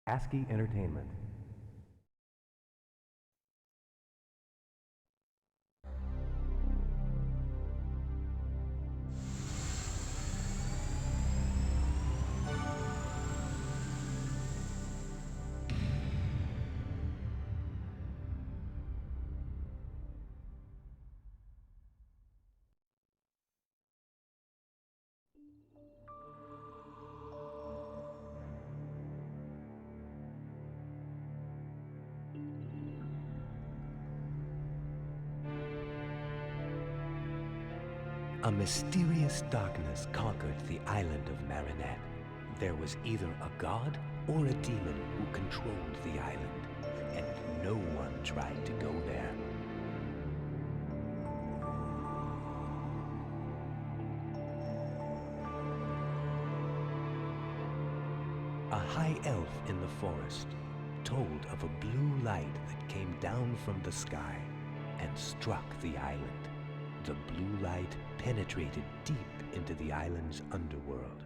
ASCII Entertainment. A mysterious darkness conquered the island of Marinette. There was either a god or a demon who controlled the island, and no one tried to go there. A high elf in the forest told of a blue light that came down from the sky and struck the island. The blue light penetrated deep into the island's underworld.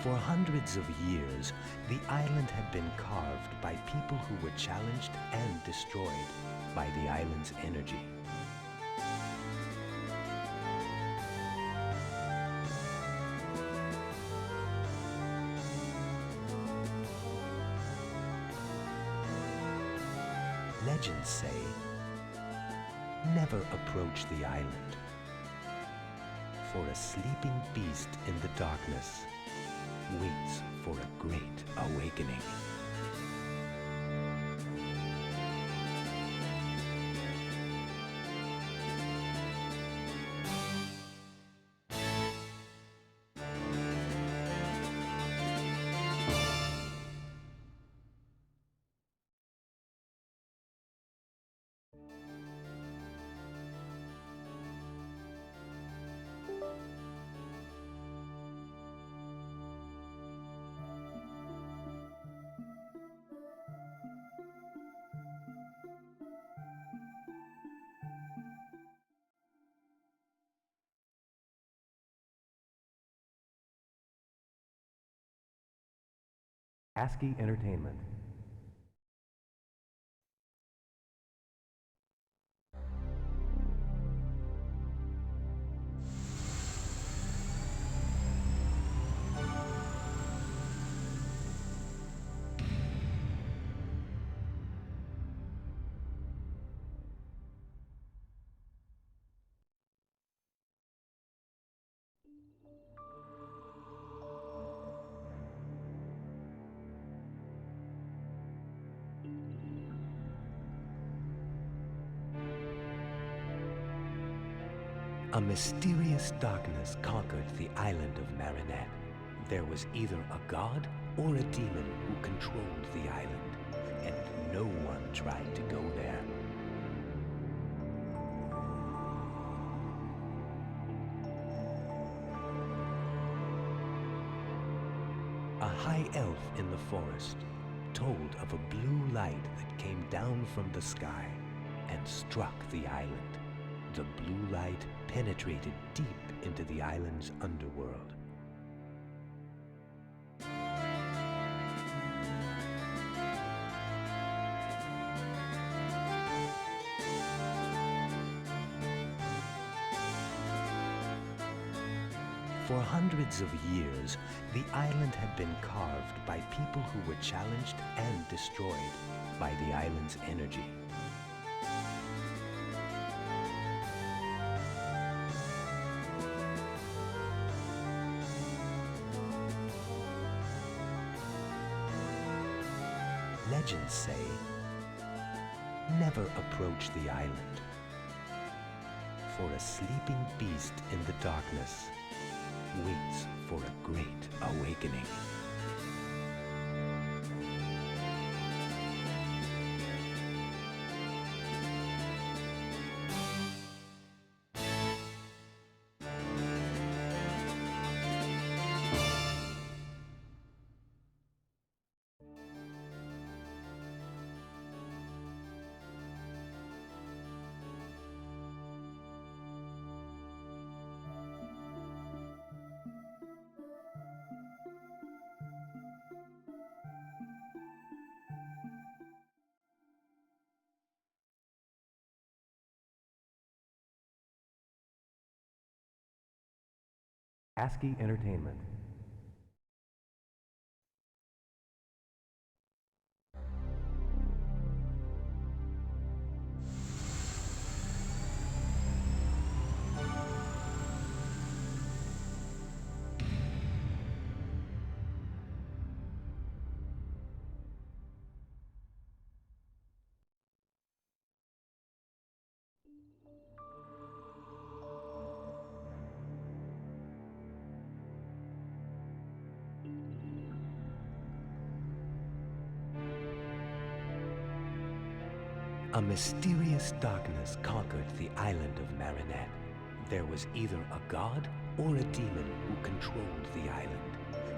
For hundreds of years, the island had been carved by people who were challenged and destroyed by the island's energy. Legends say, never approach the island, for a sleeping beast in the darkness waits for a great awakening. ASCII Entertainment. A mysterious darkness conquered the island of Marinette. There was either a god or a demon who controlled the island, and no one tried to go there. A high elf in the forest told of a blue light that came down from the sky and struck the island. The blue light penetrated deep into the island's underworld. For hundreds of years, the island had been carved by people who were challenged and destroyed by the island's energy. Legends say, never approach the island, for a sleeping beast in the darkness waits for a great awakening. ASCII Entertainment. A mysterious darkness conquered the island of Marinette. There was either a god or a demon who controlled the island,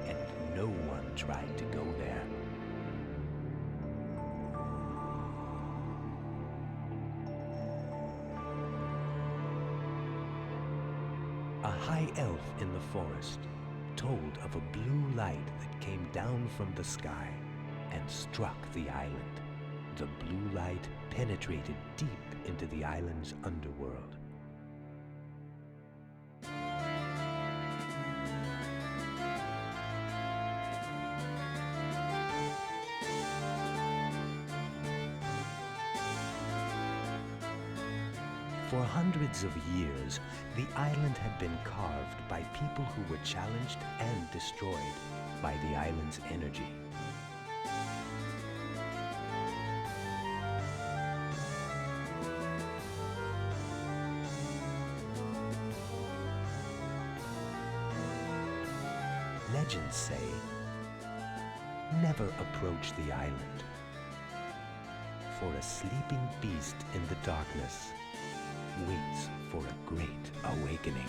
and no one tried to go there. A high elf in the forest told of a blue light that came down from the sky and struck the island. The blue light penetrated deep into the island's underworld. For hundreds of years, the island had been carved by people who were challenged and destroyed by the island's energy. Legends say, never approach the island, for a sleeping beast in the darkness waits for a great awakening.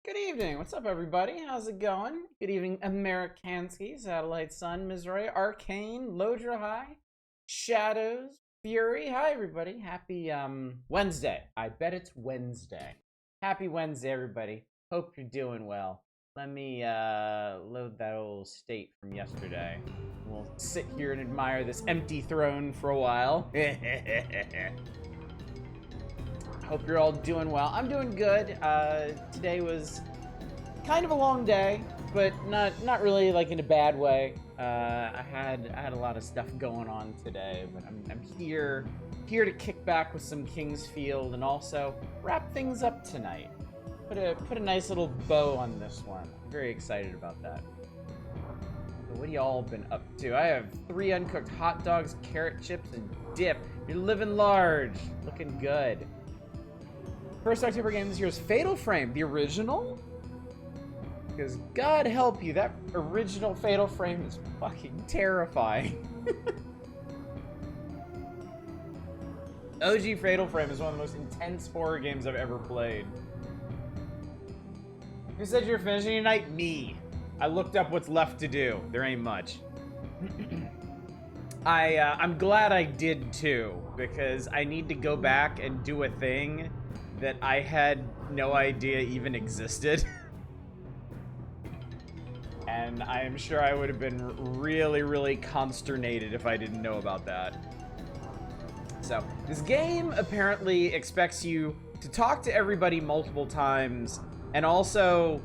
Good evening. What's up, everybody? How's it going? Good evening, Amerikansky, Satellite Sun, Mizrahi, Arcane, Lodra High, Shadows, Fury. Hi, everybody. Happy Wednesday. I bet it's Wednesday. Happy Wednesday, everybody. Hope you're doing well. Let me load that old state from yesterday. We'll sit here and admire this empty throne for a while. Hope you're all doing well. I'm doing good. Today was kind of a long day, but not really like in a bad way. I had a lot of stuff going on today, but I'm here to kick back with some Kingsfield and also wrap things up tonight. Put a nice little bow on this one. I'm very excited about that. But what have y'all been up to? I have 3 uncooked hot dogs, carrot chips, and dip. You're living large. Looking good. First October game this year is Fatal Frame, the original? Because God help you, that original Fatal Frame is fucking terrifying. OG Fatal Frame is one of the most intense horror games I've ever played. Who said you're finishing tonight? Me. I looked up what's left to do. There ain't much. I'm glad I did too, because I need to go back and do a thing that I had no idea even existed. And I am sure I would have been really, really consternated if I didn't know about that. So, this game apparently expects you to talk to everybody multiple times and also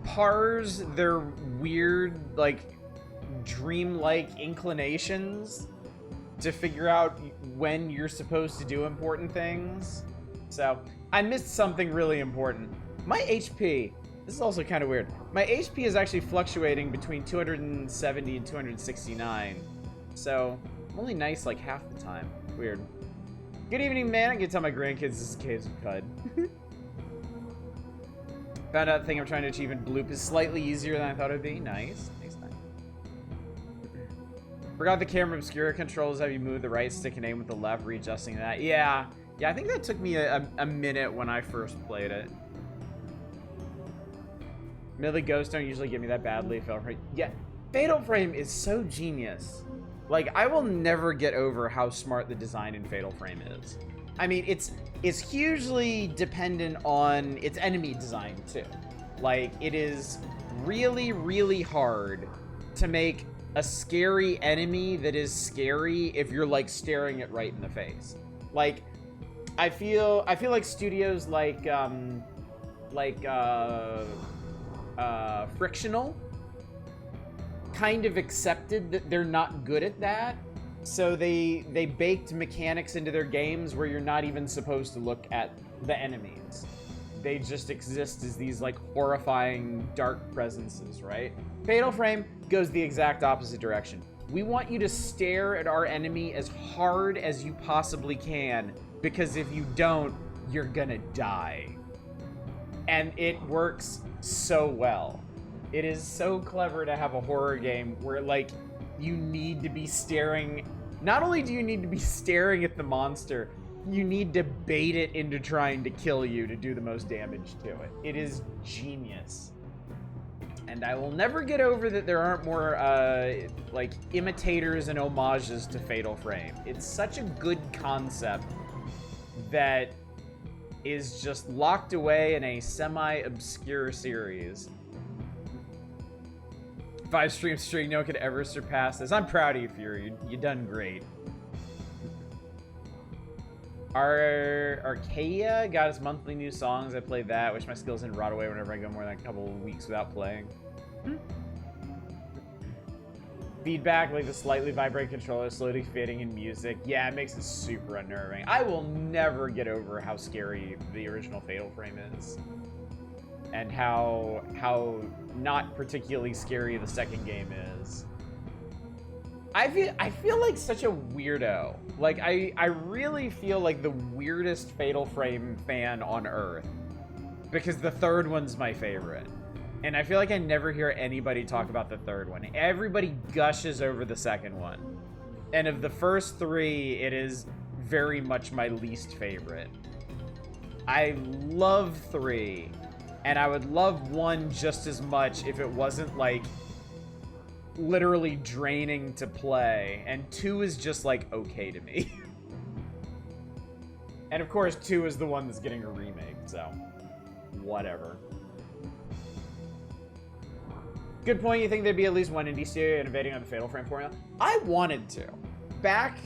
parse their weird, like, dreamlike inclinations to figure out when you're supposed to do important things. So, I missed something really important. My HP, this is also kind of weird. My HP is actually fluctuating between 270 and 269. So, I'm only nice like half the time. Weird. Good evening, man. I can tell my grandkids this is Caves of Cud. Found out the thing I'm trying to achieve in Bloop is slightly easier than I thought it would be. Nice. Nice, nice. Forgot the camera obscura controls. Have you moved the right stick and aim with the left, readjusting that? Yeah. Yeah, I think that took me a minute when I first played it. Admittedly, ghosts don't usually give me that badly. Yeah, Fatal Frame is so genius Like, I will never get over how smart the design in Fatal Frame is. I mean, it's hugely dependent on its enemy design, too. Like, it is really, really hard to make a scary enemy that is scary if you're, like, staring it right in the face. Like, I feel like studios like Frictional kind of accepted that they're not good at that, so they baked mechanics into their games where you're not even supposed to look at the enemies. They just exist as these like horrifying dark presences, right? Fatal Frame goes the exact opposite direction. We want you to stare at our enemy as hard as you possibly can, because if you don't, you're gonna die. And it works so well. It is so clever to have a horror game where, like, you need to be staring. Not only do you need to be staring at the monster, you need to bait it into trying to kill you to do the most damage to it. It is genius. And I will never get over that there aren't more, like, imitators and homages to Fatal Frame. It's such a good concept that is just locked away in a semi-obscure series. 5 stream streak, no one could ever surpass this. I'm proud of you, Fury. You done great. Arcadia got its monthly new songs. I played that. Wish my skills didn't rot away whenever I go more than a couple of weeks without playing. Feedback, like the slightly vibrating controller slowly fading in music. Yeah, it makes it super unnerving. I will never get over how scary the original Fatal Frame is. And how not particularly scary the second game is. I feel like such a weirdo. Like, I really feel like the weirdest Fatal Frame fan on Earth. Because the third one's my favorite. And I feel like I never hear anybody talk about the third one. Everybody gushes over the second one. And of the first 3, it is very much my least favorite. I love 3. And I would love 1 just as much if it wasn't, like, literally draining to play. And 2 is just, like, okay to me. And, of course, 2 is the one that's getting a remake, so whatever. Good point. You think there'd be at least one indie studio innovating on the Fatal Frame formula? I wanted to. Back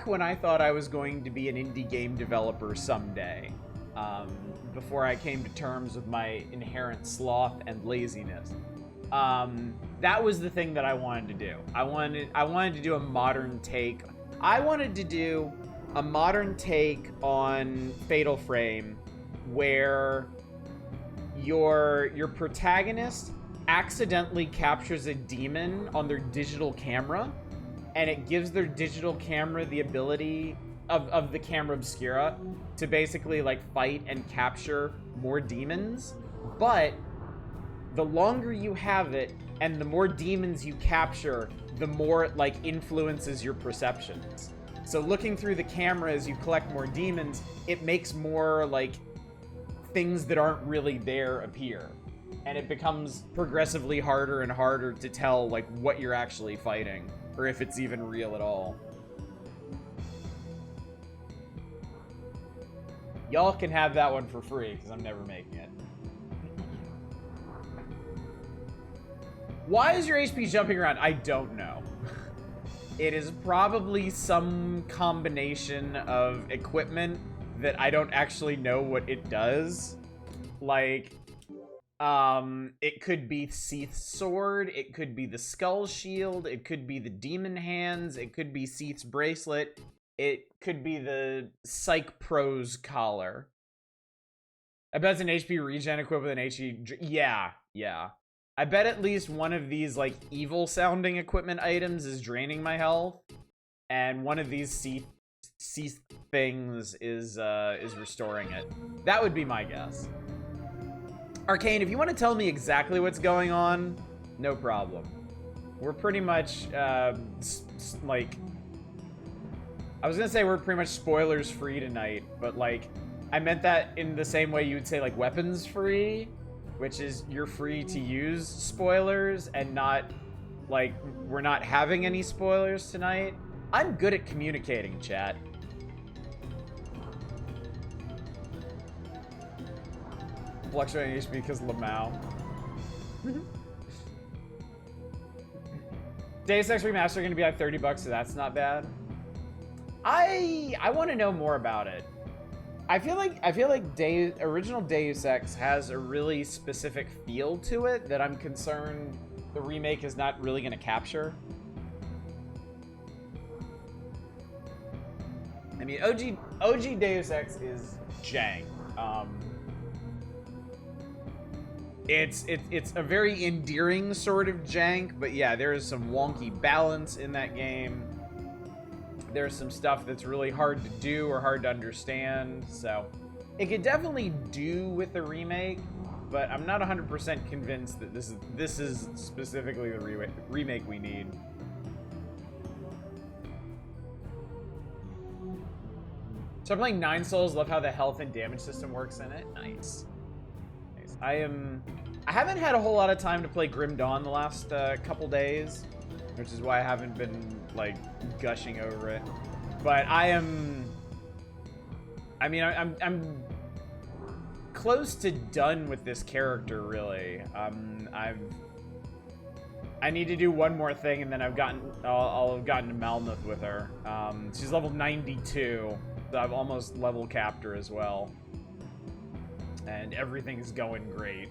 when I thought I was going to be an indie game developer someday. Before I came to terms with my inherent sloth and laziness. That was the thing that I wanted to do. I wanted to do a modern take. I wanted to do a modern take on Fatal Frame where your protagonist accidentally captures a demon on their digital camera, and it gives their digital camera the ability of the camera obscura to basically like fight and capture more demons. But the longer you have it and the more demons you capture, the more it like influences your perceptions. So looking through the camera as you collect more demons, it makes more like things that aren't really there appear. And it becomes progressively harder and harder to tell like what you're actually fighting or if it's even real at all. Y'all can have that one for free because I'm never making it. Why is your HP jumping around? I don't know. It is probably some combination of equipment that I don't actually know what it does. Like, it could be Seath's sword, it could be the skull shield, it could be the demon hands, it could be Seath's bracelet, it could be the Psych Pros collar. I bet it's an HP regen equipped with an HP... Yeah. I bet at least one of these, like, evil-sounding equipment items is draining my health. And one of these Seath things is restoring it. That would be my guess. Arcane, if you want to tell me exactly what's going on, no problem. We're pretty much, like... I was gonna say we're pretty much spoilers-free tonight, but, like, I meant that in the same way you would say, like, weapons-free, which is you're free to use spoilers and not like, we're not having any spoilers tonight. I'm good at communicating, chat. Fluctuating HP because Lamau. Deus Ex Remastered are gonna be like $30, so that's not bad. I want to know more about it. I feel like original Deus Ex has a really specific feel to it that I'm concerned the remake is not really going to capture. I mean, OG Deus Ex is jank. It's a very endearing sort of jank, but yeah, there is some wonky balance in that game. There's some stuff that's really hard to do or hard to understand, so it could definitely do with the remake, but I'm not 100% convinced that this is specifically the remake we need. So I'm playing Nine Souls. Love how the health and damage system works in it. Nice. I haven't had a whole lot of time to play Grim Dawn the last couple days, which is why I haven't been like gushing over it. But I'm close to done with this character, really. I need to do one more thing, and then I'll have gotten to Malmuth with her. She's level 92, so I've almost level capped her as well, and everything's going great.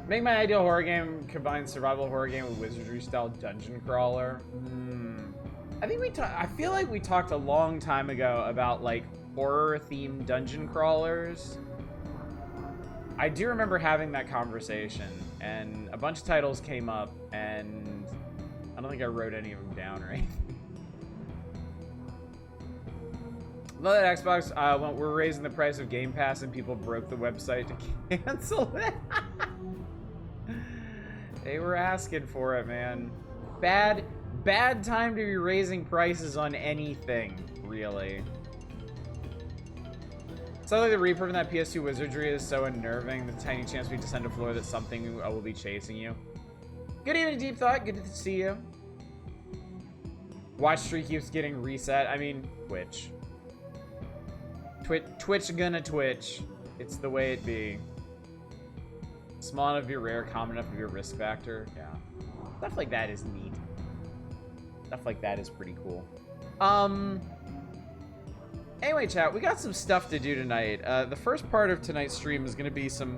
Make my ideal horror game combine survival horror game with wizardry style dungeon crawler. I feel like we talked a long time ago about like horror themed dungeon crawlers. I do remember having that conversation, and a bunch of titles came up, and I don't think I wrote any of them down or anything. Love that Xbox. When we're raising the price of Game Pass, and people broke the website to cancel it. They were asking for it, man. Bad time to be raising prices on anything, really. So like the Reaper from that PS2 wizardry is so unnerving. The tiny chance we descend a floor that something will be chasing you. Good evening, Deep Thought. Good to see you. Watch streak keeps getting reset. I mean, Twitch. Twitch gonna Twitch. It's the way it be. Small enough to be rare, common enough to be a risk factor. Yeah. Stuff like that is neat. Stuff like that is pretty cool. Anyway, chat, we got some stuff to do tonight. The first part of tonight's stream is going to be some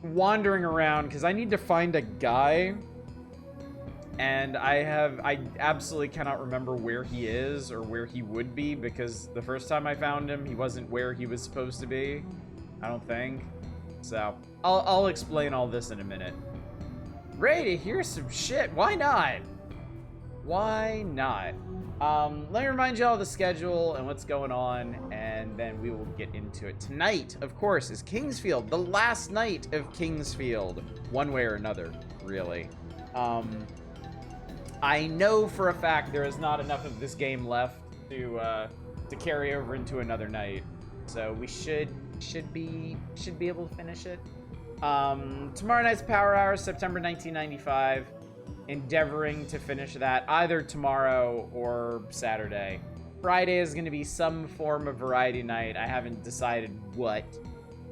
wandering around, because I need to find a guy. And I absolutely cannot remember where he is or where he would be, because the first time I found him, he wasn't where he was supposed to be. I don't think. So, I'll explain all this in a minute. Ready to hear some shit? Why not? Why not? Let me remind you all of the schedule and what's going on, and then we will get into it. Tonight, of course, is Kingsfield, the last night of Kingsfield, one way or another, really. I know for a fact there is not enough of this game left to carry over into another night, so we should be able to finish it. Tomorrow night's Power Hour, September 1995. Endeavoring to finish that either tomorrow or Saturday. Friday is going to be some form of variety night. I haven't decided what.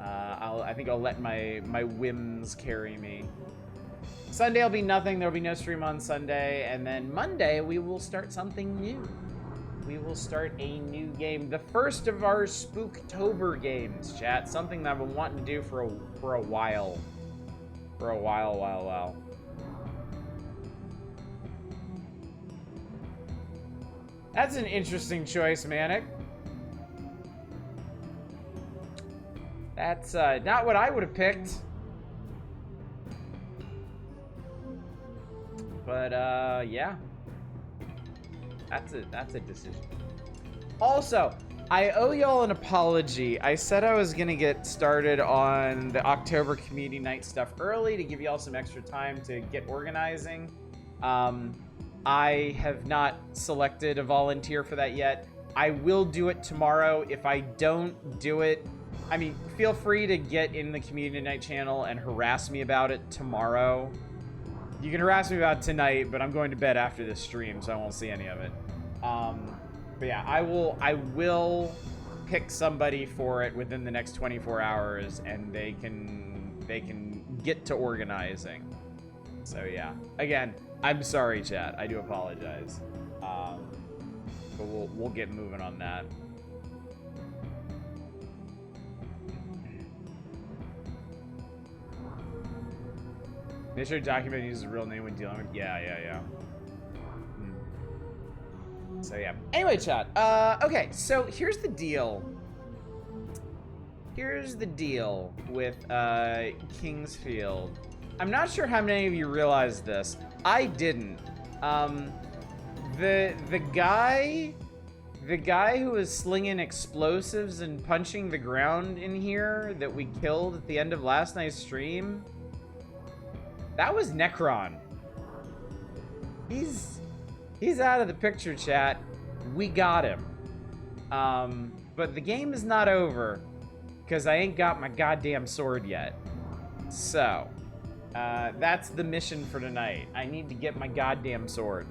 I think I'll let my whims carry me. Sunday will be nothing. There'll be no stream on Sunday. And then Monday, we will start something new. We will start a new game. The first of our Spooktober games, chat. Something that I've been wanting to do for a while. For a while. That's an interesting choice, Manic. That's not what I would have picked. But yeah. That's a decision. Also, I owe y'all an apology. I said I was gonna get started on the October community night stuff early to give y'all some extra time to get organizing. I have not selected a volunteer for that yet. I will do it tomorrow. If I don't do it I mean, feel free to get in the community night channel and harass me about it tomorrow. You can harass me about it tonight, but I'm going to bed after this stream, so I won't see any of it. But yeah, I will pick somebody for it within the next 24 hours, and they can get to organizing. So yeah, again, I'm sorry, chat. I do apologize. But we'll get moving on that. Make sure document uses real name when dealing with. Yeah. So yeah. Anyway, chat. Okay. So here's the deal. Here's the deal with Kingsfield. I'm not sure how many of you realize this. I didn't. The guy who was slinging explosives and punching the ground in here that we killed at the end of last night's stream, that was Necron. He's out of the picture, chat. We got him. But the game is not over because I ain't got my goddamn sword yet. So, that's the mission for tonight. I need to get my goddamn sword.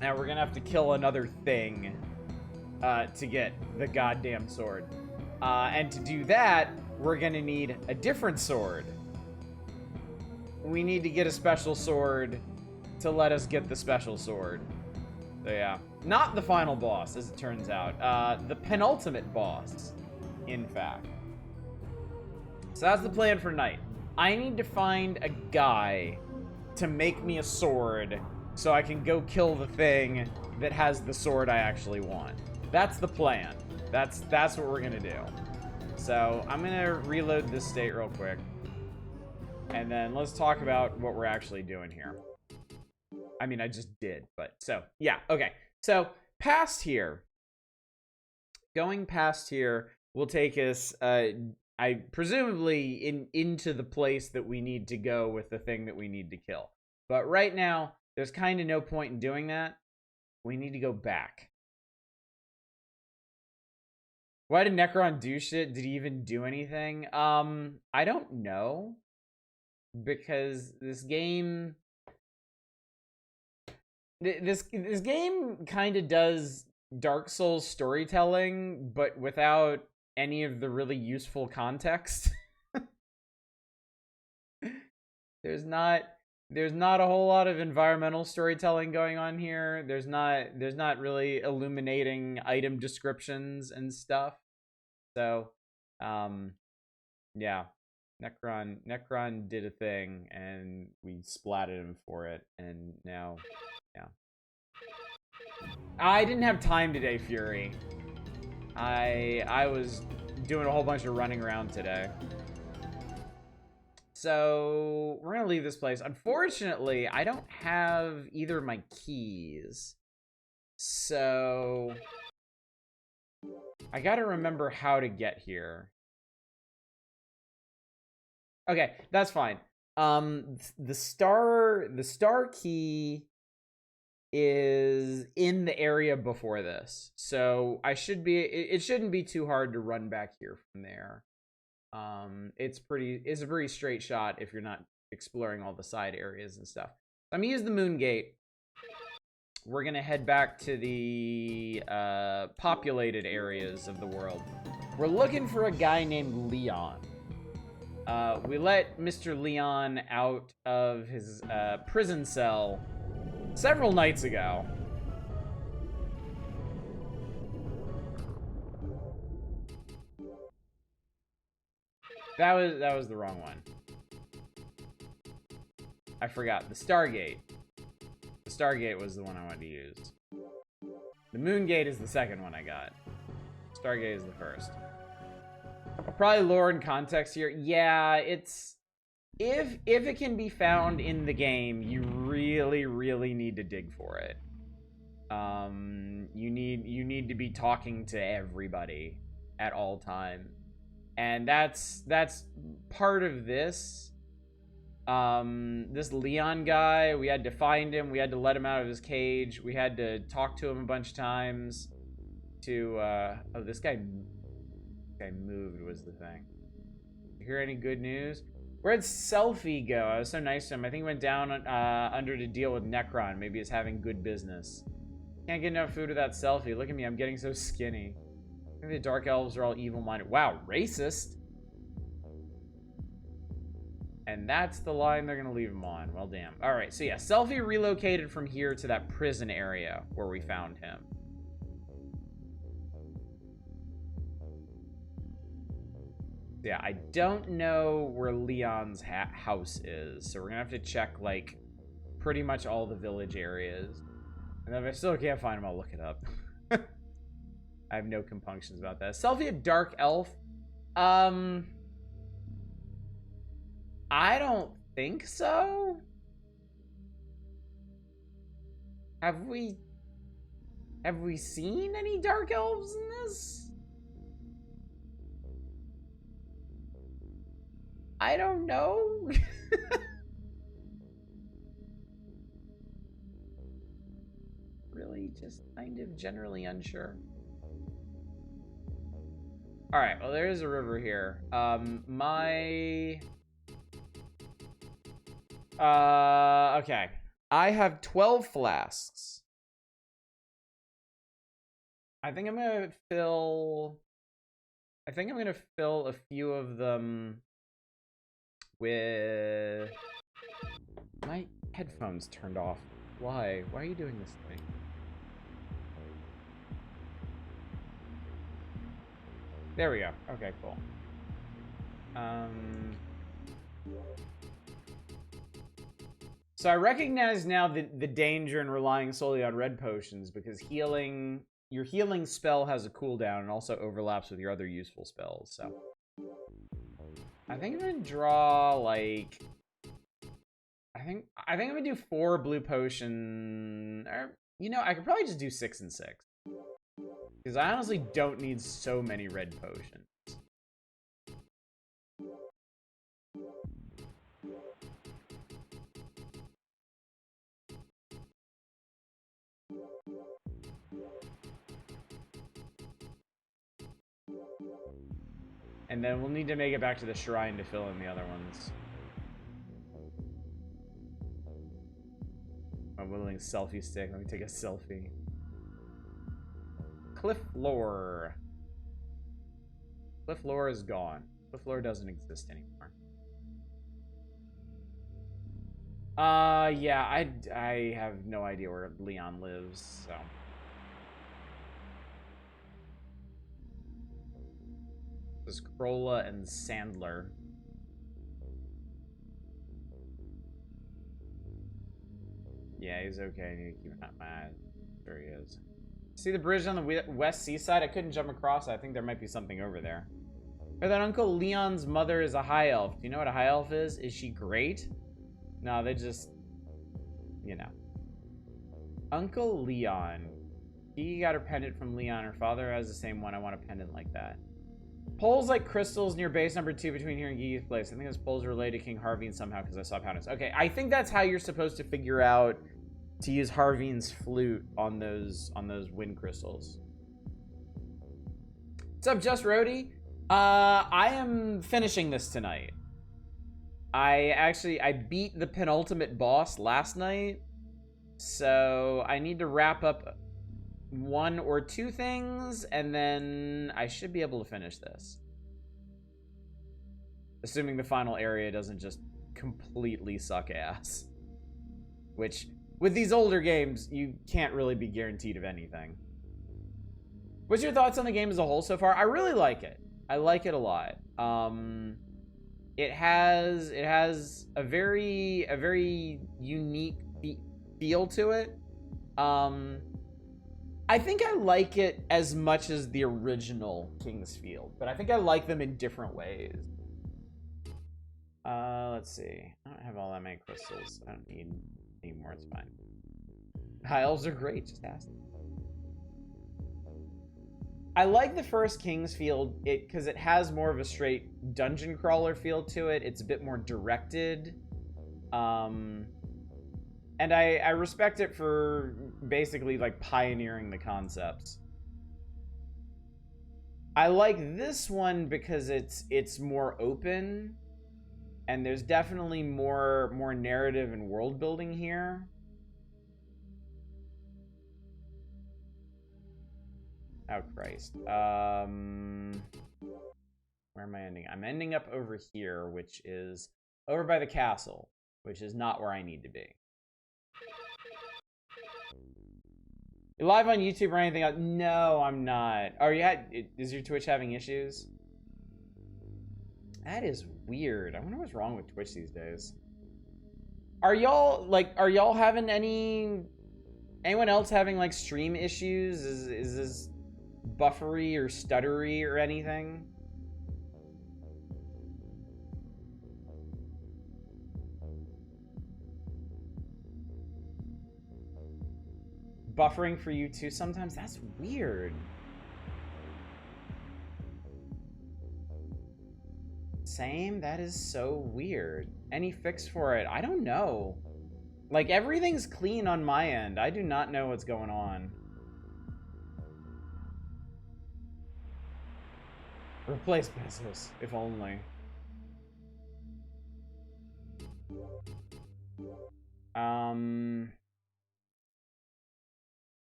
Now we're gonna have to kill another thing to get the goddamn sword. And to do that, we're gonna need a different sword. We need to get a special sword to let us get the special sword. So yeah, not the final boss, as it turns out. The penultimate boss, in fact. So that's the plan for tonight. I need to find a guy to make me a sword so I can go kill the thing that has the sword I actually want. That's the plan. That's what we're gonna do. So I'm gonna reload this state real quick. And then let's talk about what we're actually doing here. I mean, I just did, but so, yeah, okay. So, past here. Going past here will take us, presumably into the place that we need to go with the thing that we need to kill. But right now, there's kind of no point in doing that. We need to go back. Why did Necron do shit? Did he even do anything? I don't know. Because this game... This game kind of does Dark Souls storytelling, but without any of the really useful context. There's not a whole lot of environmental storytelling going on here. There's not really illuminating item descriptions and stuff. So, yeah. Necron did a thing, and we splatted him for it, and now, yeah. I didn't have time today, Fury. I was doing a whole bunch of running around today. So, we're gonna leave this place. Unfortunately, I don't have either of my keys. So, I gotta remember how to get here. Okay, that's fine. The star key is in the area before this, so it shouldn't be too hard to run back here from there. It's a pretty straight shot if you're not exploring all the side areas and stuff. I'm gonna use the Moon Gate. We're gonna head back to the populated areas of the world. We're looking for a guy named Leon. We let Mr. Leon out of his prison cell several nights ago. That was the wrong one. I forgot. The Stargate. The Stargate was the one I wanted to use. The Moon Gate is the second one I got. Stargate is the first. Probably lore and context here. Yeah, it's... If it can be found in the game, you really need to dig for it. You need to be talking to everybody at all time. And that's part of this. This Leon guy, we had to find him, we had to let him out of his cage, we had to talk to him a bunch of times to oh, this guy guy moved was the thing. You hear any good news? Where'd Selfie go? I was so nice to him. I think he went down under to deal with Necron. Maybe he's having good business. Can't get enough food without Selfie. Look at me, I'm getting so skinny. Maybe the Dark Elves are all evil-minded. Wow, racist. And that's the line they're gonna leave him on. Well, damn. All right, so yeah, Selfie relocated from here to that prison area where we found him. Yeah, I don't know where Leon's house is, so we're gonna have to check, like, pretty much all the village areas. And if I still can't find him, I'll look it up. I have no compunctions about that. Selfie a dark elf? I don't think so. Have we seen any dark elves in this? I don't know. Really, just kind of generally unsure. All right, well, there is a river here. Okay. I have 12 flasks. I think I'm gonna fill a few of them with... My headphones turned off. Why? Why are you doing this thing? There we go. Okay, cool. So I recognize now the danger in relying solely on red potions, because your healing spell has a cooldown and also overlaps with your other useful spells, so. I think I'm gonna draw, like... I think I'm gonna do 4 blue potion, or, you know, I could probably just do 6 and 6. Because I honestly don't need so many red potions. And then we'll need to make it back to the shrine to fill in the other ones. I'm willing selfie stick. Let me take a selfie. Cliff Lore. Cliff Lore is gone. Cliff Lore doesn't exist anymore. Yeah, I have no idea where Leon lives, so. This is Krolla and Sandler. Yeah, he's okay. I need to keep an eye. There he is. See the bridge on the west seaside? I couldn't jump across. I think there might be something over there. Or that Uncle Leon's mother is a high elf. Do you know what a high elf is? Is she great? No, they just, you know. Uncle Leon. He got her pendant from Leon. Her father has the same one. I want a pendant like that. Poles like crystals near base number 2 between here and Gigi's place. I think those poles are related to King Harveen somehow because I saw Poundus. Okay, I think that's how you're supposed to figure out to use Harveen's flute on those wind crystals. What's up, Just Rody? I am finishing this tonight. I beat the penultimate boss last night, so I need to wrap up 1 or 2 things, and then I should be able to finish this. Assuming the final area doesn't just completely suck ass. Which, with these older games, you can't really be guaranteed of anything. What's your thoughts on the game as a whole so far? I really like it. I like it a lot. It has a very unique feel to it. I think I like it as much as the original King's Field, but I think I like them in different ways. Let's see. I don't have all that many crystals. I don't need any more. It's fine. High elves are great. Just ask them. I like the first King's Field because it has more of a straight dungeon crawler feel to it. It's a bit more directed. And I respect it for basically like pioneering the concepts. I like this one because it's more open, and there's definitely more narrative and world building here. Oh Christ. Where am I ending? I'm ending up over here, which is over by the castle, which is not where I need to be. You live on YouTube or anything else? No, I'm not. Oh, is your Twitch having issues? That is weird. I wonder what's wrong with Twitch these days. Are y'all having anyone else having like stream issues? Is this buffery or stuttery or anything? Buffering for you too sometimes? That's weird. Same? That is so weird. Any fix for it? I don't know. Like, everything's clean on my end. I do not know what's going on. Replace Bezos, if only.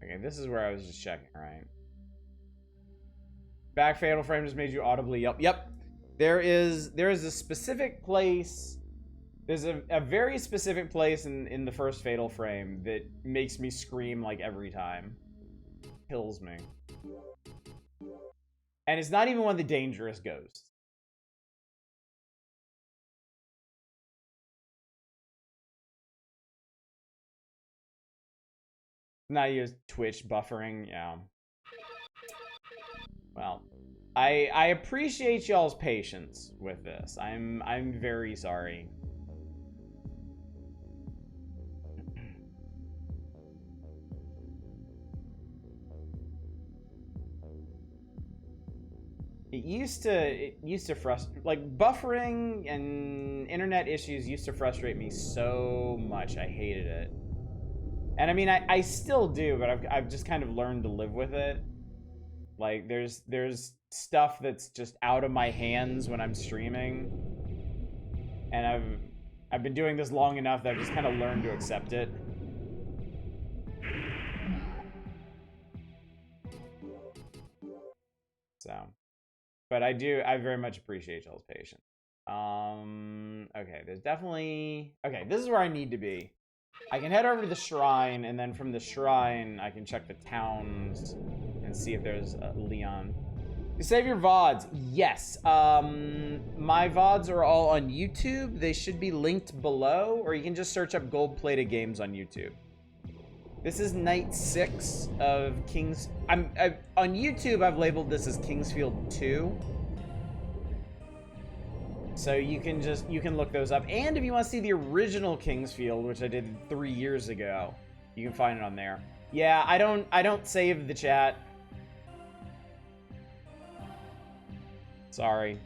Okay, this is where I was just checking, right? Back Fatal Frame just made you audibly yelp. Yep. There is a specific place. There's a very specific place in the first Fatal Frame that makes me scream like every time. Kills me. And it's not even one of the dangerous ghosts. Not use Twitch buffering, yeah. Well, I appreciate y'all's patience with this. I'm very sorry. It used to frustrate, like, buffering and internet issues used to frustrate me so much. I hated it. And I mean, I still do, but I've just kind of learned to live with it. Like, there's stuff that's just out of my hands when I'm streaming. And I've been doing this long enough that I've just kind of learned to accept it. So, but I very much appreciate y'all's patience. Okay, there's definitely, okay, this is where I need to be. I can head over to the shrine, and then from the shrine, I can check the towns and see if there's Leon. You save your VODs? Yes. My VODs are all on YouTube. They should be linked below, or you can just search up gold-plated games on YouTube. This is night 6 of King's... on YouTube, I've labeled this as Kingsfield 2. So you can look those up. And if you want to see the original Kingsfield, which I did 3 years ago, you can find it on there. Yeah, I don't save the chat. Sorry.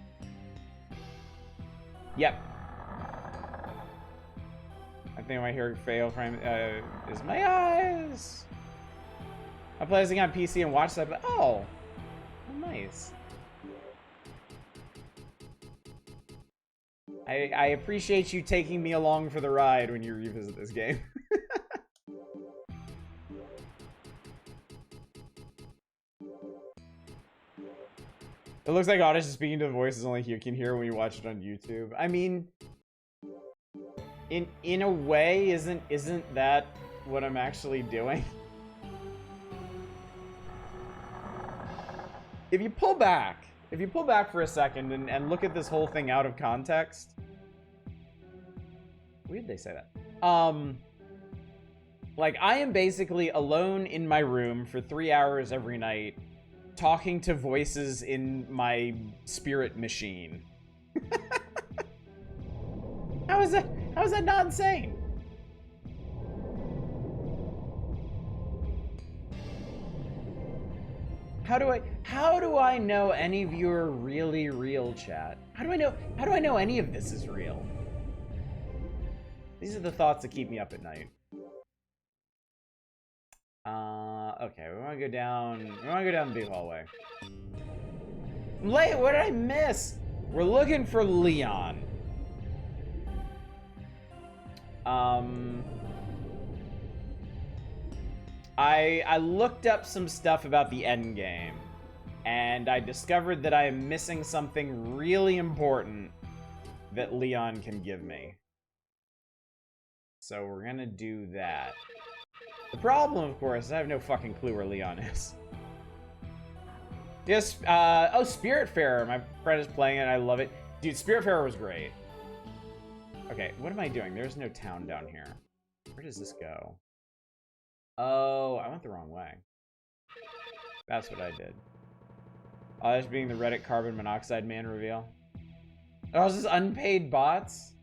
Yep. I think I might hear fail frame is my eyes. I play this thing on PC and watch that, but oh nice. I appreciate you taking me along for the ride when you revisit this game. It looks like Oddish is speaking to the voices only you can hear when you watch it on YouTube. I mean, in a way, isn't that what I'm actually doing? If you pull back for a second and look at this whole thing out of context. Weird they say that. Like, I am basically alone in my room for 3 hours every night, talking to voices in my spirit machine. How is that not insane? How do I know any of you are really real, chat? How do I know any of this is real? These are the thoughts that keep me up at night. Okay, we want to go down. We want to go down the big hallway. Late. What did I miss? We're looking for Leon. I looked up some stuff about the end game, and I discovered that I am missing something really important that Leon can give me. So we're gonna do that. The problem, of course, is I have no fucking clue where Leon is. Yes, oh, Spiritfarer. My friend is playing it. I love it. Dude, Spiritfarer was great. Okay, what am I doing? There's no town down here. Where does this go? Oh, I went the wrong way. That's what I did. Oh, that's being the Reddit carbon monoxide man reveal. Oh, is this unpaid bots?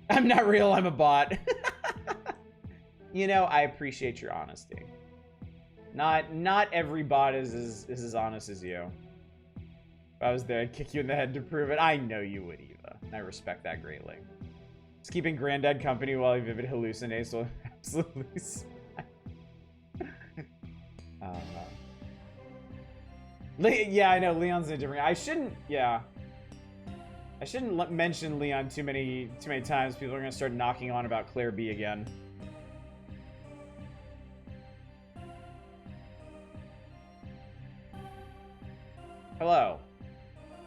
I'm not real, I'm a bot. You know, I appreciate your honesty. Not every bot is as honest as you. If I was there, I'd kick you in the head to prove it. I know you would, Eva. I respect that greatly. Just keeping Granddad company while he vivid hallucinates will absolutely yeah, I know, Leon's in a different... I shouldn't mention Leon too many times. People are gonna start knocking on about Claire B again. Hello.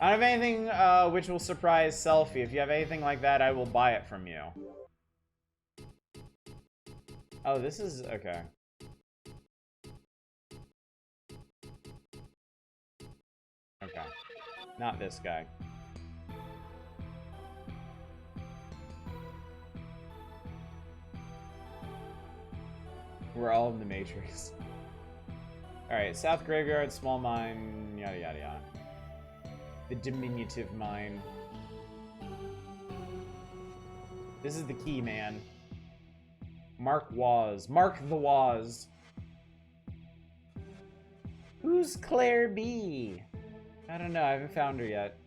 I don't have anything which will surprise Selfie. If you have anything like that, I will buy it from you. Oh, this is... okay. Okay. Not this guy. We're all in the Matrix. Alright, South Graveyard, small mine, yada yada yada. The diminutive mine. This is the key, man. Mark Waz. Mark the Waz. Who's Claire B? I don't know, I haven't found her yet.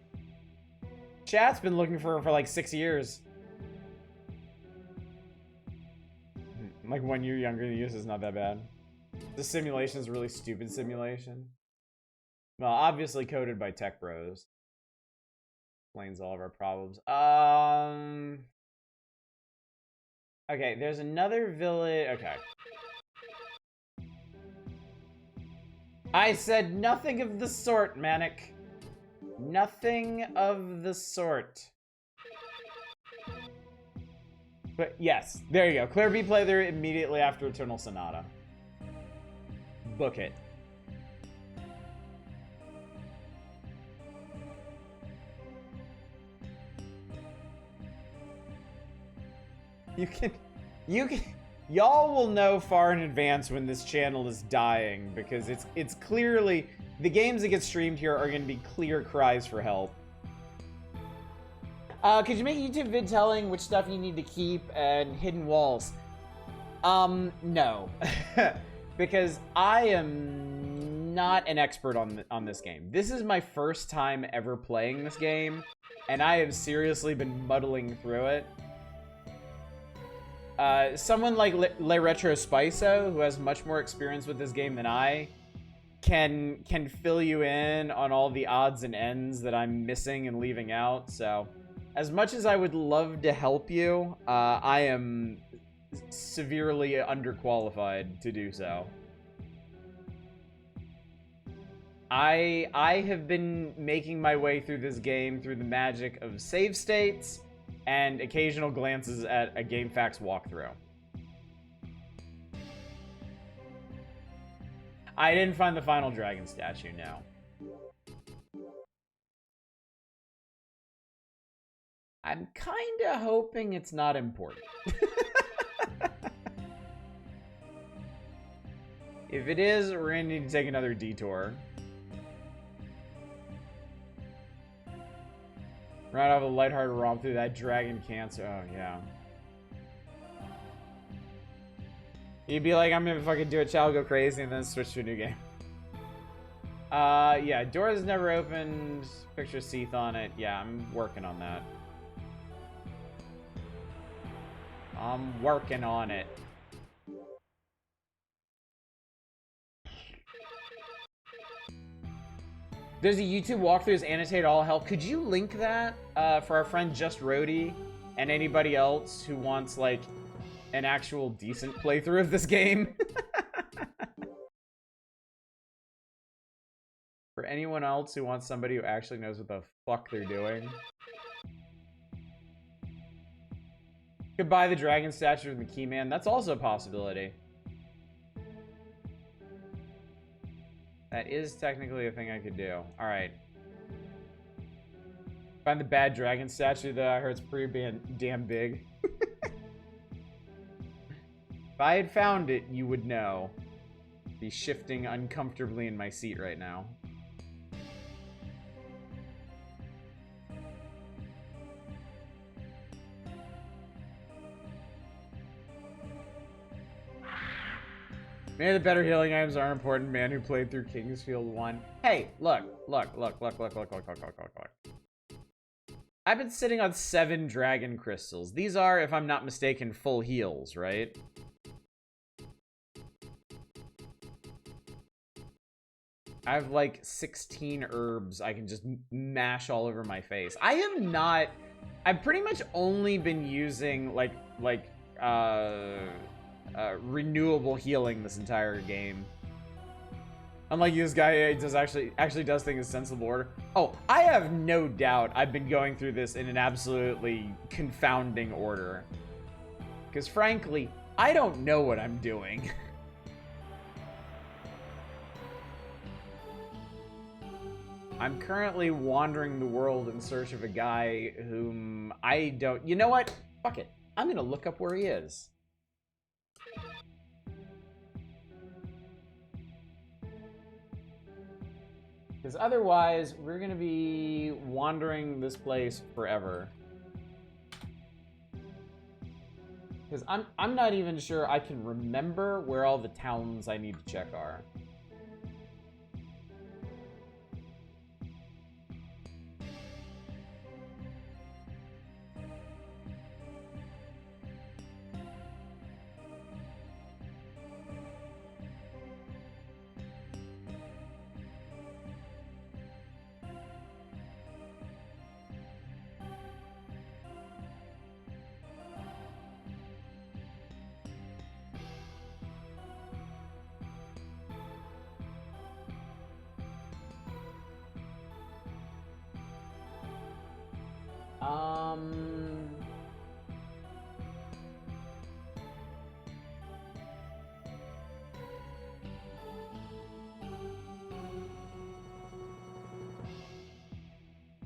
Chat's been looking for her for like 6 years. Like 1 year younger than you, so it's not that bad. The simulation is a really stupid simulation. Well, obviously coded by Tech Bros. Explains all of our problems. Okay, there's another village. Okay. I said nothing of the sort, Manic. Nothing of the sort. But yes, there you go. Claire B play there immediately after Eternal Sonata. Book it. Y'all will know far in advance when this channel is dying, because it's clearly, the games that get streamed here are going to be clear cries for help. Could you make a YouTube vid telling which stuff you need to keep and hidden walls? No. Because I am not an expert on this game. This is my first time ever playing this game, and I have seriously been muddling through it. Someone like Le Retro Spiso, who has much more experience with this game than I, can fill you in on all the odds and ends that I'm missing and leaving out. So, as much as I would love to help you, I am severely underqualified to do so. I have been making my way through this game through the magic of save states and occasional glances at a GameFAQs walkthrough. I didn't find the final dragon statue, no. I'm kinda hoping it's not important. If it is, we're gonna need to take another detour. Right off a lighthearted romp through that dragon cancer. Oh, yeah. You'd be like, I'm gonna fucking do a child go crazy and then switch to a new game. Yeah, doors never opened. Picture Seath on it. Yeah, I'm working on that. I'm working on it. There's a YouTube walkthrough that annotate all health. Could you link that for our friend Just Rody and anybody else who wants like an actual decent playthrough of this game? For anyone else who wants somebody who actually knows what the fuck they're doing. Could buy the dragon statue from the Keyman. That's also a possibility. That is technically a thing I could do. Alright. Find the bad dragon statue, though. I heard it's pretty damn big. If I had found it, you would know. I'd be shifting uncomfortably in my seat right now. Maybe the better healing items are important, man who played through Kingsfield 1. Hey, look. I've been sitting on 7 dragon crystals. These are, if I'm not mistaken, full heals, right? I have like 16 herbs I can just mash all over my face. I've pretty much only been using renewable healing this entire game. Unlike this guy, it does actually does things in sensible order. Oh, I have no doubt I've been going through this in an absolutely confounding order. Because frankly, I don't know what I'm doing. I'm currently wandering the world in search of a guy whom I don't... You know what? Fuck it. I'm gonna look up where he is. Because otherwise, we're gonna be wandering this place forever. Because I'm not even sure I can remember where all the towns I need to check are.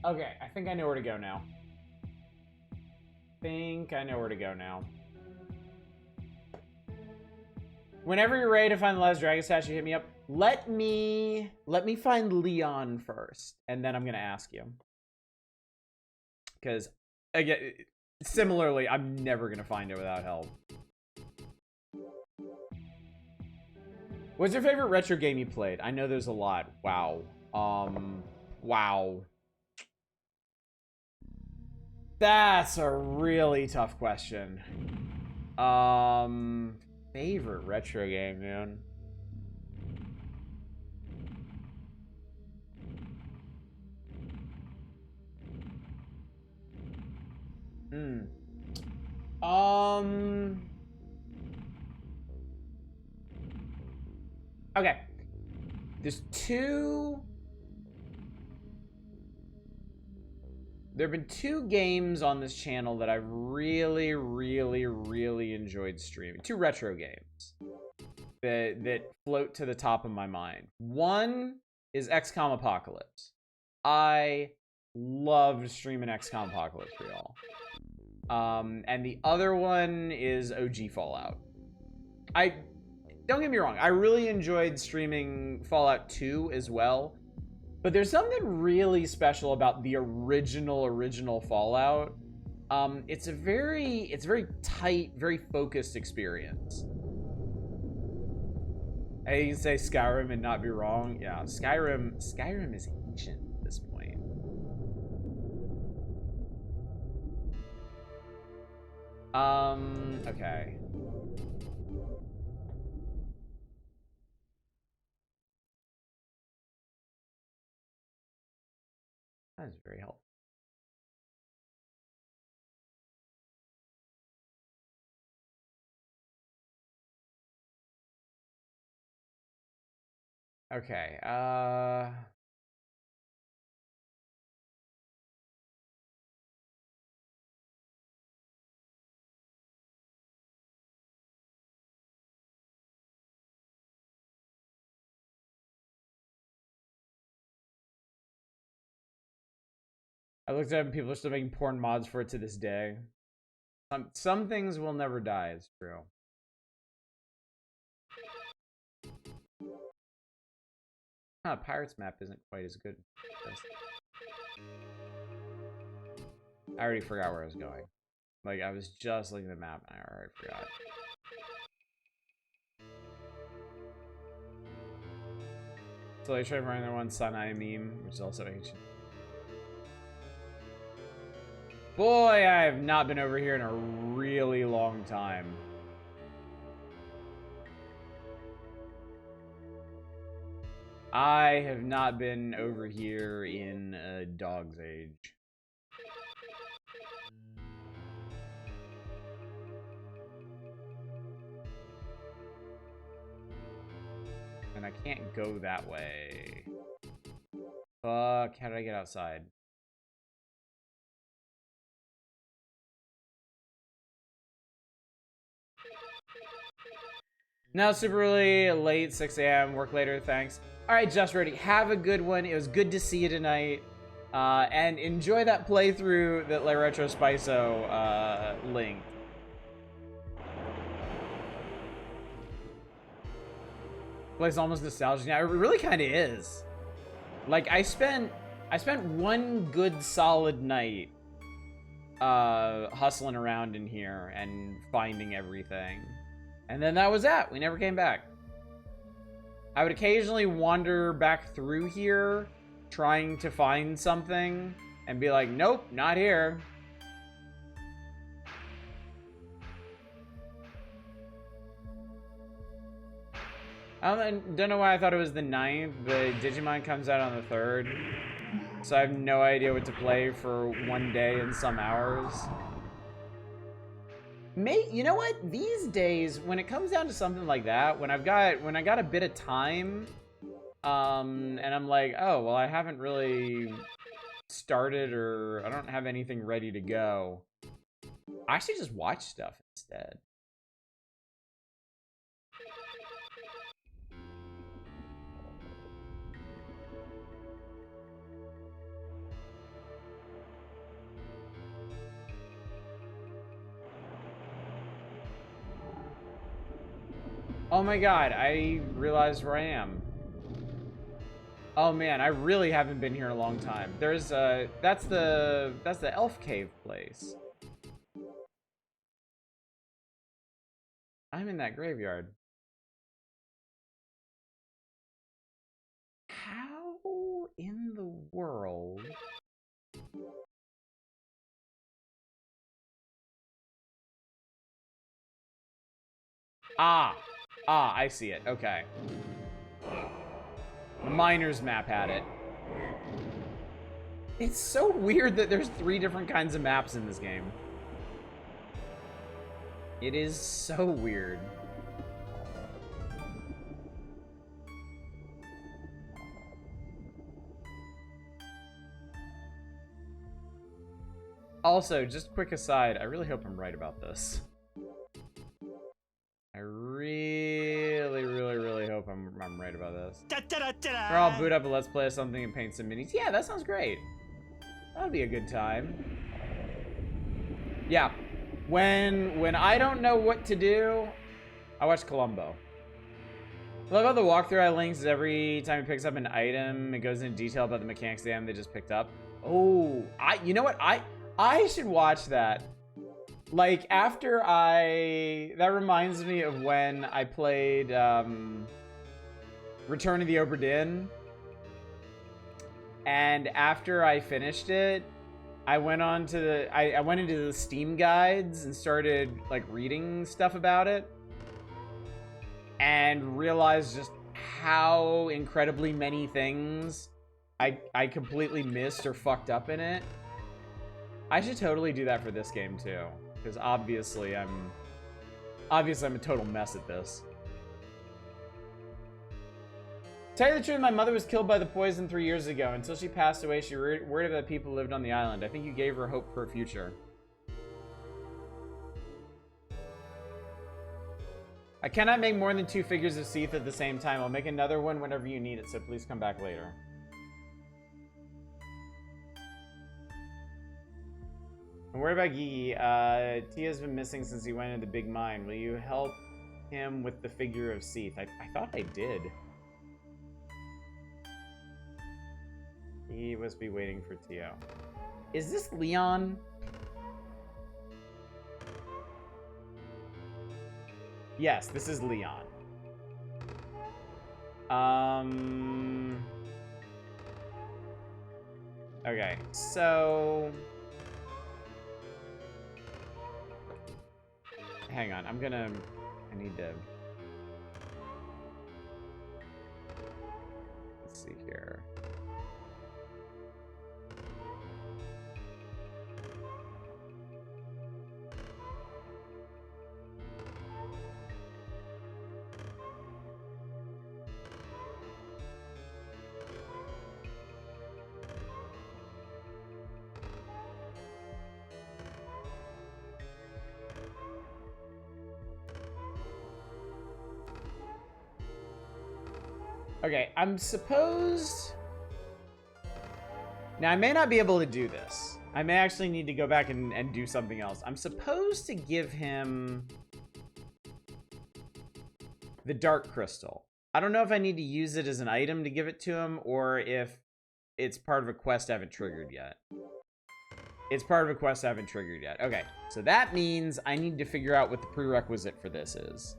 Okay, I think I know where to go now. Whenever you're ready to find the last dragon statue, hit me up. Let me find Leon first, and then I'm gonna ask you. Because again, similarly, I'm never gonna find it without help. What's your favorite retro game you played? I know there's a lot. Wow. Wow. That's a really tough question. Favorite retro game, man. Okay. There's two... There have been 2 games on this channel that I've really enjoyed streaming. 2 retro games that float to the top of my mind. One is XCOM Apocalypse. I loved streaming XCOM Apocalypse for y'all. And the other one is OG Fallout. Don't get me wrong, I really enjoyed streaming Fallout 2 as well. But there's something really special about the original Fallout. It's a very tight, very focused experience. I can say Skyrim and not be wrong. Yeah, Skyrim is ancient at this point. Okay. That is very helpful. Okay, I looked up and people are still making porn mods for it to this day. Some things will never die, it's true. Pirates map isn't quite as good as this. I already forgot where I was going. Like, I was just looking at the map and I already forgot. So I tried running the one Sunai meme, which is also ancient. Boy, I have not been over here in a really long time. I have not been over here in a dog's age. And I can't go that way. Fuck, how did I get outside? Now super really late, 6 a.m. Work later, thanks. All right, Just Ready, have a good one. It was good to see you tonight. And enjoy that playthrough that Le Retro Spiso linked. It's almost nostalgic now. It really kind of is. Like, I spent one good solid night hustling around in here and finding everything. And then that was that. We never came back. I would occasionally wander back through here trying to find something and be like, nope, not here. I don't know why I thought it was the 9th, but Digimon comes out on the 3rd. So I have no idea what to play for one day and some hours. You know what? These days, when it comes down to something like that, when I got a bit of time, and I'm like, oh, well, I haven't really started or I don't have anything ready to go, I actually just watch stuff instead. Oh my god, I realized where I am. Oh man, I really haven't been here in a long time. There's that's the elf cave place. I'm in that graveyard. How in the world? I see it. Okay. Miner's map had it. It's so weird that there's 3 different kinds of maps in this game. It is so weird. Also, just quick aside, I really hope I'm right about this. I really, really, really hope I'm right about this. Or I'll boot up a Let's Play of something and paint some minis. Yeah, that sounds great. That'll be a good time. Yeah. When I don't know what to do, I watch Columbo. I love how the walkthrough I links is every time he picks up an item, it goes into detail about the mechanics of the item they just picked up. Oh, you know what? I should watch that. Like, that reminds me of when I played, Return of the Obra Dinn. And after I finished it, I went on to the I went into the Steam guides and started like reading stuff about it and realized just how incredibly many things I completely missed or fucked up in it. I should totally do that for this game too, because obviously I'm a total mess at this. Tell you the truth, my mother was killed by the poison 3 years ago. Until she passed away, she worried about the people who lived on the island. I think you gave her hope for a future. I cannot make more than 2 figures of Seath at the same time. I'll make another one whenever you need it, so please come back later. And worry about Gigi. Tia's been missing since he went into the big mine. Will you help him with the figure of Seath? I thought I did. He must be waiting for Tio. Is this Leon? Yes, this is Leon. Okay, so... Hang on, I need to... Let's see here. Okay, I'm supposed... Now, I may not be able to do this. I may actually need to go back and do something else. I'm supposed to give him the Dark Crystal. I don't know if I need to use it as an item to give it to him, or if it's part of a quest I haven't triggered yet. It's part of a quest I haven't triggered yet. Okay, so that means I need to figure out what the prerequisite for this is.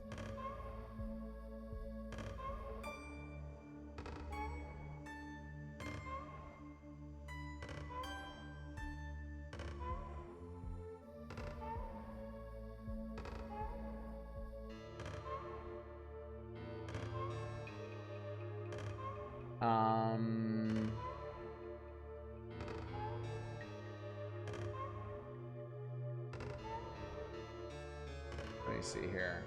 Let me see here.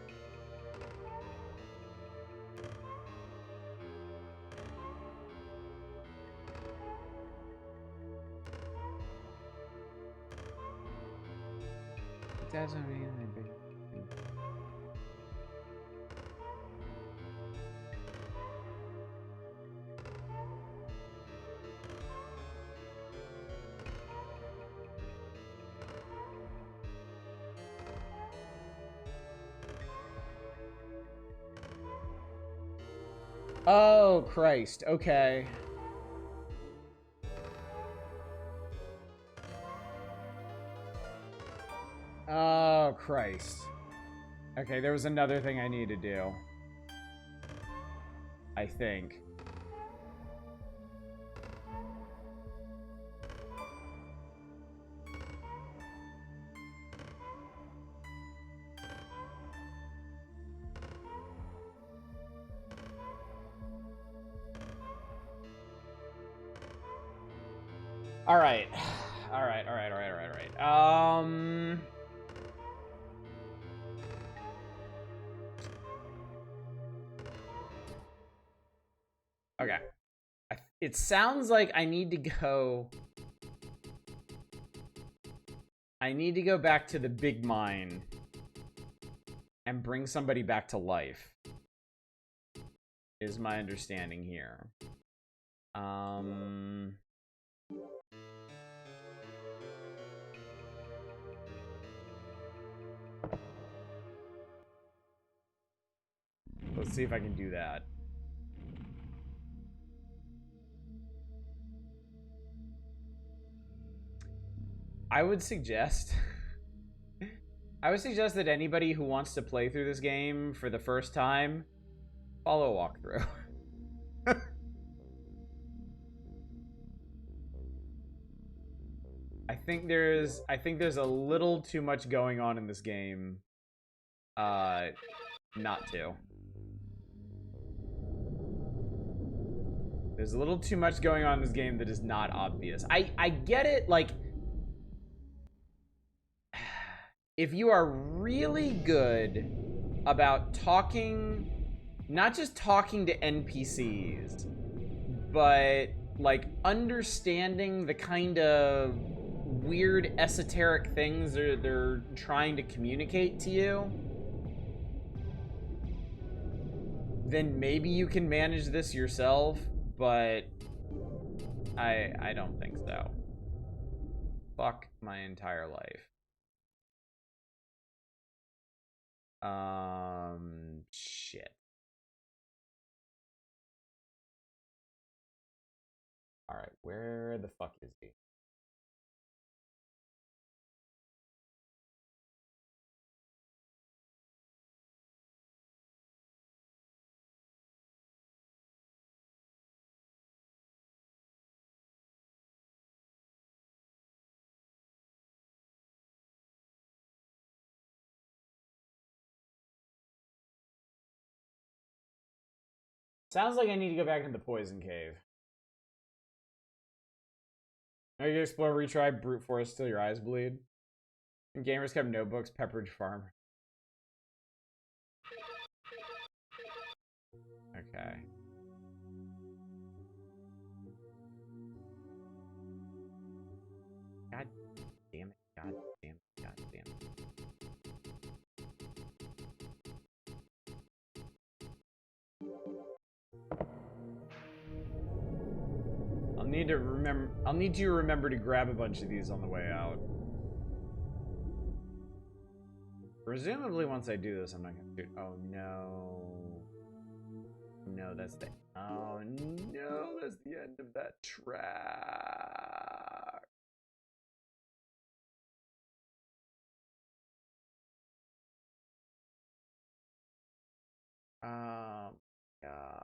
It doesn't mean anything. Oh, Christ. Okay. Oh, Christ. Okay, there was another thing I need to do. I think. All right. All right. Okay. It sounds like I need to go... I need to go back to the big mine and bring somebody back to life. Is my understanding here. Let's see if I can do that. I would suggest that anybody who wants to play through this game for the first time, follow a walkthrough. I think there's a little too much going on in this game. Not to. There's a little too much going on in this game that is not obvious. I get it, like, if you are really good about talking, not just talking to NPCs, but like understanding the kind of weird esoteric things they're trying to communicate to you, then maybe you can manage this yourself, but I don't think so. Fuck my entire life. Shit. All right, where the fuck is he? Sounds like I need to go back into the poison cave. Now you explore, retry, brute force till your eyes bleed. And gamers kept notebooks, Pepperidge Farm. Okay. God damn it, god damn it, god damn it. I'll need you to remember to grab a bunch of these on the way out. Presumably once I do this, I'm not gonna do. Oh no. No, that's the. Oh no, that's the end of that track. Oh god.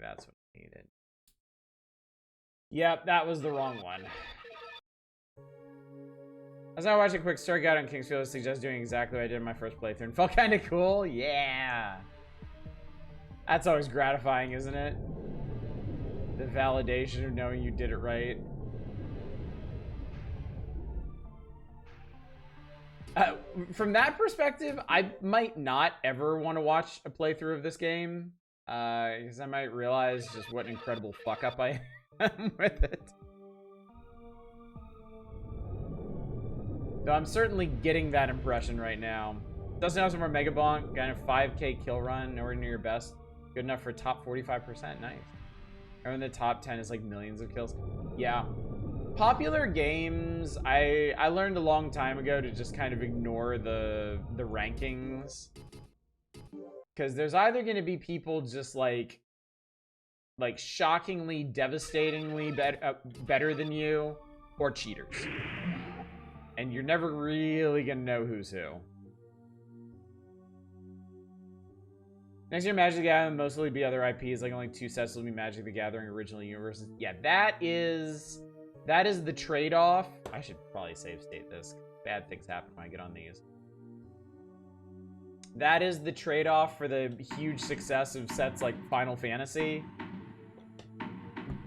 That's what I needed. Yep, that was the wrong one. As I watched a quick story guide on Kingsfield, it suggests doing exactly what I did in my first playthrough and felt kind of cool. Yeah. That's always gratifying, isn't it? The validation of knowing you did it right. From that perspective, I might not ever want to watch a playthrough of this game. Because I might realize just what an incredible fuck up I am with it. Though I'm certainly getting that impression right now. Doesn't have some more Mega Bonk, kind of 5k kill run, nowhere near your best. Good enough for top 45%, nice. Or in the top 10 is like millions of kills. Yeah. Popular games, I learned a long time ago to just kind of ignore the rankings. Because there's either going to be people just like shockingly, devastatingly better than you, or cheaters. And you're never really going to know who's who. Next year, Magic the Gathering will mostly be other IPs, like only 2 sets will be Magic the Gathering original universes. Yeah, that is the trade-off. I should probably save state this. Bad things happen when I get on these. That is the trade-off for the huge success of sets like Final Fantasy.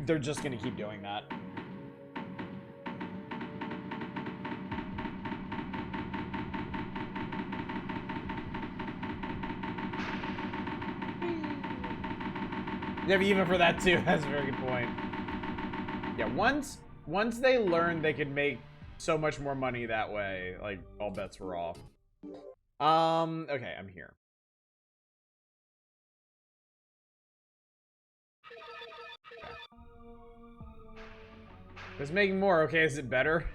They're just gonna keep doing that. Yeah, even for that too, that's a very good point. Yeah, once they learned they could make so much more money that way, like, all bets were off. Okay, I'm here. Okay. It's making more. Okay, is it better?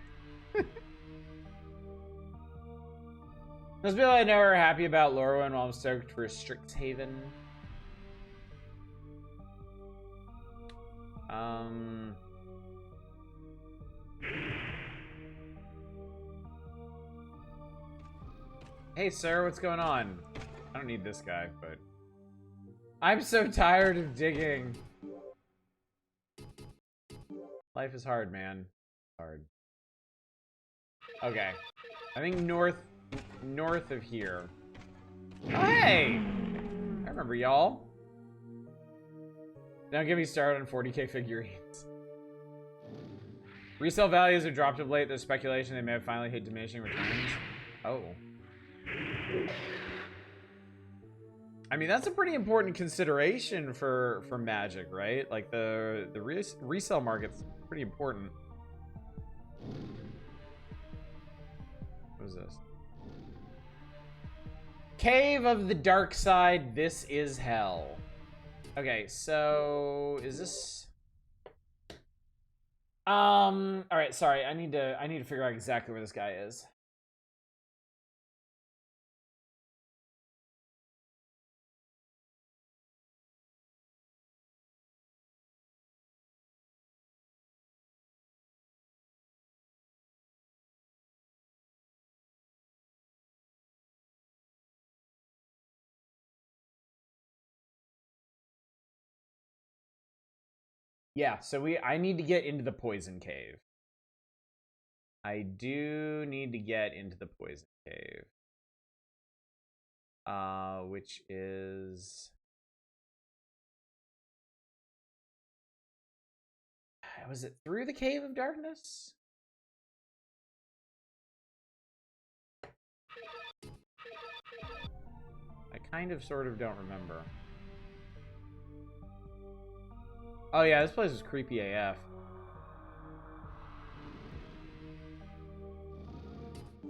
Most people I know are happy about Lorwyn, while I'm stoked for Strixhaven. Hey, sir, what's going on? I don't need this guy, but... I'm so tired of digging. Life is hard, man. Hard. Okay. I think north of here. Oh, hey! I remember y'all. Don't get me started on 40k figurines. Resale values have dropped of late. There's speculation they may have finally hit diminishing returns. Oh. I mean, that's a pretty important consideration for Magic, right? Like, the resale market's pretty important. What is this? Cave of the Dark Side. This is hell. Okay, so is this? All right. Sorry, I need to figure out exactly where this guy is. Yeah, so I need to get into the poison cave. I do need to get into the poison cave. Which is... Was it through the Cave of Darkness? I kind of sort of don't remember. Oh yeah, this place is creepy AF.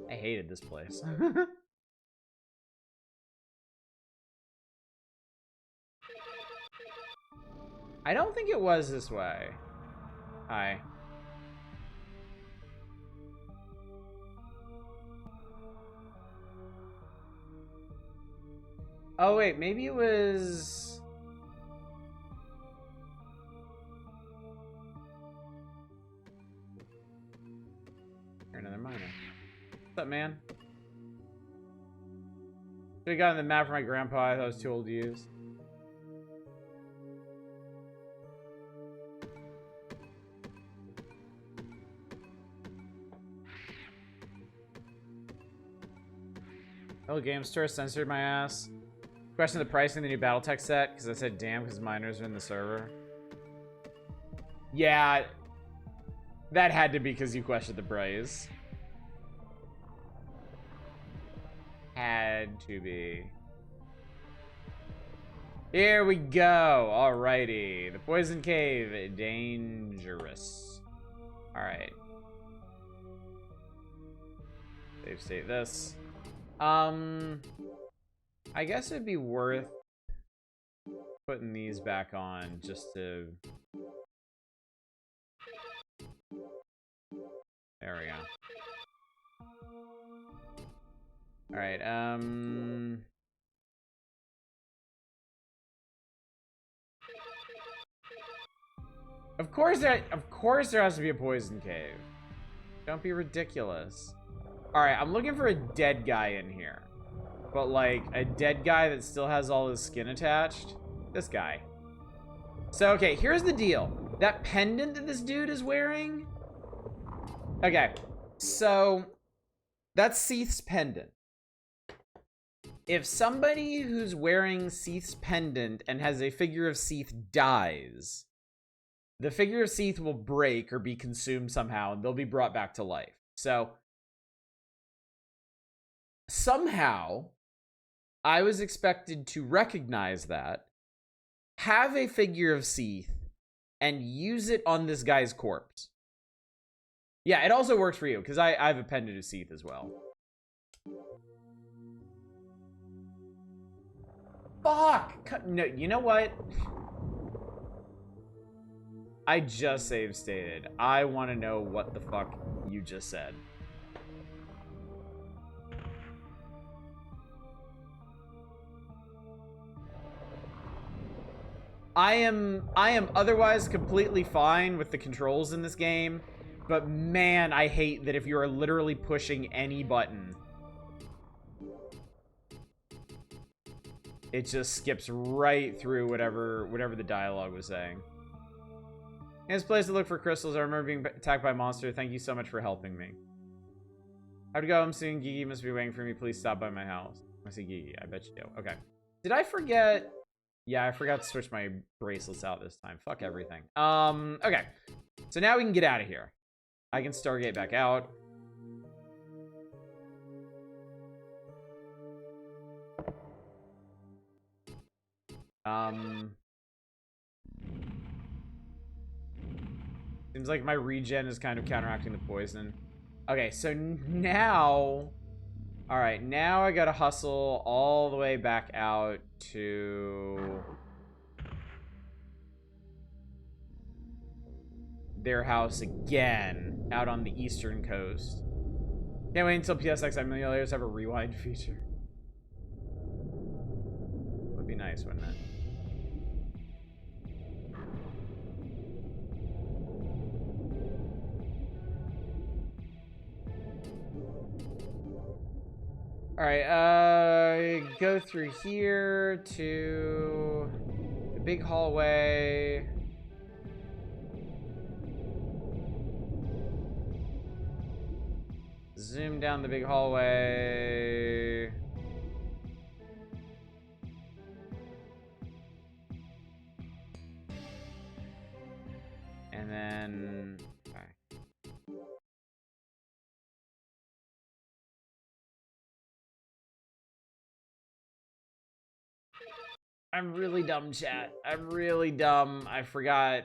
I hated this place. I don't think it was this way. Hi. Oh wait, maybe it was... Here, another miner. What's up, man? Should've gotten the map for my grandpa. I thought it was too old to use. Oh, Game Store censored my ass. Question the pricing of the new Battletech set, because I said damn, because miners are in the server. Yeah, that had to be because you questioned the price. Had to be. Here we go. Alrighty. The Poison Cave. Dangerous. Alright. Save state this. I guess it'd be worth putting these back on just to... There we go. Alright, Of course there has to be a poison cave. Don't be ridiculous. Alright, I'm looking for a dead guy in here. But like, a dead guy that still has all his skin attached. This guy. So, okay, here's the deal. That pendant that this dude is wearing... Okay, so... That's Seath's pendant. If somebody who's wearing Seath's pendant and has a figure of Seath dies, the figure of Seath will break or be consumed somehow, and they'll be brought back to life. So, somehow, I was expected to recognize that, have a figure of Seath, and use it on this guy's corpse. Yeah, it also works for you, because I have a pendant of Seath as well. Fuck! No, you know what? I just save stated. I want to know what the fuck you just said. I am otherwise completely fine with the controls in this game, but man, I hate that if you are literally pushing any button. it just skips right through whatever the dialogue was saying. It's a place to look for crystals. I remember being attacked by a monster. Thank you so much for helping me. I have to go. I'm soon. Gigi must be waiting for me. Please stop by my house. I see Gigi. I bet you do. Okay. Did I forget? Yeah, I forgot to switch my bracelets out this time. Fuck everything. Okay. So now we can get out of here. I can Stargate back out. Seems like my regen is kind of counteracting the poison. Okay, so now... Alright, now I gotta hustle all the way back out to... their house again, out on the eastern coast. Can't wait until PSX emulators have a rewind feature. Would be nice, wouldn't it? Alright, go through here to the big hallway. Zoom down the big hallway. And then... Okay. I'm really dumb, chat. I'm really dumb. I forgot.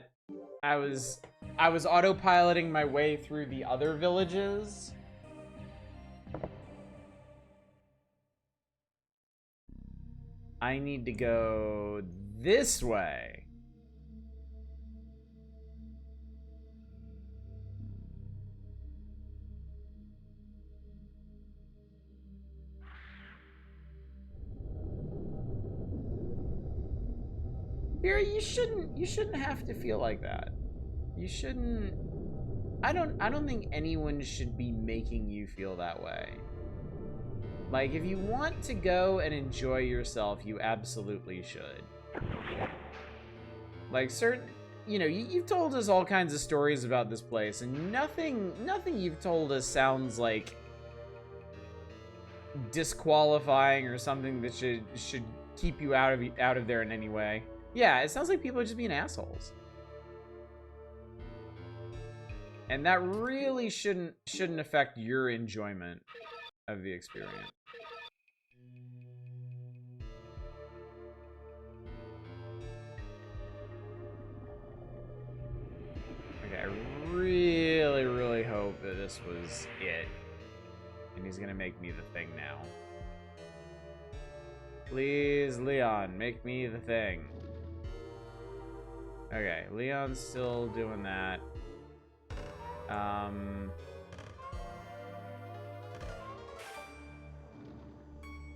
I was autopiloting my way through the other villages. I need to go this way. Here, you shouldn't have to feel like that. You shouldn't. I don't think anyone should be making you feel that way. Like, if you want to go and enjoy yourself, you absolutely should. Like, you know, you've told us all kinds of stories about this place, and nothing you've told us sounds like disqualifying or something that should keep you out of there in any way. Yeah, it sounds like people are just being assholes. And that really shouldn't affect your enjoyment of the experience. Okay, I really, really hope that this was it. And he's gonna make me the thing now. Please, Leon, make me the thing. Okay, Leon's still doing that.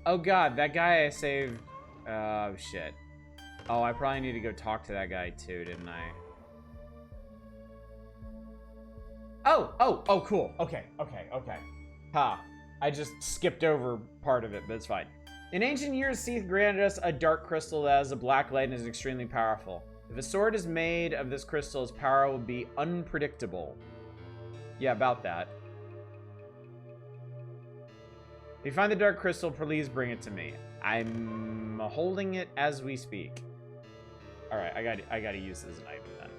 Oh god, that guy I saved. Oh shit. Oh, I probably need to go talk to that guy too, didn't I? Oh, cool. Okay. Ha. I just skipped over part of it, but it's fine. In ancient years, Seath granted us a dark crystal that has a black light and is extremely powerful. If a sword is made of this crystal, its power will be unpredictable. Yeah, about that. If you find the dark crystal, please bring it to me. I'm holding it as we speak. All right, I gotta use this as an item then.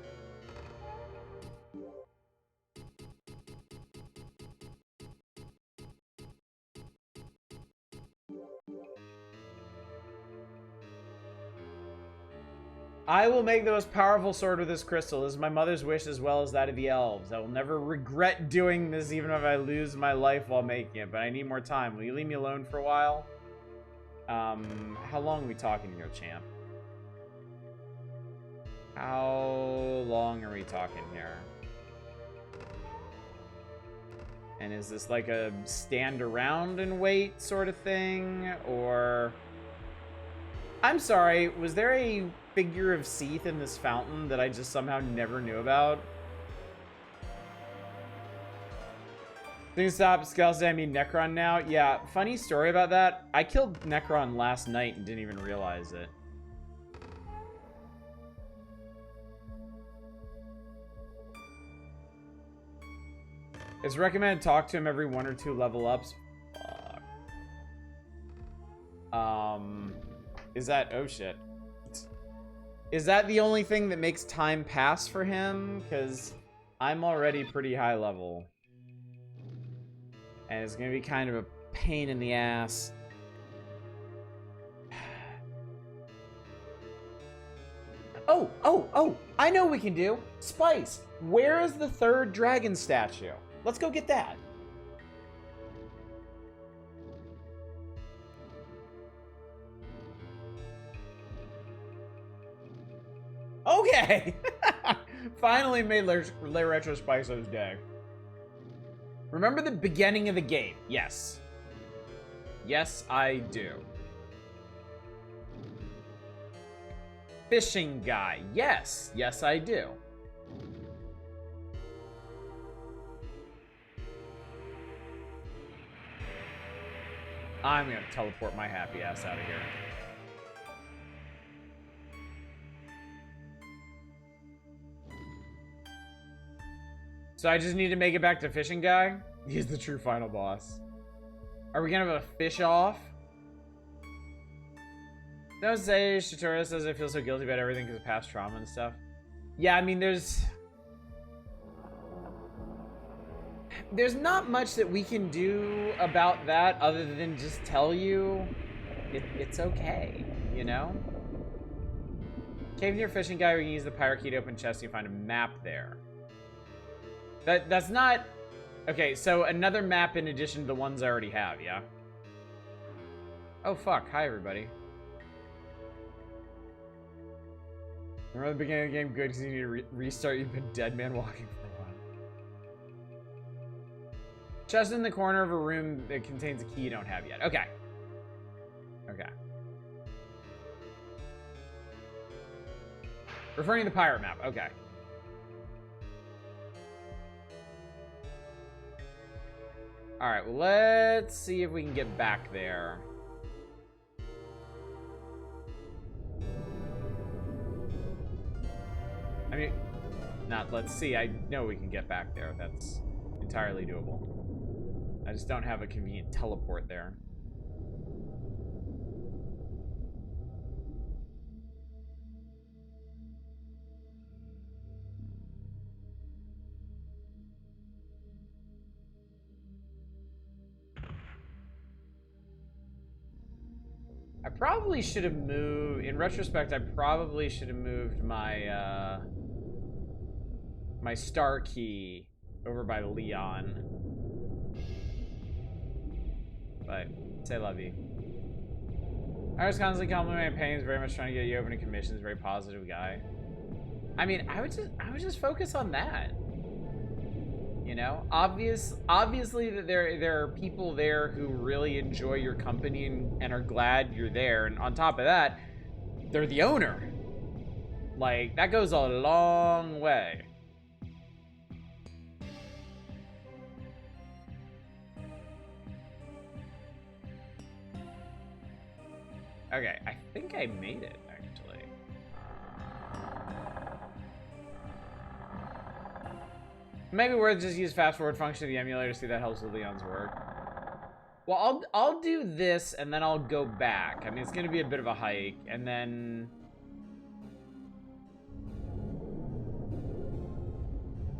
I will make the most powerful sword with this crystal. This is my mother's wish as well as that of the elves. I will never regret doing this even if I lose my life while making it, but I need more time. Will you leave me alone for a while? How long are we talking here, champ? How long are we talking here? And is this like a stand around and wait sort of thing? Or... I'm sorry, was there a figure of Seath in this fountain that I just somehow never knew about? Things stop. Scales say I mean Necron now. Yeah, funny story about that. I killed Necron last night and didn't even realize it. It's recommended to talk to him every 1 or 2 level ups. Fuck. Is that... Oh, shit. Is that the only thing that makes time pass for him? Because I'm already pretty high level. And it's going to be kind of a pain in the ass. Oh! I know what we can do. Spice, where is the 3rd dragon statue? Let's go get that. Okay! Finally made Le Retro Spicer's day. Remember the beginning of the game? Yes. Yes, I do. Fishing guy. Yes. Yes, I do. I'm gonna teleport my happy ass out of here. So I just need to make it back to fishing guy? He's the true final boss. Are we gonna have a fish off? No, say Shitora says I feel so guilty about everything because of past trauma and stuff. Yeah, I mean, there's not much that we can do about that other than just tell you it's okay, you know? Cave near fishing guy, we can use the pirate key to open chest. You find a map there. That's not... Okay, so another map in addition to the ones I already have, yeah? Oh, fuck. Hi, everybody. Remember the beginning of the game good because you need to restart. You've been dead man walking for a while. Chest in the corner of a room that contains a key you don't have yet. Okay. Okay. Referring to the pirate map. Okay. Alright, well, let's see if we can get back there. I mean, not let's see. I know we can get back there. That's entirely doable. I just don't have a convenient teleport there. I probably should have moved, in retrospect, I probably should have moved my, my star key over by Leon. But, say love you. I was constantly complimenting Payne's very much trying to get you open to commissions, very positive guy. I mean, I would just focus on that. You know, obviously that there are people there who really enjoy your company and are glad you're there. And on top of that, they're the owner. Like, that goes a long way. Okay, I think I made it, actually. Maybe worth just use fast forward function of the emulator, see that helps with Leon's work. Well, I'll do this and then I'll go back. I mean, it's gonna be a bit of a hike, and then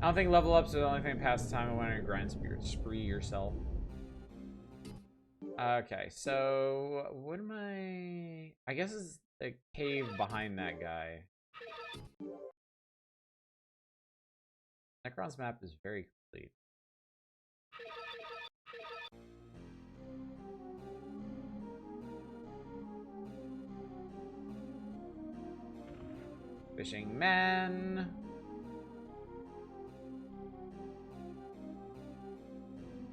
I don't think level ups are the only thing past the time of when to grind spree yourself. Okay, so what am I guess it's the cave behind that guy. Necron's map is very complete. Fishing man.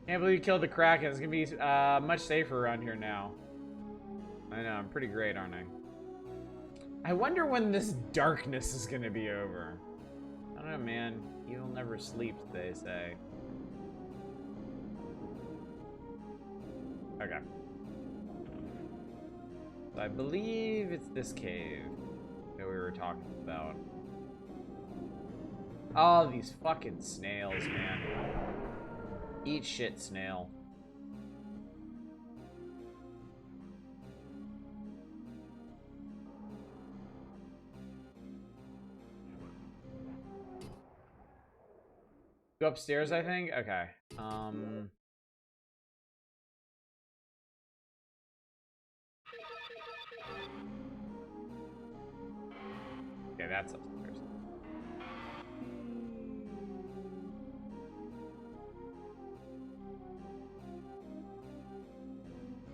Can't believe you killed the Kraken. It's gonna be much safer around here now. I know, I'm pretty great, aren't I? I wonder when this darkness is gonna be over. I don't know, man. You'll never sleep, they say. Okay. So I believe it's this cave that we were talking about. Oh, these fucking snails, man. Eat shit, snail. Go upstairs, I think? Okay. Okay, that's upstairs.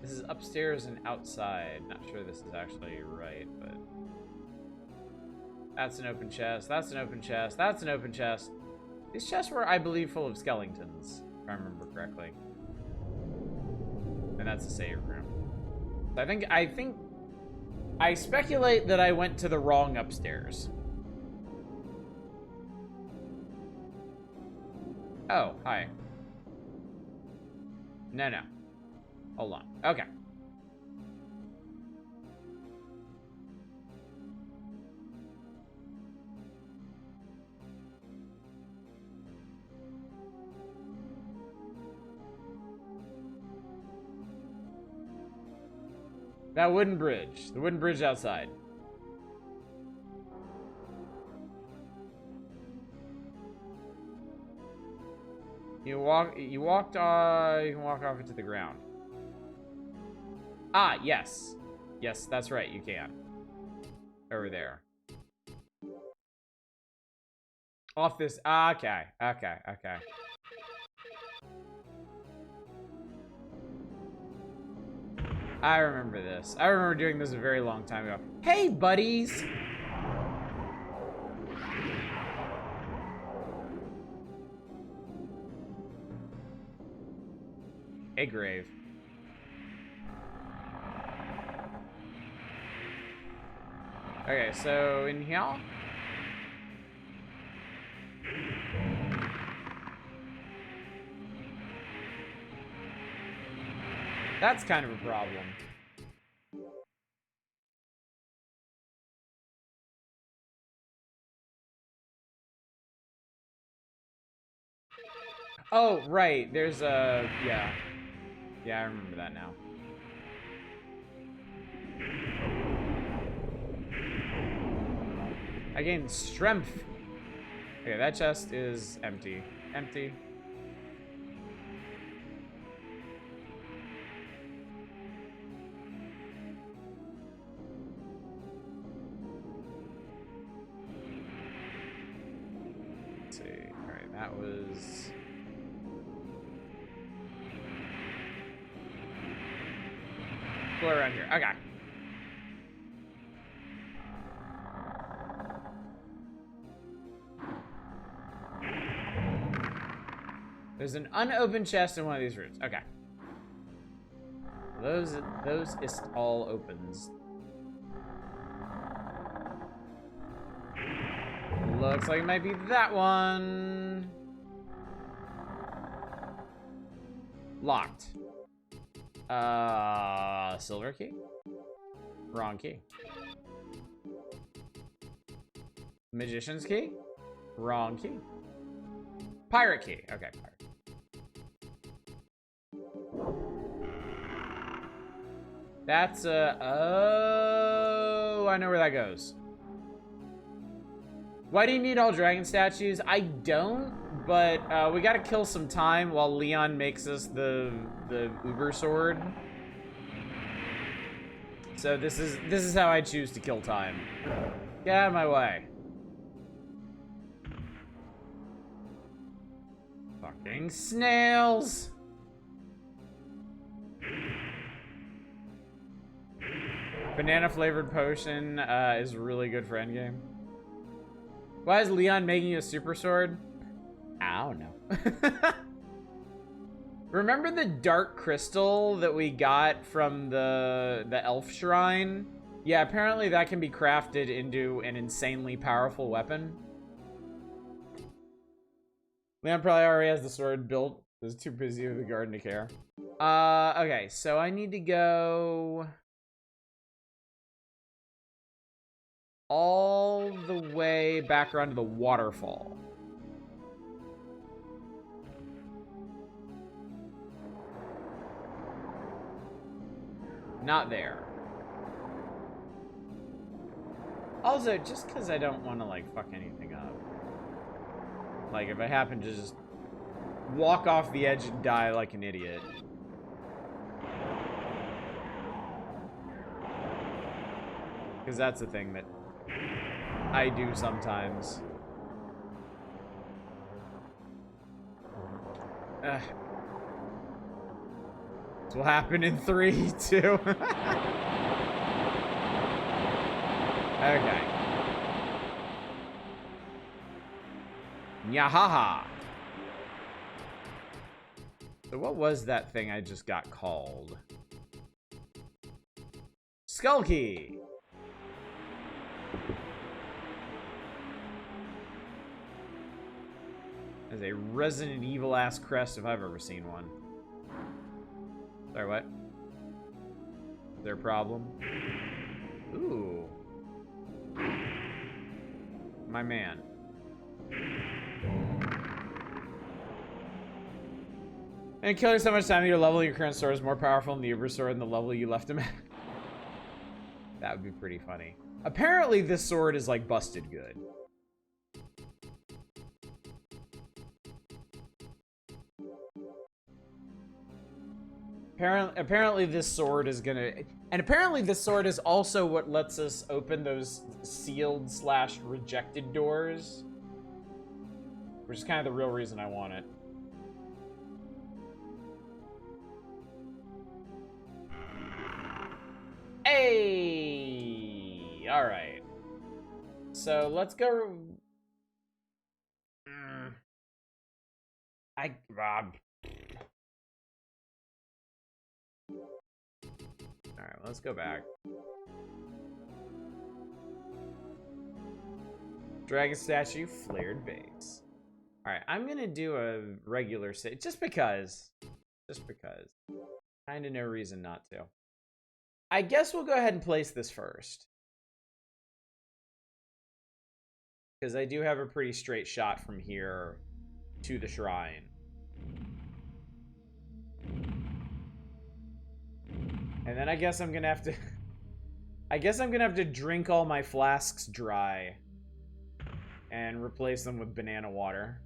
This is upstairs and outside. Not sure this is actually right, but... That's an open chest. That's an open chest. That's an open chest. These chests were, I believe, full of skeletons, if I remember correctly. And that's a save room. So I speculate that I went to the wrong upstairs. Oh, hi. No. Hold on. Okay. That wooden bridge. The wooden bridge outside. You can walk off into the ground. Ah, yes. Yes, that's right, you can. Over there. Off this, okay. I remember this. I remember doing this a very long time ago. Hey, buddies! A grave. Okay, so in here. That's kind of a problem. Oh, right. There's a... Yeah. Yeah, I remember that now. I gained strength. Okay, that chest is empty. Empty. Let's see. Alright, that was... Go around here. Okay. There's an unopened chest in one of these rooms. Okay. Those is all opens. Looks like it might be that one. Locked. Silver key? Wrong key. Magician's key? Wrong key. Pirate key. Okay, pirate. That's oh, I know where that goes. Why do you need all dragon statues? I don't, but we gotta kill some time while Leon makes us the Uber sword. So this is how I choose to kill time. Get out of my way. Fucking snails. Banana flavored potion is really good for endgame. Why is Leon making a super sword? I don't know. Remember the dark crystal that we got from the elf shrine? Yeah, apparently that can be crafted into an insanely powerful weapon. Leon probably already has the sword built. He's too busy with the garden to care. Okay, so I need to go all the way back around to the waterfall. Not there. Also, just because I don't want to, like, fuck anything up. Like, if I happen to just walk off the edge and die like an idiot. Because that's the thing that I do sometimes. This will happen in 3, 2. Okay. Nyahaha. So what was that thing I just got called? Skulky. As a Resident Evil ass crest if I've ever seen one. Sorry, what? Is there a problem? Ooh. My man. And killing so much time, your level in your current sword is more powerful than the Uber sword and the level you left him at. That would be pretty funny. Apparently this sword is like busted good. Apparently this sword is gonna... And apparently this sword is also what lets us open those sealed / rejected doors. Which is kind of the real reason I want it. Hey! Alright. So let's go... Alright, let's go back. Dragon statue, flared base. Alright, I'm gonna do a regular save, just because. Just because. Kinda no reason not to. I guess we'll go ahead and place this first. Because I do have a pretty straight shot from here to the shrine. And then I guess I'm gonna have to... I guess I'm gonna have to drink all my flasks dry. And replace them with banana water.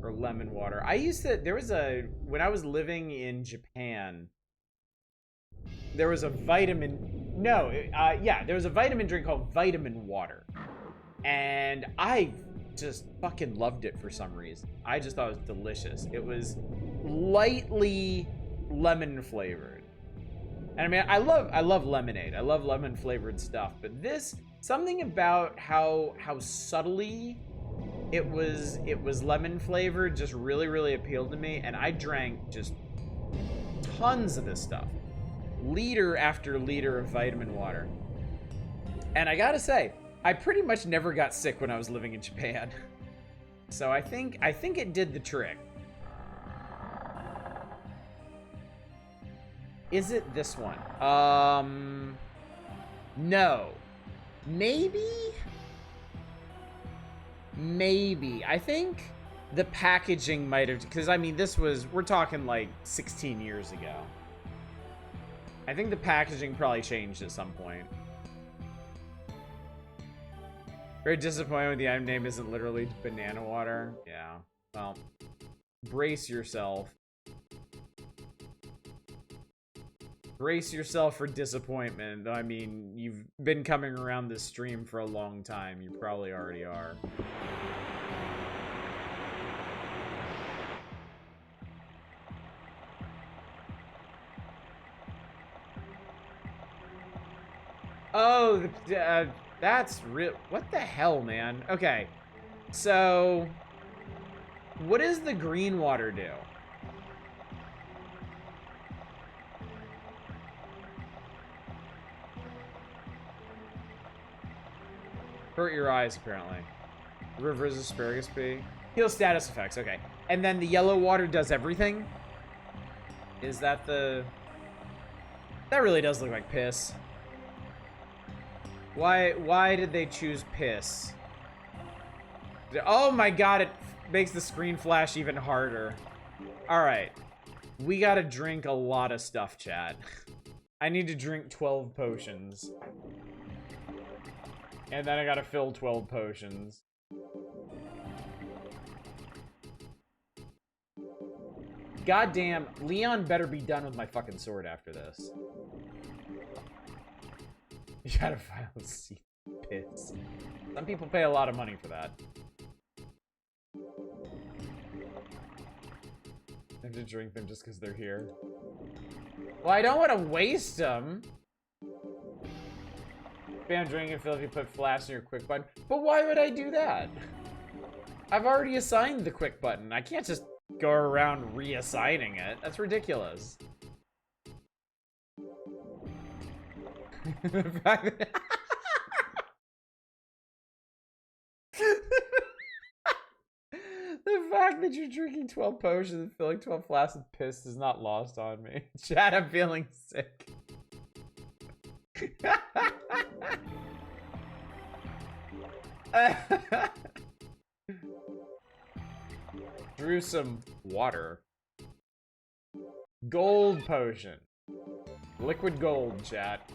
Or lemon water. I used to... There was a... When I was living in Japan... There was a vitamin... No, yeah. There was a vitamin drink called Vitamin Water. And I... just fucking loved it for some reason. I just thought it was delicious. It was lightly lemon flavored. And I mean, I love lemonade. I love lemon flavored stuff, but this, something about how subtly it was lemon flavored just really appealed to me, and I drank just tons of this stuff. Liter after liter of vitamin water. And I got to say, I pretty much never got sick when I was living in Japan. So I think it did the trick. Is it this one? No. Maybe? Maybe. I think the packaging might have, because I mean we're talking like 16 years ago. I think the packaging probably changed at some point. Very disappointed when the item name isn't literally banana water. Yeah. Well, brace yourself. Brace yourself for disappointment. Though, I mean, you've been coming around this stream for a long time. You probably already are. Oh, that's real. What the hell, man? Okay. So, what does the green water do? Hurt your eyes, apparently. River's asparagus bee. Heal status effects, okay. And then the yellow water does everything? Is that the... That really does look like piss. Why did they choose piss? Oh my god, it makes the screen flash even harder. Alright. We gotta drink a lot of stuff, chat. I need to drink 12 potions. And then I gotta fill 12 potions. Goddamn, Leon better be done with my fucking sword after this. You gotta file a seat pits. Some people pay a lot of money for that. I have to drink them just because they're here. Well, I don't want to waste them. Spam drink and fill if you put flash in your quick button. But why would I do that? I've already assigned the quick button. I can't just go around reassigning it. That's ridiculous. The fact that the fact that you're drinking 12 potions and filling 12 flasks of piss is not lost on me. Chat, I'm feeling sick. Drew some water. Gold potion. Liquid gold, chat.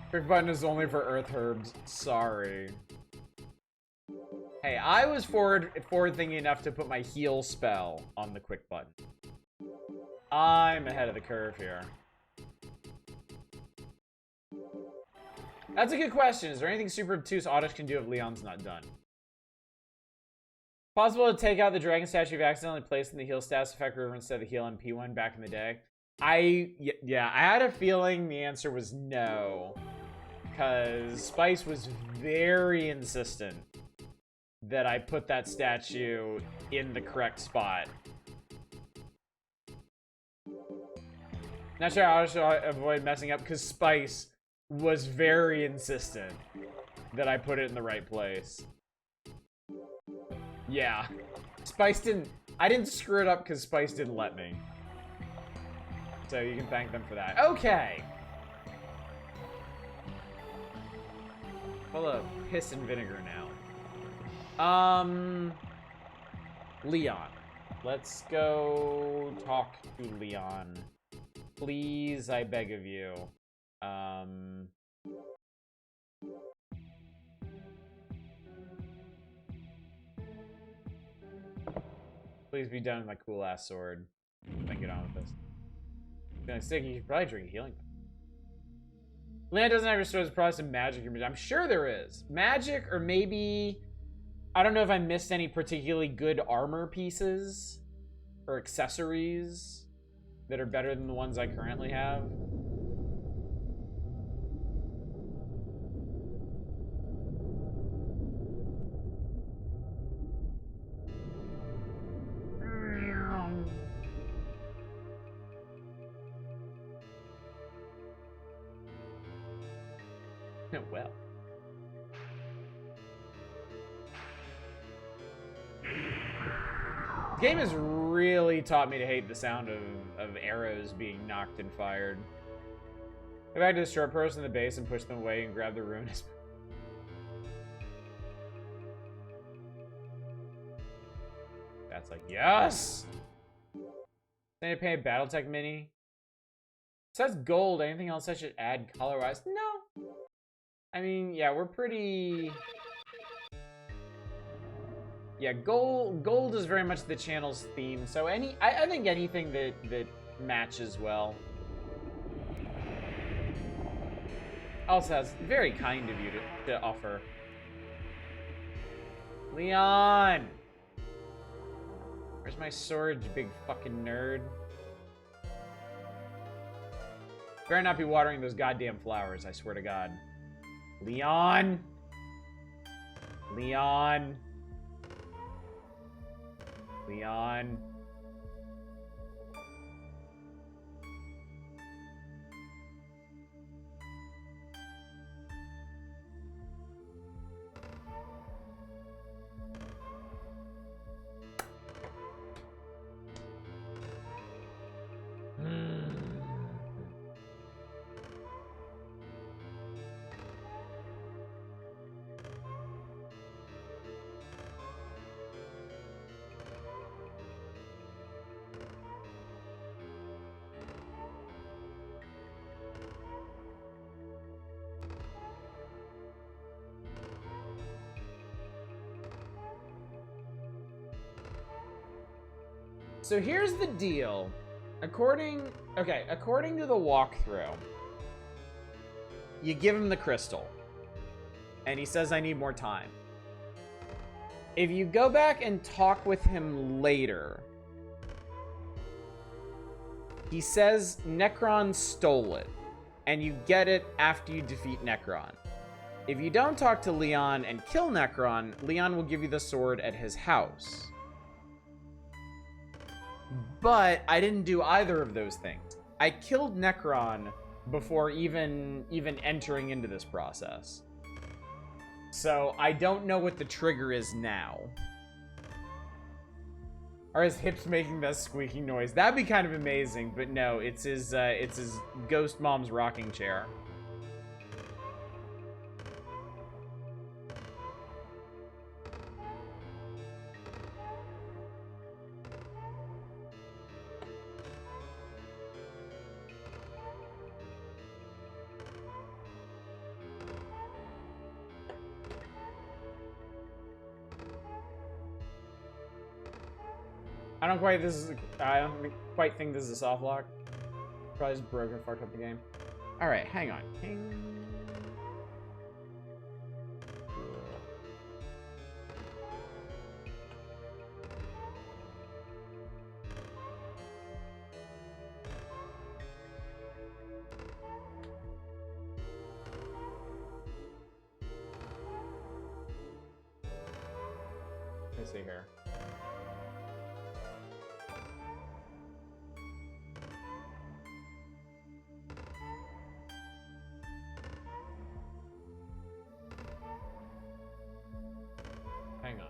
Quick button is only for earth herbs. Sorry. Hey, I was forward thinking enough to put my heal spell on the quick button. I'm ahead of the curve here. That's a good question. Is there anything super obtuse Oddish can do if Leon's not done? Possible to take out the dragon statue you've accidentally placed in the heal status effect river instead of the heal MP one back in the day? Yeah, I had a feeling the answer was no. Because Spice was very insistent that I put that statue in the correct spot. Not sure how to avoid messing up because Spice was very insistent that I put it in the right place. Yeah. Spice didn't... I didn't screw it up because Spice didn't let me. So you can thank them for that. Okay. Full of piss and vinegar now. Leon. Let's go talk to Leon. Please, I beg of you. Please be done with my cool ass sword. Then get on with this. Feeling sick, you should probably drink a healing. Leon doesn't have restores probably some magic. I'm sure there is. Magic, or maybe... I don't know if I missed any particularly good armor pieces or accessories that are better than the ones I currently have. Well. The game has really taught me to hate the sound of arrows being knocked and fired. Go back to the short person in the base and push them away and grab the rune. That's like, yes! Then I pay a Battletech mini. Besides gold, anything else I should add color-wise? No. I mean, yeah, we're pretty... Yeah, gold is very much the channel's theme, so I think anything that matches well. Also, that's very kind of you to offer. Leon! Where's my sword, you big fucking nerd? Better not be watering those goddamn flowers, I swear to God. Leon! Leon! Leon. So here's the deal. According to the walkthrough, you give him the crystal. And he says, I need more time. If you go back and talk with him later, he says Necron stole it. And you get it after you defeat Necron. If you don't talk to Leon and kill Necron, Leon will give you the sword at his house. But I didn't do either of those things. I killed Necron before even entering into this process. So I don't know what the trigger is now. Are his hips making that squeaking noise? That'd be kind of amazing, but no, it's his ghost mom's rocking chair. I don't quite think this is a soft lock. Probably just broke and fucked up the game. Alright, hang on. Let me see here. Hang on.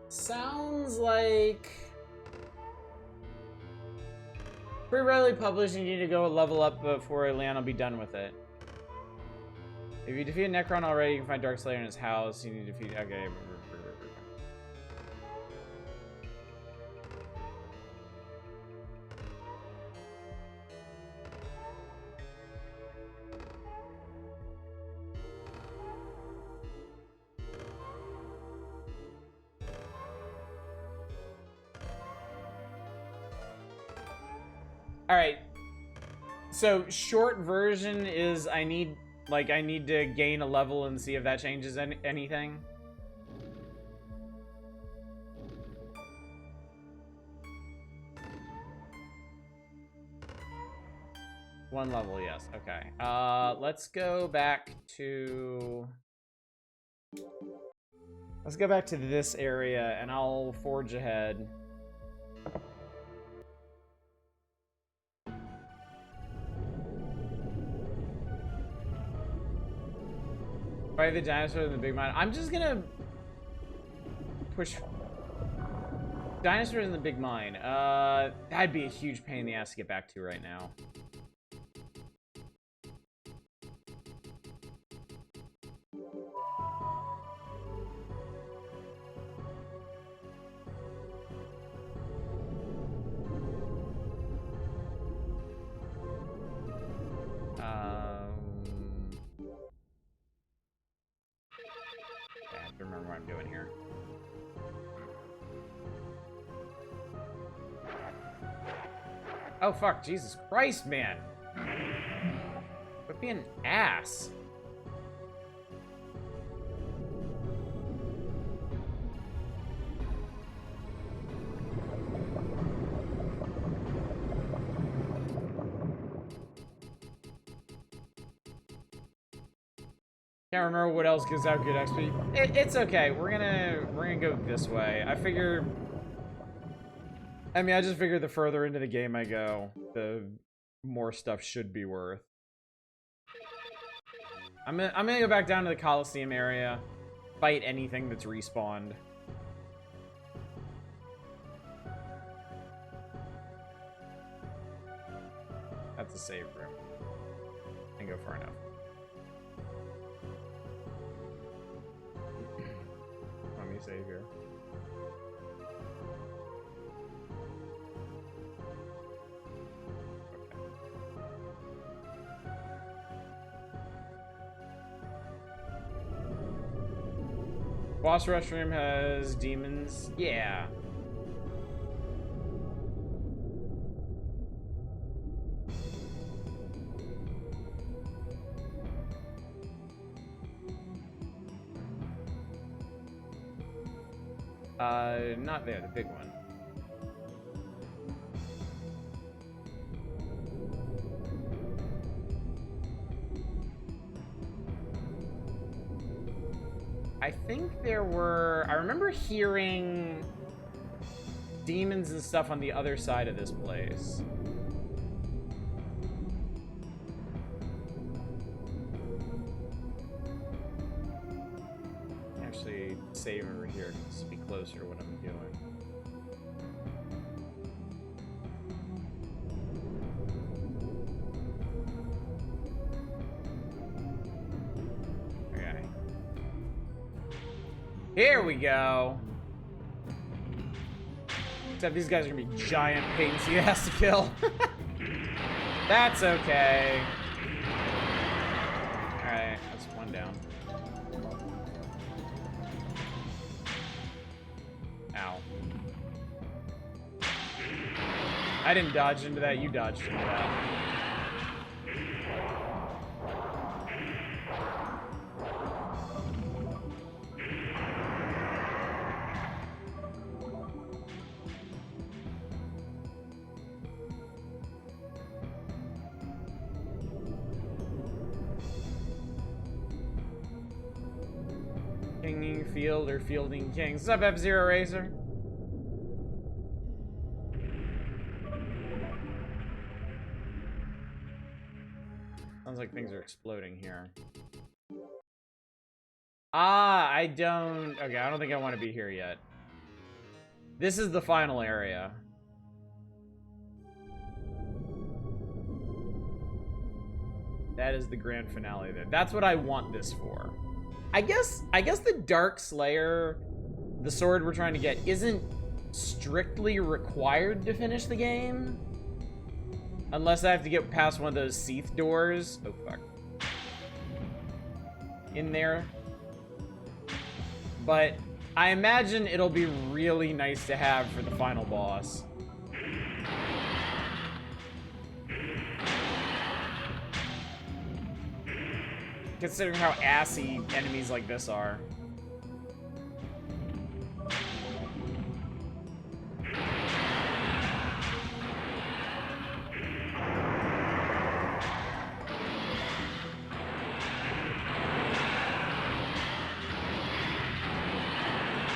Sounds like pretty rarely published, and you need to go level up before Leon will be done with it. If you defeat Necron already, you can find Darkslayer in his house. You need to defeat. Okay. All right. So short version is I need to gain a level and see if that changes anything. One level, yes. Okay. Let's go back to this area and I'll forge ahead. Fight the dinosaurs in the big mine. I'm just gonna push dinosaurs in the big mine. That'd be a huge pain in the ass to get back to right now. I have to remember what I'm doing here. Oh fuck, Jesus Christ, man. Quit being an ass. Can't remember what else gives out good XP. It's okay. We're gonna go this way. I just figure the further into the game I go, the more stuff should be worth. I'm gonna go back down to the Coliseum area. fight anything that's respawned. That's a save room. Didn't go far enough. Let me save here. Boss rush room has demons. Yeah. Not there, the big one. I think there were... I remember hearing demons and stuff on the other side of this place. Actually, save over here to be closer to what I'm doing. Here we go. Except these guys are gonna be giant pains he has to kill. That's okay. Alright, that's one down. Ow. I didn't dodge into that, you dodged into that. Kinging Field or Fielding Kings. What's up, F-Zero Racer? Sounds like things are exploding here. Ah, I don't... Okay, I don't think I want to be here yet. This is the final area. That is the grand finale there. That's what I want this for. I guess the Dark Slayer, the sword we're trying to get, isn't strictly required to finish the game. Unless I have to get past one of those Seath doors. Oh, fuck. In there. But I imagine it'll be really nice to have for the final boss. Considering how assy enemies like this are.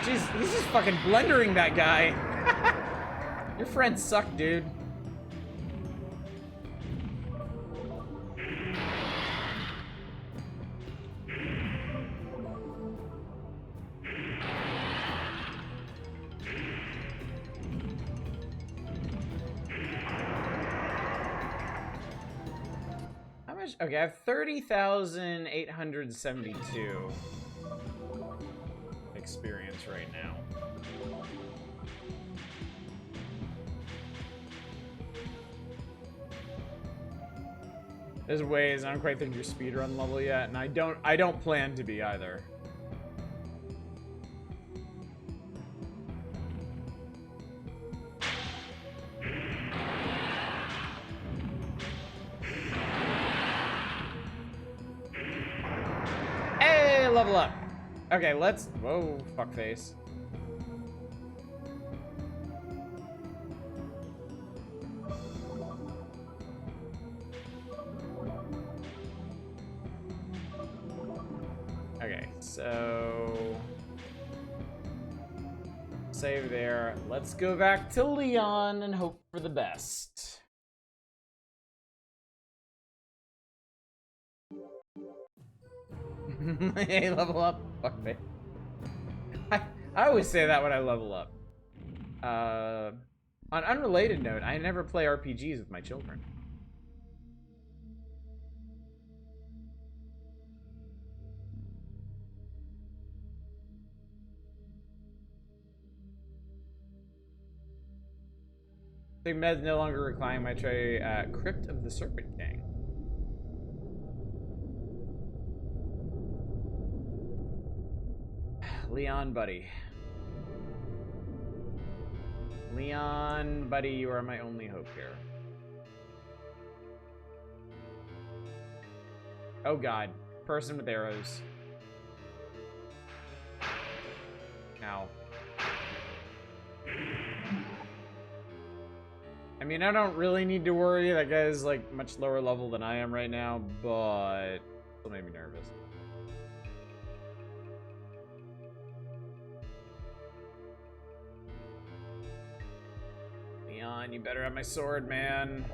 Jeez, he's just fucking blendering that guy. Your friends suck, dude. Okay, I have 30,872 experience right now. There's ways I don't quite think you're speedrun level yet, and I don't plan to be either. Level up. Okay, let's... Whoa, fuckface. Okay, so... Save there. Let's go back to Leon and hope for the best. Hey, level up. Fuck me. I always say that when I level up. On unrelated note, I never play RPGs with my children. Big Med's no longer reclining my tray at Crypt of the Serpent King. Leon, buddy. Leon, buddy, you are my only hope here. Oh god. Person with arrows. Ow. I mean, I don't really need to worry. That guy's like much lower level than I am right now, but it still made me nervous. Leon, you better have my sword, man.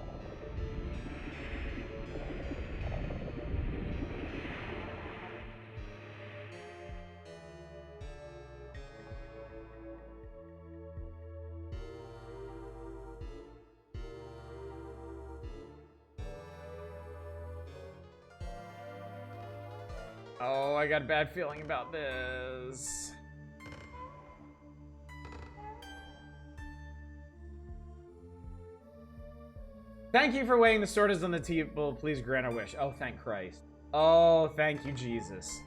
Oh, I got a bad feeling about this. Thank you for weighing the sword is on the table. Please grant a wish. Oh, thank Christ. Oh, thank you, Jesus.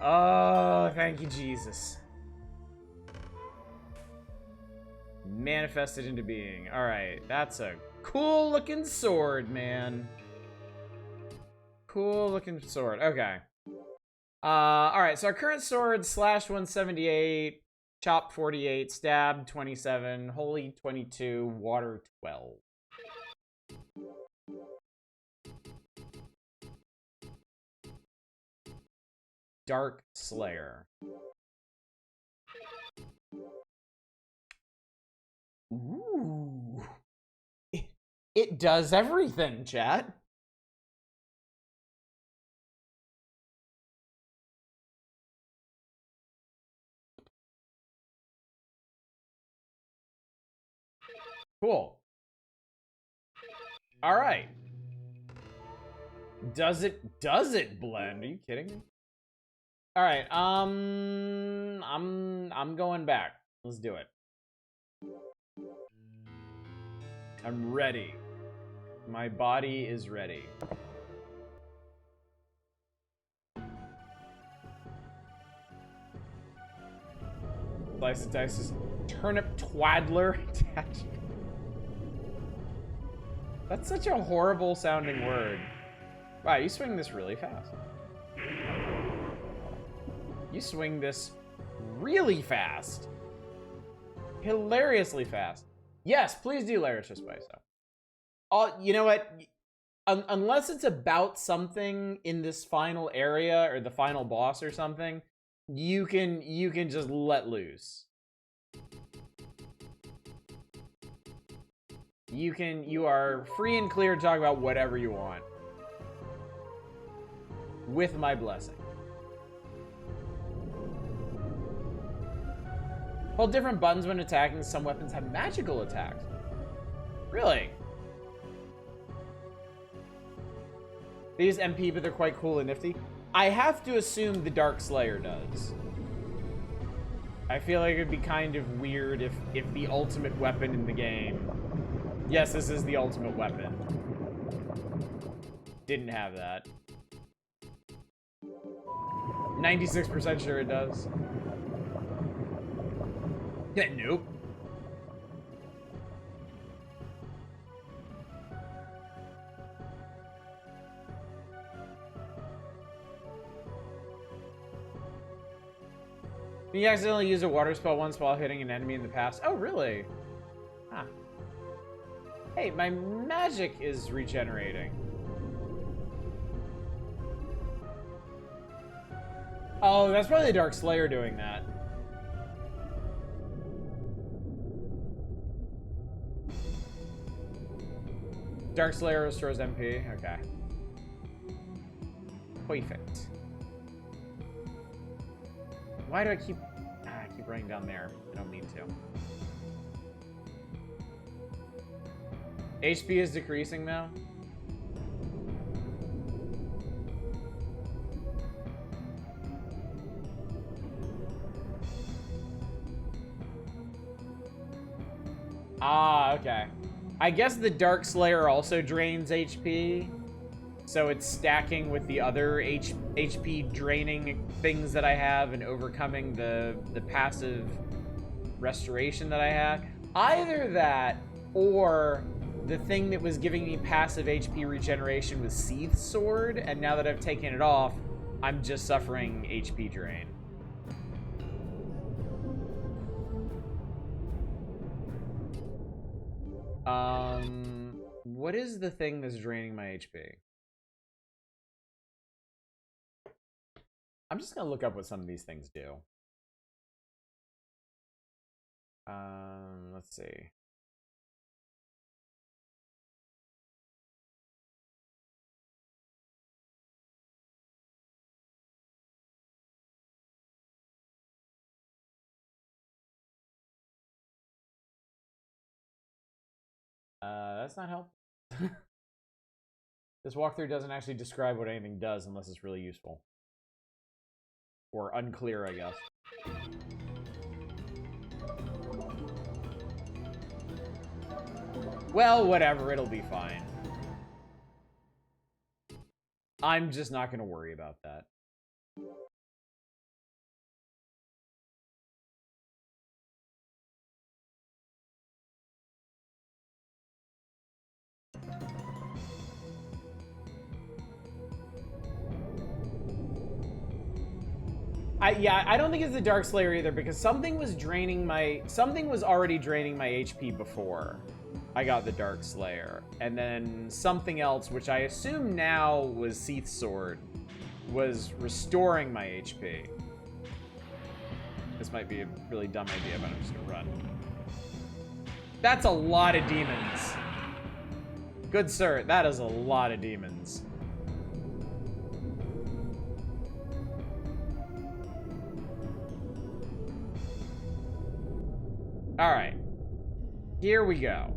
Oh, thank you, Jesus. Manifested into being. All right, that's a cool looking sword, man. Cool looking sword. Okay. All right, so our current sword, slash 178, chop 48, stab 27, holy 22, water 12. Dark Slayer. Ooh. It does everything, chat. Cool. All right. Does it blend? Are you kidding me? All right. I'm going back. Let's do it. I'm ready. My body is ready. Slice and dice is turnip twaddler attachment. That's such a horrible sounding word. Wow, you swing this really fast. You swing this really fast. Hilariously fast. Yes, please do Larisha Spice though. You know what? Unless it's about something in this final area or the final boss or something, you can just let loose. You are free and clear to talk about whatever you want. With my blessing. Hold different buttons when attacking. Some weapons have magical attacks. Really? They use MP, but they're quite cool and nifty. I have to assume the Dark Slayer does. I feel like it'd be kind of weird if the ultimate weapon in the game... Yes, this is the ultimate weapon. Didn't have that. 96% sure it does. Yeah, nope. You accidentally used a water spell once while hitting an enemy in the past. Oh, really? Huh. Hey, my magic is regenerating. Oh, that's probably the Dark Slayer doing that. Dark Slayer restores MP. Okay. Perfect. Why do I keep writing down there? I don't need to. HP is decreasing though. Ah, okay. I guess the Dark Slayer also drains HP, so it's stacking with the other HP draining things that I have and overcoming the passive restoration that I had. Either that, or the thing that was giving me passive HP regeneration was Seath Sword, and now that I've taken it off, I'm just suffering HP drain. What is the thing that's draining my HP? I'm just gonna look up what some of these things do. Let's see. That's not helpful. This walkthrough doesn't actually describe what anything does unless it's really useful. Or unclear, I guess. Well, whatever, it'll be fine. I'm just not gonna worry about that. I don't think it's the Dark Slayer either, because something was already draining my HP before I got the Dark Slayer. And then something else, which I assume now was Seath Sword, was restoring my HP. This might be a really dumb idea, but I'm just gonna run. That's a lot of demons. Good sir, that is a lot of demons. All right, here we go.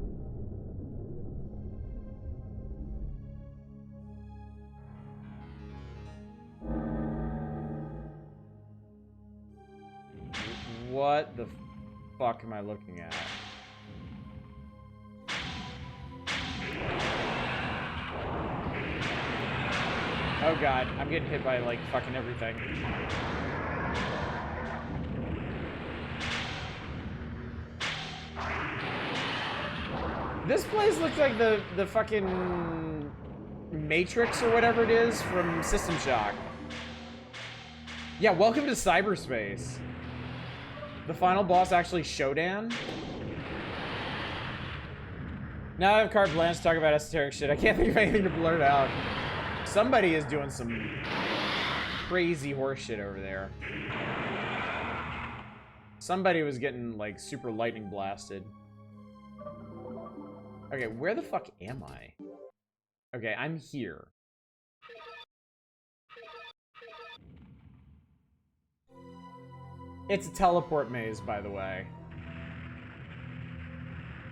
What the fuck am I looking at? Oh god, I'm getting hit by like fucking everything. This place looks like the fucking Matrix or whatever it is from System Shock. Yeah, welcome to cyberspace. The final boss actually Shodan? Now I have carte blanche to talk about esoteric shit. I can't think of anything to blurt out. Somebody is doing some crazy horse shit over there. Somebody was getting like super lightning blasted. Okay, where the fuck am I? Okay, I'm here. It's a teleport maze, by the way.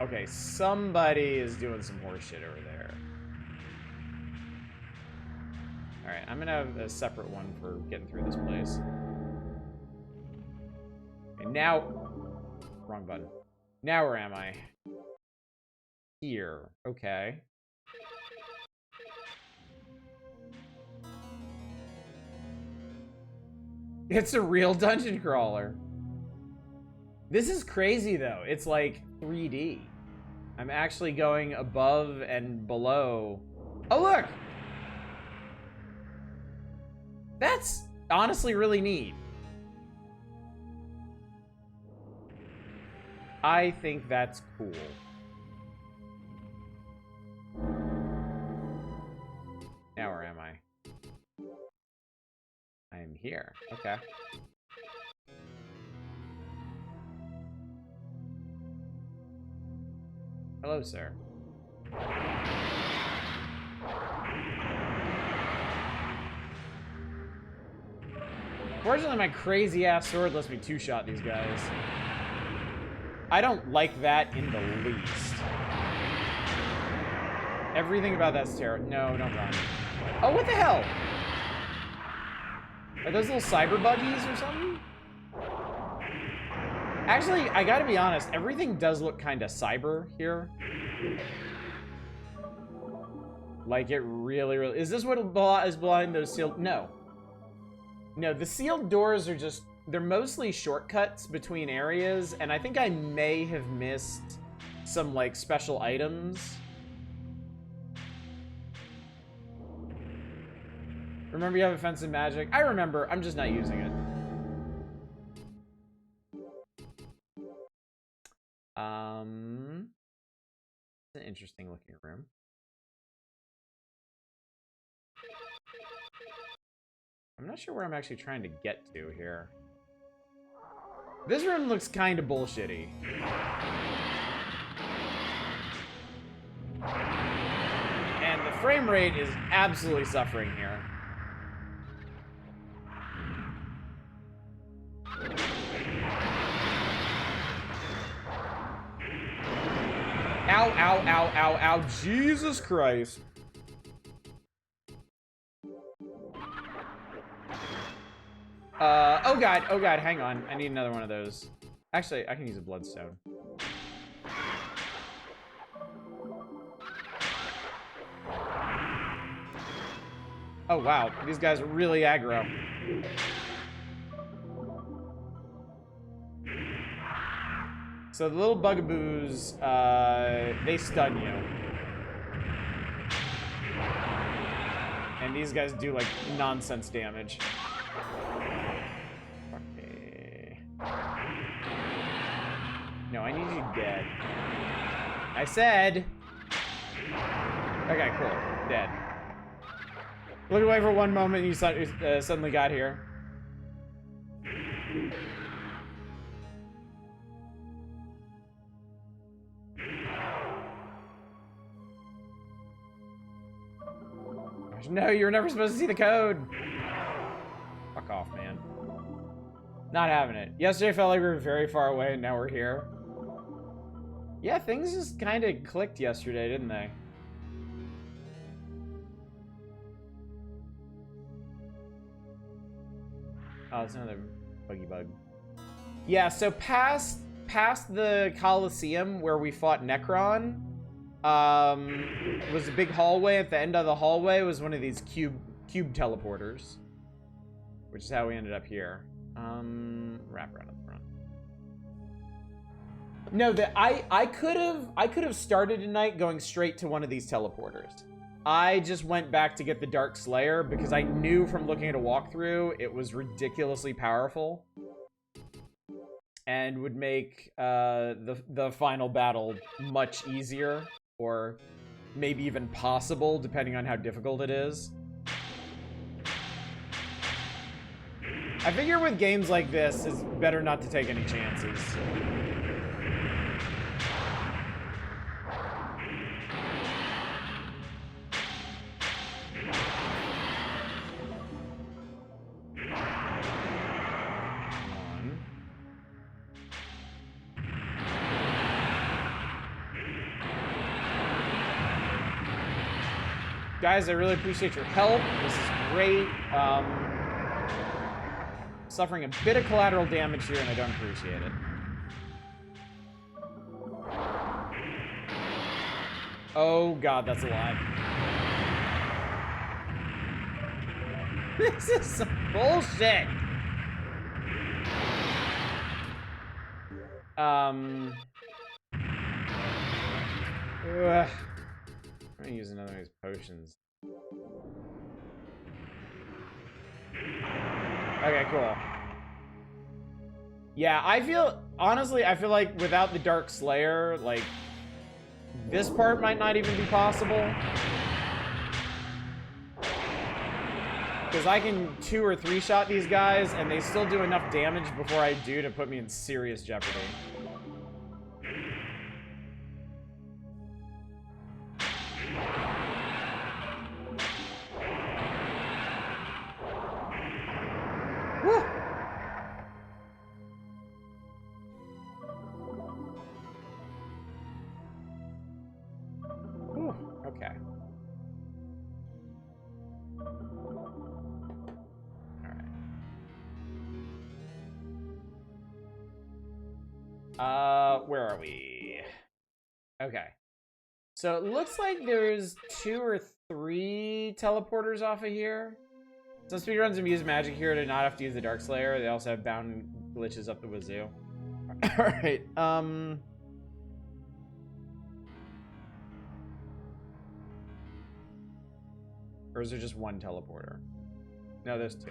Okay, somebody is doing some horse shit over there. Alright, I'm gonna have a separate one for getting through this place. And now... Wrong button. Now where am I? Here. Okay. It's a real dungeon crawler. This is crazy, though. It's like 3D. I'm actually going above and below. Oh, look! That's honestly really neat. I think that's cool. Now where am I? I am here. Okay. Hello, sir. Fortunately, my crazy ass sword lets me two-shot these guys. I don't like that in the least. Everything about that's terrible. No, don't run. Oh, what the hell? Are those little cyber buggies or something? Actually, I gotta be honest, everything does look kind of cyber here. Like, it really... Is this what is behind those sealed... No. No, the sealed doors are just... They're mostly shortcuts between areas, and I think I may have missed some, like, special items. Remember you have offensive magic? I remember, I'm just not using it. It's an interesting looking room. I'm not sure where I'm actually trying to get to here. This room looks kind of bullshitty. And the frame rate is absolutely suffering here. Ow, ow, ow, ow, ow. Jesus Christ. Oh god, hang on. I need another one of those. Actually, I can use a bloodstone. Oh wow, these guys are really aggro. So the little bugaboos, they stun you. And these guys do, like, nonsense damage. Okay. No, I need you dead. I said... Okay, cool. Dead. Look away for one moment and you suddenly got here. No, you were never supposed to see the code. Fuck off, man. Not having it. Yesterday felt like we were very far away and now we're here. Yeah, things just kind of clicked yesterday, didn't they? Oh, it's another buggy bug. Yeah, so past the Coliseum where we fought Necron, was a big hallway. At the end of the hallway was one of these cube teleporters, which is how we ended up here. Wrap around the front. No, I could have started tonight going straight to one of these teleporters. I just went back to get the Dark Slayer because I knew from looking at a walkthrough it was ridiculously powerful and would make the final battle much easier, or maybe even possible, depending on how difficult it is. I figure with games like this, it's better not to take any chances. Guys, I really appreciate your help. This is great. Suffering a bit of collateral damage here, and I don't appreciate it. Oh god, that's a lot. This is some bullshit. I'm gonna use another of these potions. Okay, cool. Yeah, honestly, I feel like without the Dark Slayer, like, this part might not even be possible. Because I can 2 or 3 shot these guys, and they still do enough damage before I do to put me in serious jeopardy. Woo! Where are we? Okay. So it looks like there's 2 or 3 teleporters off of here. Some speedruns and use magic here to not have to use the Dark Slayer. They also have bound glitches up the wazoo. Alright, or is there just 1 teleporter? No, there's 2.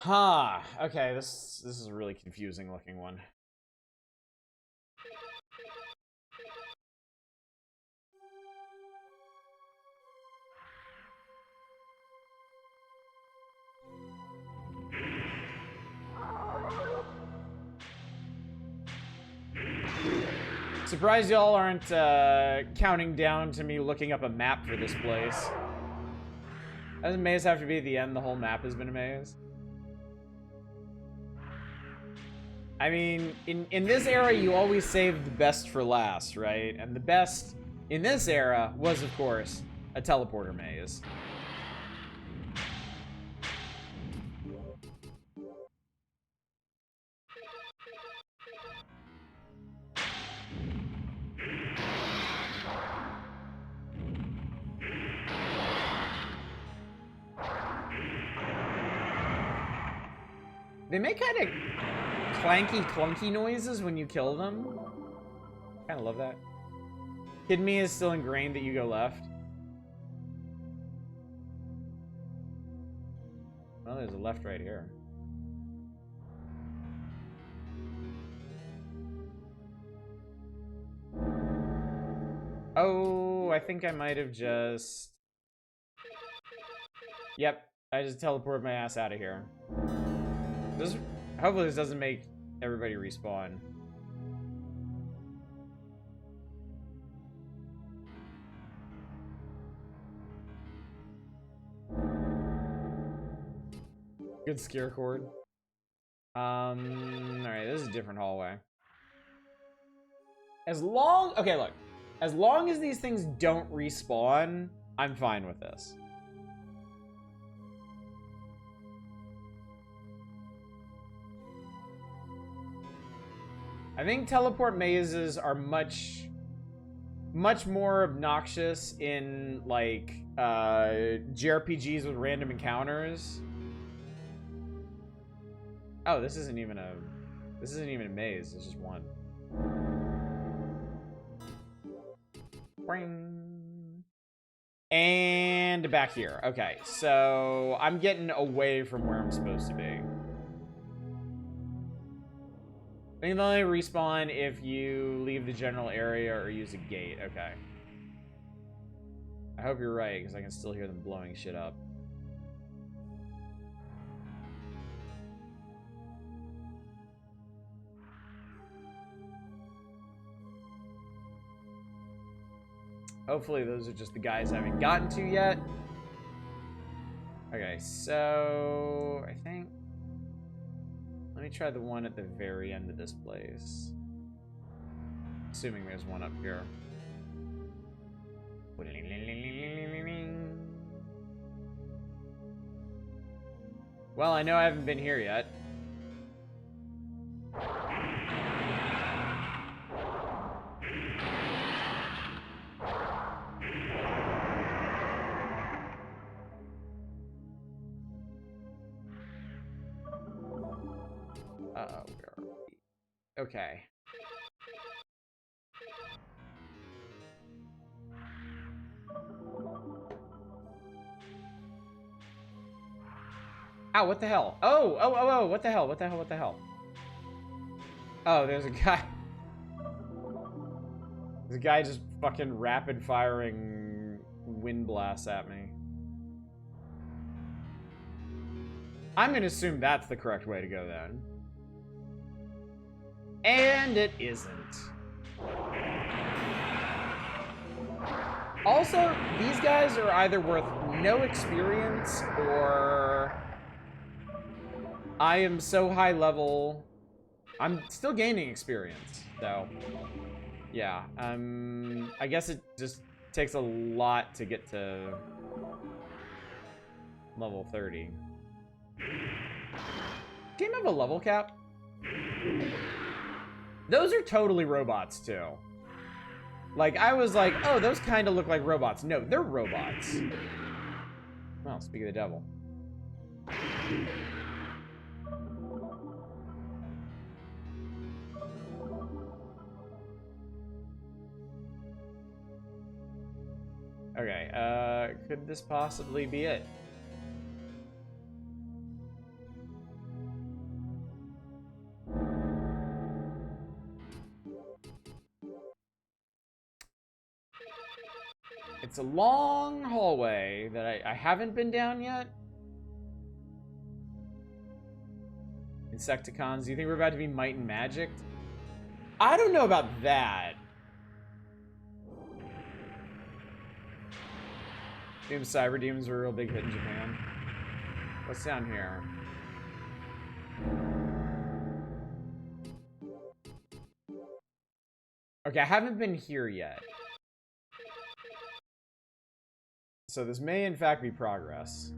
Huh. Okay, this is a really confusing looking one. Surprised y'all aren't counting down to me looking up a map for this place. Doesn't maze have to be at the end? The whole map has been a maze. I mean, in this era, you always save the best for last, right? And the best in this era was, of course, a teleporter maze. They make kind of clanky, clunky noises when you kill them. Kind of love that. Kid me is still ingrained that you go left. Well, there's a left right here. Oh, I think I might have just... Yep, I just teleported my ass out of here. Hopefully this doesn't make everybody respawn. Good scare cord. Alright, this is a different hallway. Okay, look. As long as these things don't respawn, I'm fine with this. I think teleport mazes are much more obnoxious in, like, JRPGs with random encounters. Oh, this isn't even a maze, it's just one. Boing. And back here. Okay, so I'm getting away from where I'm supposed to be. I think they'll only respawn if you leave the general area or use a gate. Okay. I hope you're right, because I can still hear them blowing shit up. Hopefully those are just the guys I haven't gotten to yet. Okay, so... I think... Let me try the one at the very end of this place. Assuming there's one up here. Well, I know I haven't been here yet. Where are we? Okay. Ow, what the hell? Oh, what the hell? What the hell? Oh, there's a guy. There's a guy just fucking rapid firing wind blasts at me. I'm gonna assume that's the correct way to go then. And it isn't. Also, these guys are either worth no experience or I am so high level. I'm still gaining experience, though. Yeah, I guess it just takes a lot to get to level 30. Game have a level cap? Those are totally robots too. Like, I was like, oh, those kind of look like robots. No, they're robots. Well, speak of the devil. Okay, could this possibly be it? It's a long hallway that I haven't been down yet. Insecticons, do you think we're about to be might and magicked? I don't know about that. Doom Cyber Demons were a real big hit in Japan. What's down here? Okay, I haven't been here yet. So this may in fact be progress.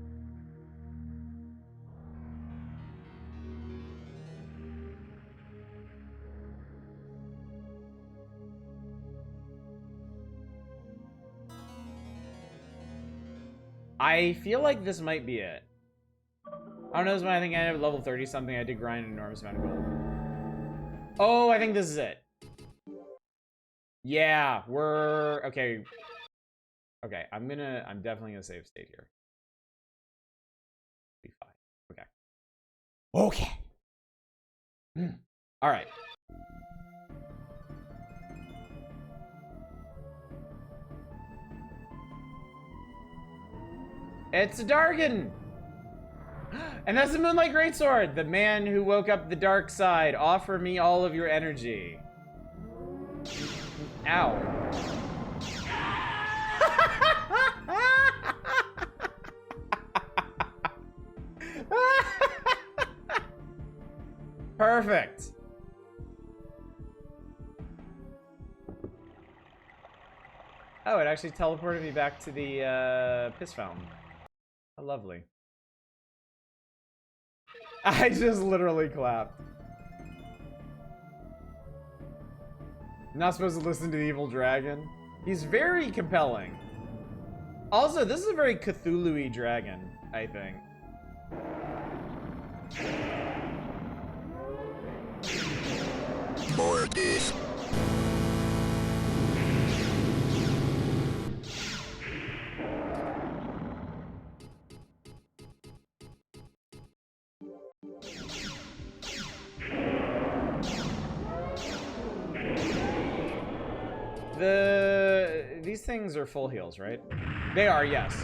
I feel like this might be it. I don't know, this one I think I ended at level 30 something. I did grind an enormous amount of gold. Oh, I think this is it. Yeah, we're okay. Okay, I'm definitely gonna save state here. Be fine. Okay. Okay. All right. It's a Dargan! And that's the Moonlight Greatsword! The man who woke up the dark side. Offer me all of your energy. Ow. Perfect. Oh, it actually teleported me back to the piss fountain. How lovely. I just literally clapped. Not supposed to listen to the evil dragon. He's very compelling. Also, this is a very Cthulhu-y dragon, I think. Mortis. These things are full heals, right? They are, yes.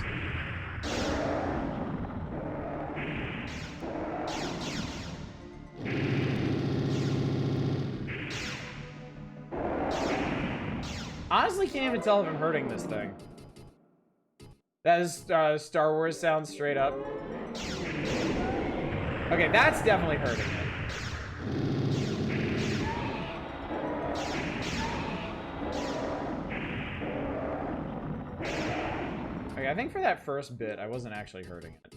Honestly, can't even tell if I'm hurting this thing. That is Star Wars sound straight up. Okay, that's definitely hurting it. Okay, I think for that first bit, I wasn't actually hurting it.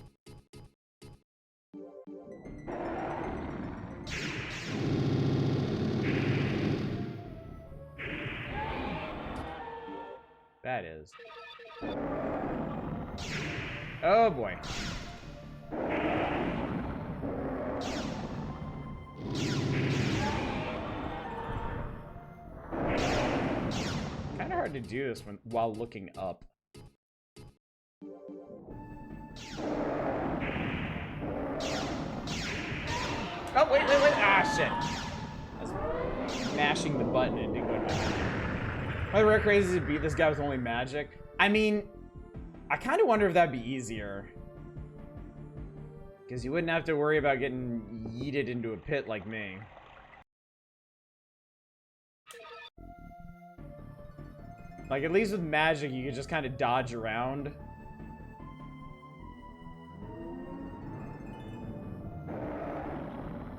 That is. Oh boy. Kind of hard to do this while looking up. Oh, wait. Ah, shit. I was mashing the button and didn't go to my rare crazy to beat this guy with only magic. I mean, I kind of wonder if that'd be easier. Because you wouldn't have to worry about getting yeeted into a pit like me. Like, at least with magic, you can just kind of dodge around.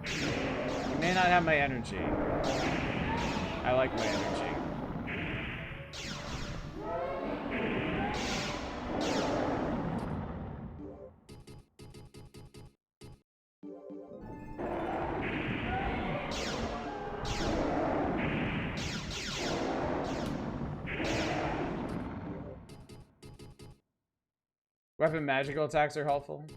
You may not have my energy. I like my energy. Weapon magical attacks are helpful.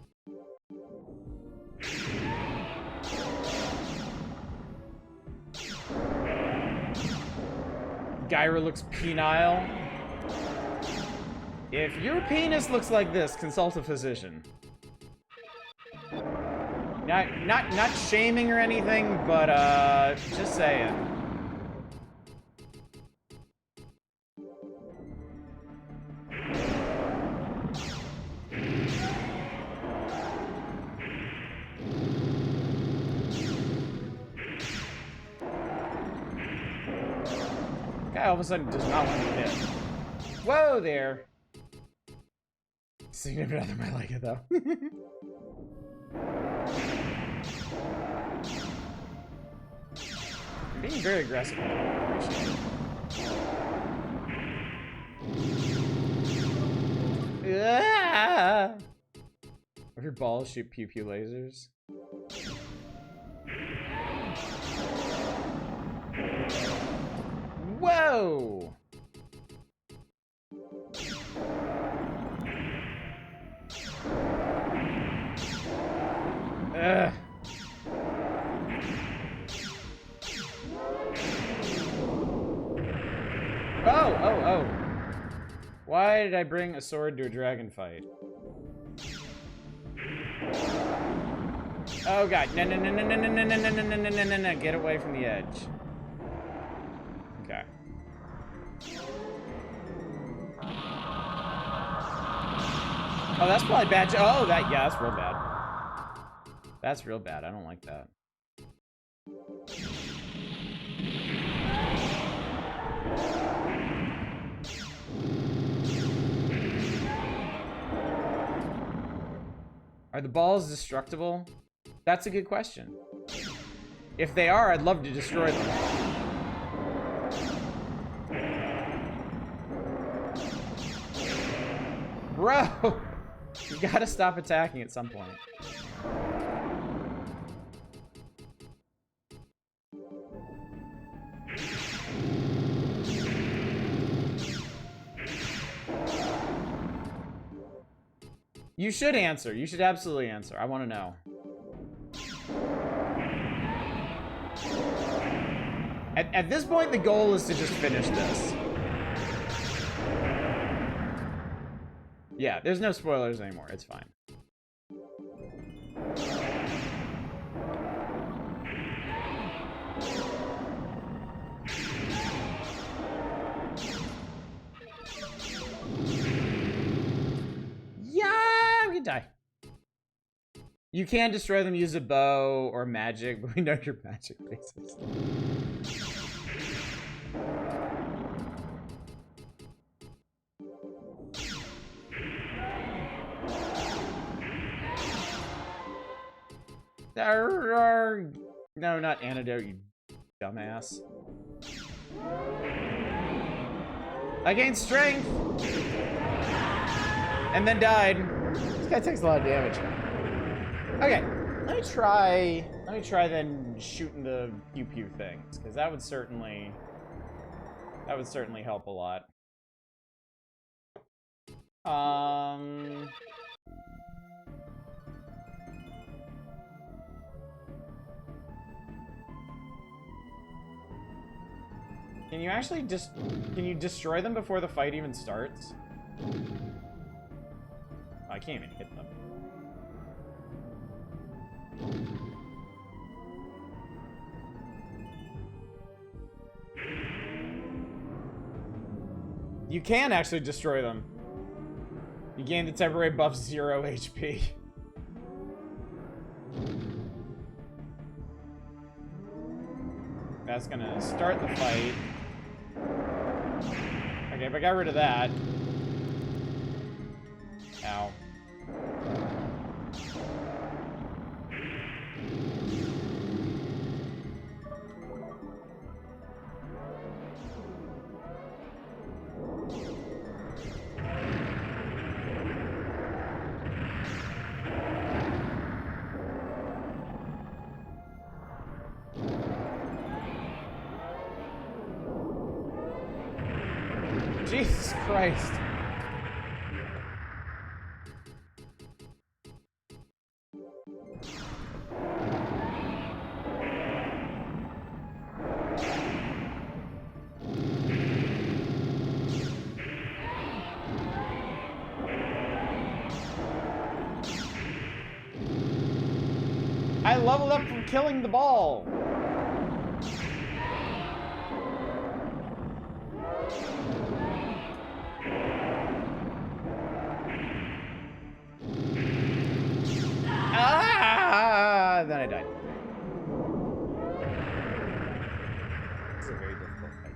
Gyra looks penile. If your penis looks like this, consult a physician. Not shaming or anything, but just saying. Guy all of a sudden does not want to be hit. Whoa there. Significant other might like it though. You're being very aggressive. Ah! If your balls shoot pew pew lasers. Whoa! Ugh. Oh. Why did I bring a sword to a dragon fight? Oh god, no, get away from the edge. Okay. Oh, that's probably bad. Oh, yeah, that's real bad. That's real bad. I don't like that. Are the balls destructible? That's a good question. If they are, I'd love to destroy them. Bro! You gotta stop attacking at some point. You should answer. You should absolutely answer. I want to know. At this point, the goal is to just finish this. Yeah, there's no spoilers anymore. It's fine. Yeah, we can die. You can destroy them, use a bow or magic, but we know your magic bases. No, not antidote, you dumbass. I gained strength! And then died. This guy takes a lot of damage. Okay, let me try then shooting the pew pew things, because that would certainly help a lot. Can you actually can you destroy them before the fight even starts? Oh, I can't even hit them. You can actually destroy them. You gain the temporary buff 0 HP. That's gonna start the fight. Okay, if I got rid of that. Ow. Jesus Christ. I leveled up from killing the ball. Ah! Then I died. This is a very difficult fight.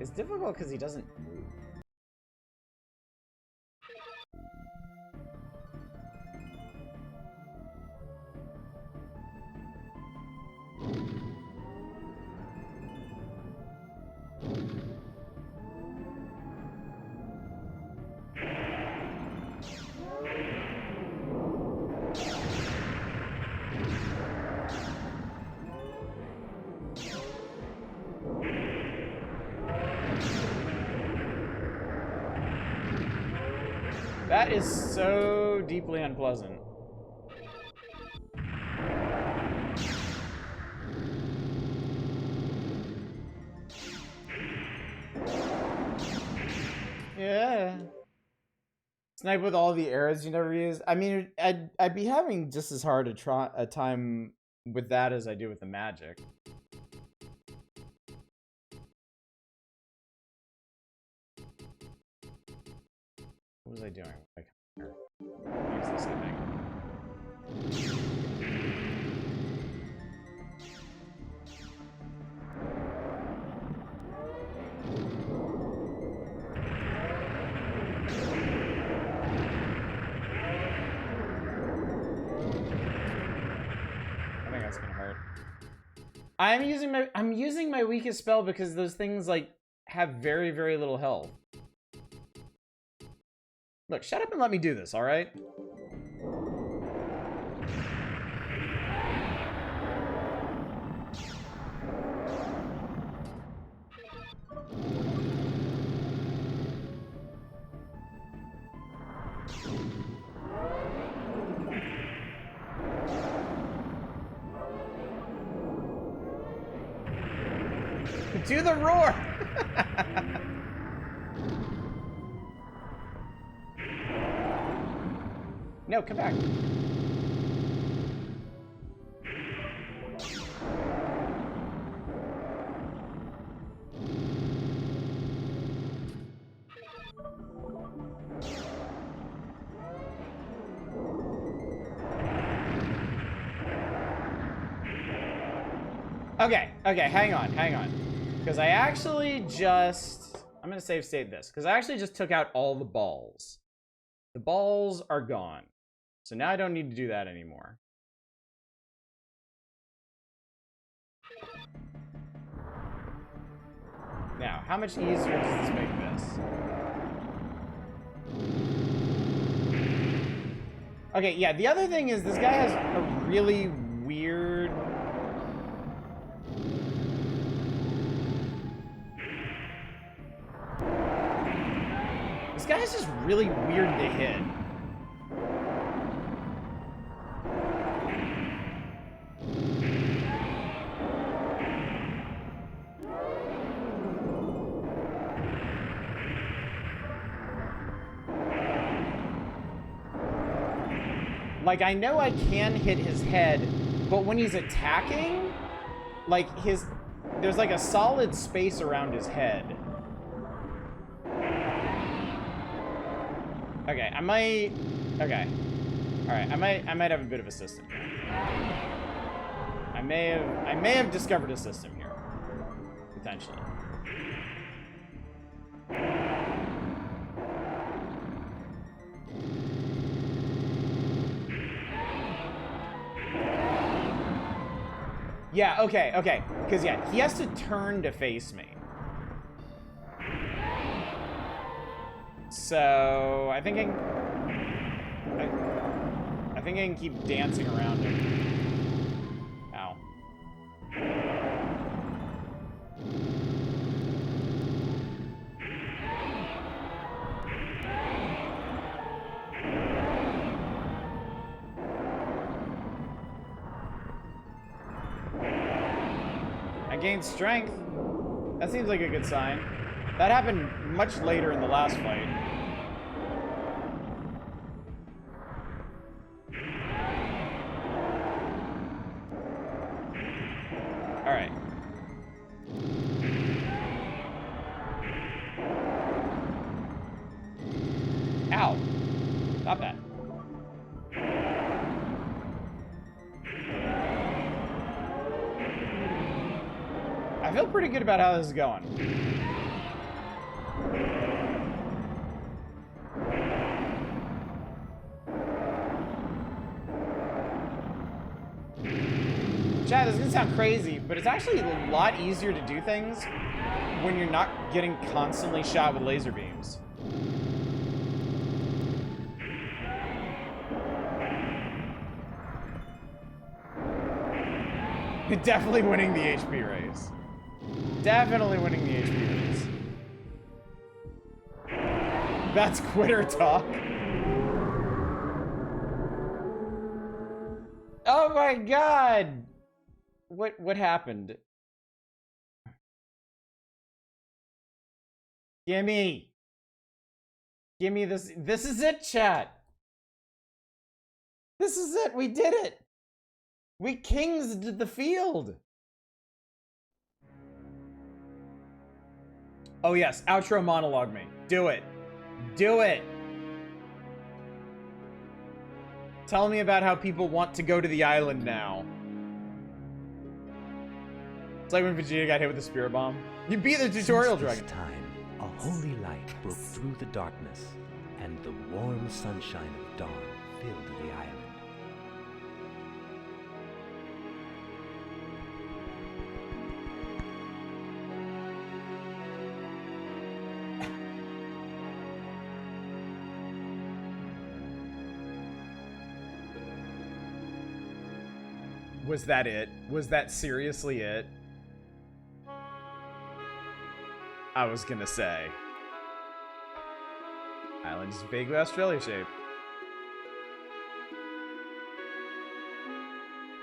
It's difficult because he doesn't move. That is so deeply unpleasant. Yeah. Snipe with all the arrows you never used. I mean, I'd be having just as hard a time with that as I do with the magic. What was I doing? Like, use this, I think. I think that's gonna hurt. I'm using my weakest spell because those things like have very, very little health. Look, shut up and let me do this, all right? Do the roar! No, come back. Okay, hang on. Because I actually just... I'm going to save state this. Because I actually just took out all the balls. The balls are gone. So now I don't need to do that anymore. Now, how much easier does this make this? Okay, yeah, the other thing is this guy has a really weird... This guy is just really weird to hit. Like, I know I can hit his head, but when he's attacking, like, there's like a solid space around his head. Okay, okay. Alright, I might have a bit of a system here. I may have discovered a system here. Potentially. Yeah, okay. Because, yeah, he has to turn to face me. So, I think I can keep dancing around him. Ow. I gained strength. That seems like a good sign. That happened much later in the last fight. Ow. Stop that. I feel pretty good about how this is going. Chad, this is gonna sound crazy, but it's actually a lot easier to do things when you're not getting constantly shot with laser beams. Definitely winning the HP race. Definitely winning the HP race. That's quitter talk. Oh my god! What happened? Gimme this. This is it, chat. This is it. We did it. We kings did the field. Oh yes, outro monologue me. Do it. Do it. Tell me about how people want to go to the island now. It's like when Vegeta got hit with the spirit bomb. You beat the tutorial dragon. This time, a holy light broke through the darkness, and the warm sunshine of dawn filled the island. Was that it? Was that seriously it? I was gonna say. Island is vaguely Australia shaped.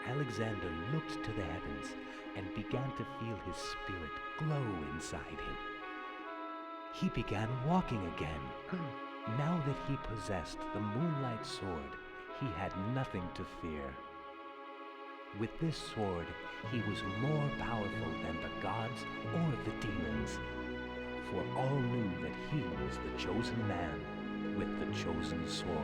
Alexander looked to the heavens and began to feel his spirit glow inside him. He began walking again. Now that he possessed the Moonlight Sword, he had nothing to fear. With this sword, he was more powerful than the gods or the demons, for all knew that he was the chosen man with the chosen sword.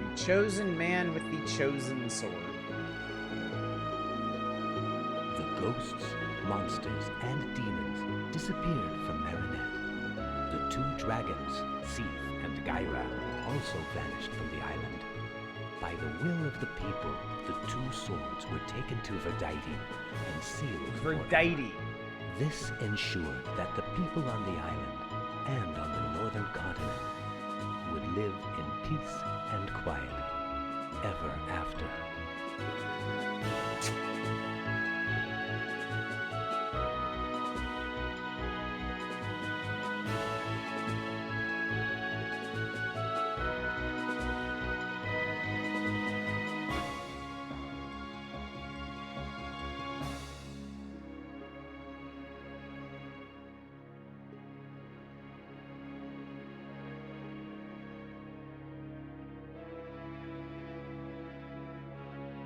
The chosen man with the chosen sword. The ghosts, monsters, and demons disappeared from Marinette. The two dragons, Seath and Gyra, also vanished from the island. By the will of the people, the two swords were taken to Verdite and sealed for Verdite. This ensured that the people on the island and on the northern continent would live in peace and quiet ever after.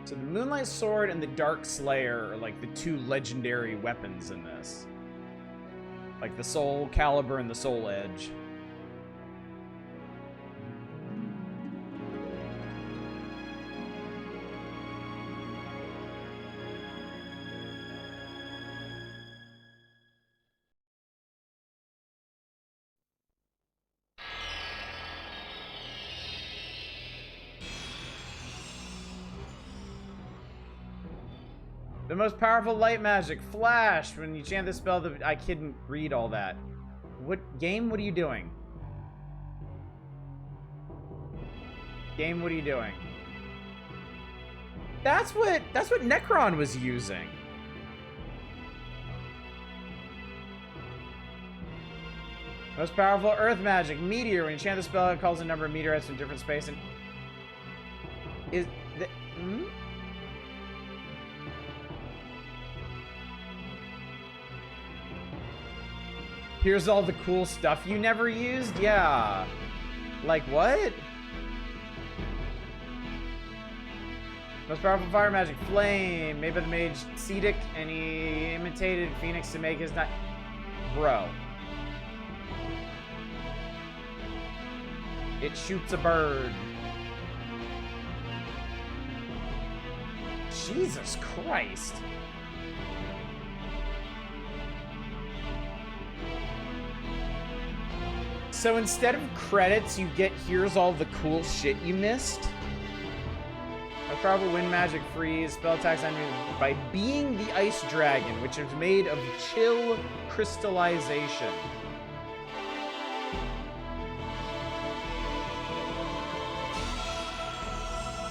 So the Moonlight Sword and the Dark Slayer are like the two legendary weapons in this. Like the Soul Calibur and the Soul Edge. The most powerful light magic, Flash. When you chant the spell, I couldn't read all that. What game? What are you doing? Game, what are you doing? That's what Necron was using. Most powerful Earth magic, Meteor. When you chant the spell, it calls a number of meteorites from different space and is the Here's all the cool stuff you never used? Yeah. Like what? Most powerful fire magic, Flame, made by the mage Cedic, and he imitated Phoenix to make his night. Bro. It shoots a bird. Jesus Christ. So instead of credits, you get here's all the cool shit you missed. A powerful wind magic freeze, spell attacks on you by being the ice dragon, which is made of chill crystallization.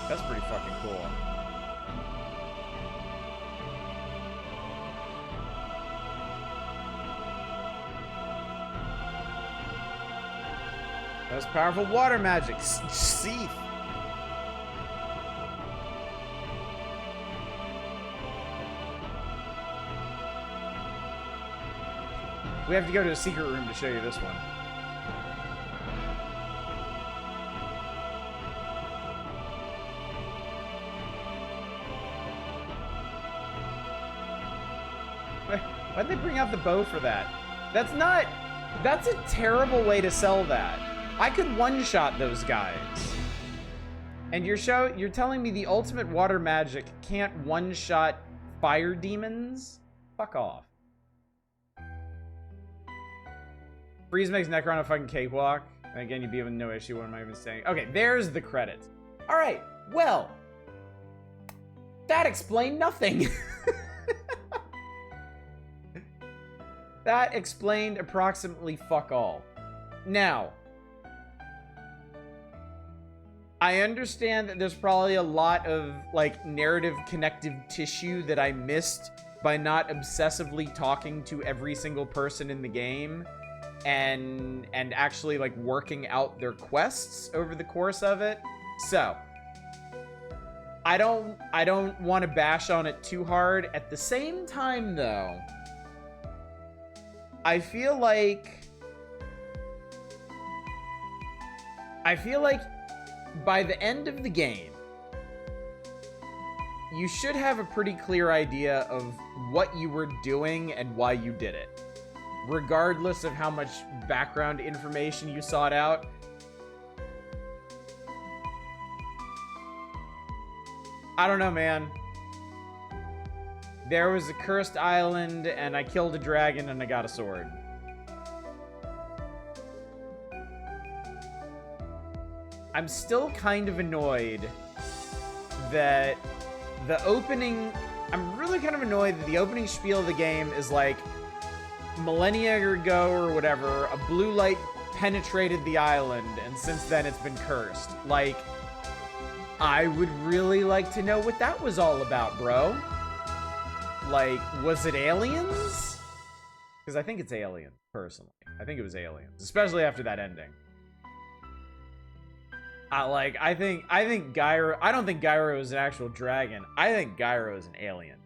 That's pretty fucking cool. Most powerful water magic, Seath. We have to go to a secret room to show you this one. Why'd they bring out the bow for that? That's a terrible way to sell that. I could one-shot those guys. And you're telling me the ultimate water magic can't one-shot fire demons? Fuck off. Freeze makes Necron a fucking cakewalk. And again, you'd be having no issue. What am I even saying? Okay, there's the credits. All right, well, that explained nothing. That explained approximately fuck all. Now, I understand that there's probably a lot of, like, narrative connective tissue that I missed by not obsessively talking to every single person in the game and actually, like, working out their quests over the course of it. So, I don't want to bash on it too hard. At the same time, though, I feel like by the end of the game, you should have a pretty clear idea of what you were doing and why you did it, regardless of how much background information you sought out. I don't know, man. There was a cursed island, and I killed a dragon, and I got a sword. I'm still kind of annoyed that the opening... I'm really kind of annoyed that the opening spiel of the game is like, millennia ago or whatever, a blue light penetrated the island, and since then it's been cursed. Like, I would really like to know what that was all about, bro. Like, was it aliens? Because I think it's aliens, personally. I think it was aliens, especially after that ending. I think Gyro... I don't think Gyro is an actual dragon. I think Gyro is an alien.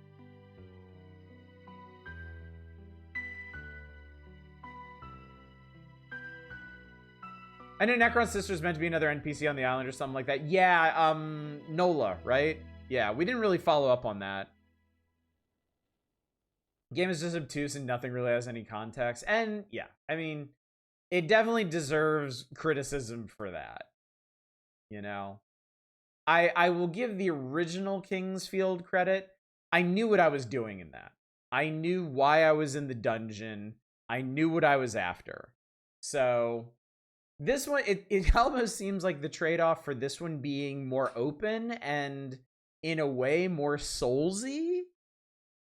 I know Necron's sister is meant to be another NPC on the island or something like that. Yeah, Nola, right? Yeah, we didn't really follow up on that. Game is just obtuse and nothing really has any context. And yeah, I mean, it definitely deserves criticism for that. You know? I will give the original Kingsfield credit. I knew what I was doing in that. I knew why I was in the dungeon. I knew what I was after. So this one, it almost seems like the trade-off for this one being more open and in a way more soulsy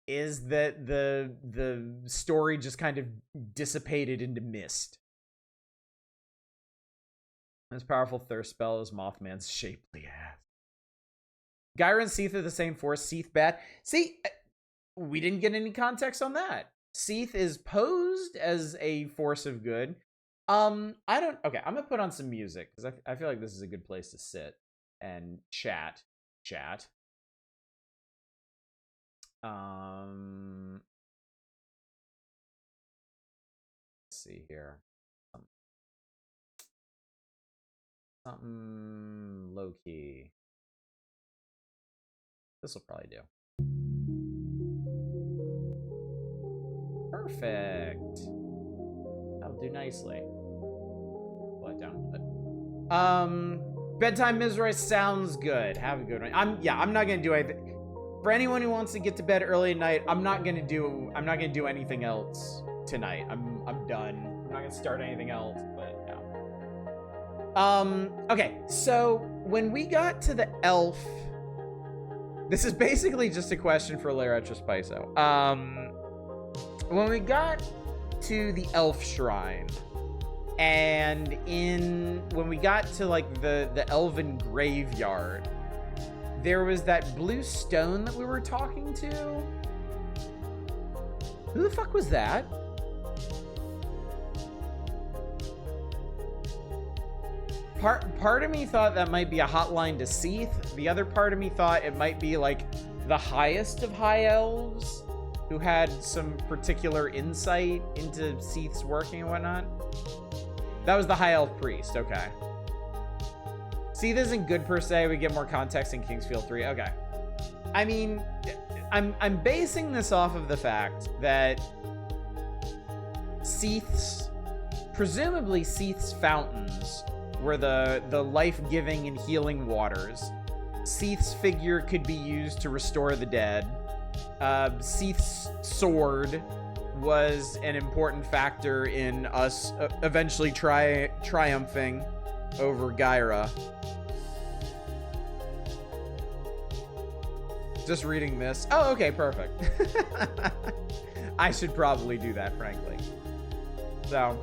is that the story just kind of dissipated into mist. This powerful thirst spell is Mothman's shapely ass. Gyro and Seath are the same force. Seath bad. See, we didn't get any context on that. Seath is posed as a force of good. Okay, I'm gonna put on some music because I feel like this is a good place to sit and chat. Let's see here. Something low key. This will probably do. Perfect. That'll do nicely. Pull it down a bit. Bedtime Mizrahi sounds good. Have a good one. I'm not gonna do anything. For anyone who wants to get to bed early at night, I'm not gonna do anything else tonight. I'm done. I'm not gonna start anything else, but yeah. Okay, so when we got to the elf, this is basically just a question for Laretra Spiso. When we got to the elf shrine, and when we got to like the elven graveyard, there was that blue stone that we were talking to. Who the fuck was that? Part of me thought that might be a hotline to Seath. The other part of me thought it might be like the highest of high elves who had some particular insight into Seath's working and whatnot. That was the high elf priest. Okay. Seath isn't good per se. We get more context in Kingsfield 3. Okay. I mean, I'm basing this off of the fact that presumably Seath's fountains were the life-giving and healing waters. Seath's figure could be used to restore the dead. Seath's sword was an important factor in us eventually triumphing over Gyra. Just reading this. Oh, okay, perfect. I should probably do that, frankly. So,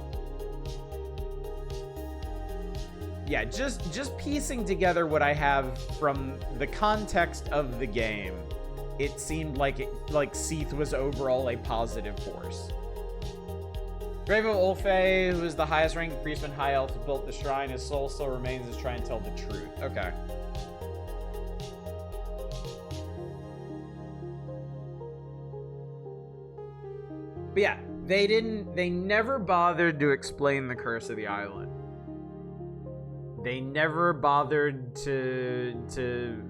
yeah, just piecing together what I have from the context of the game, it seemed like Seath was overall a positive force. Grave of Ulfe, who is the highest ranking priestman high elf who built the shrine, his soul still remains to try and tell the truth. Okay. But yeah, they never bothered to explain the curse of the island. They never bothered to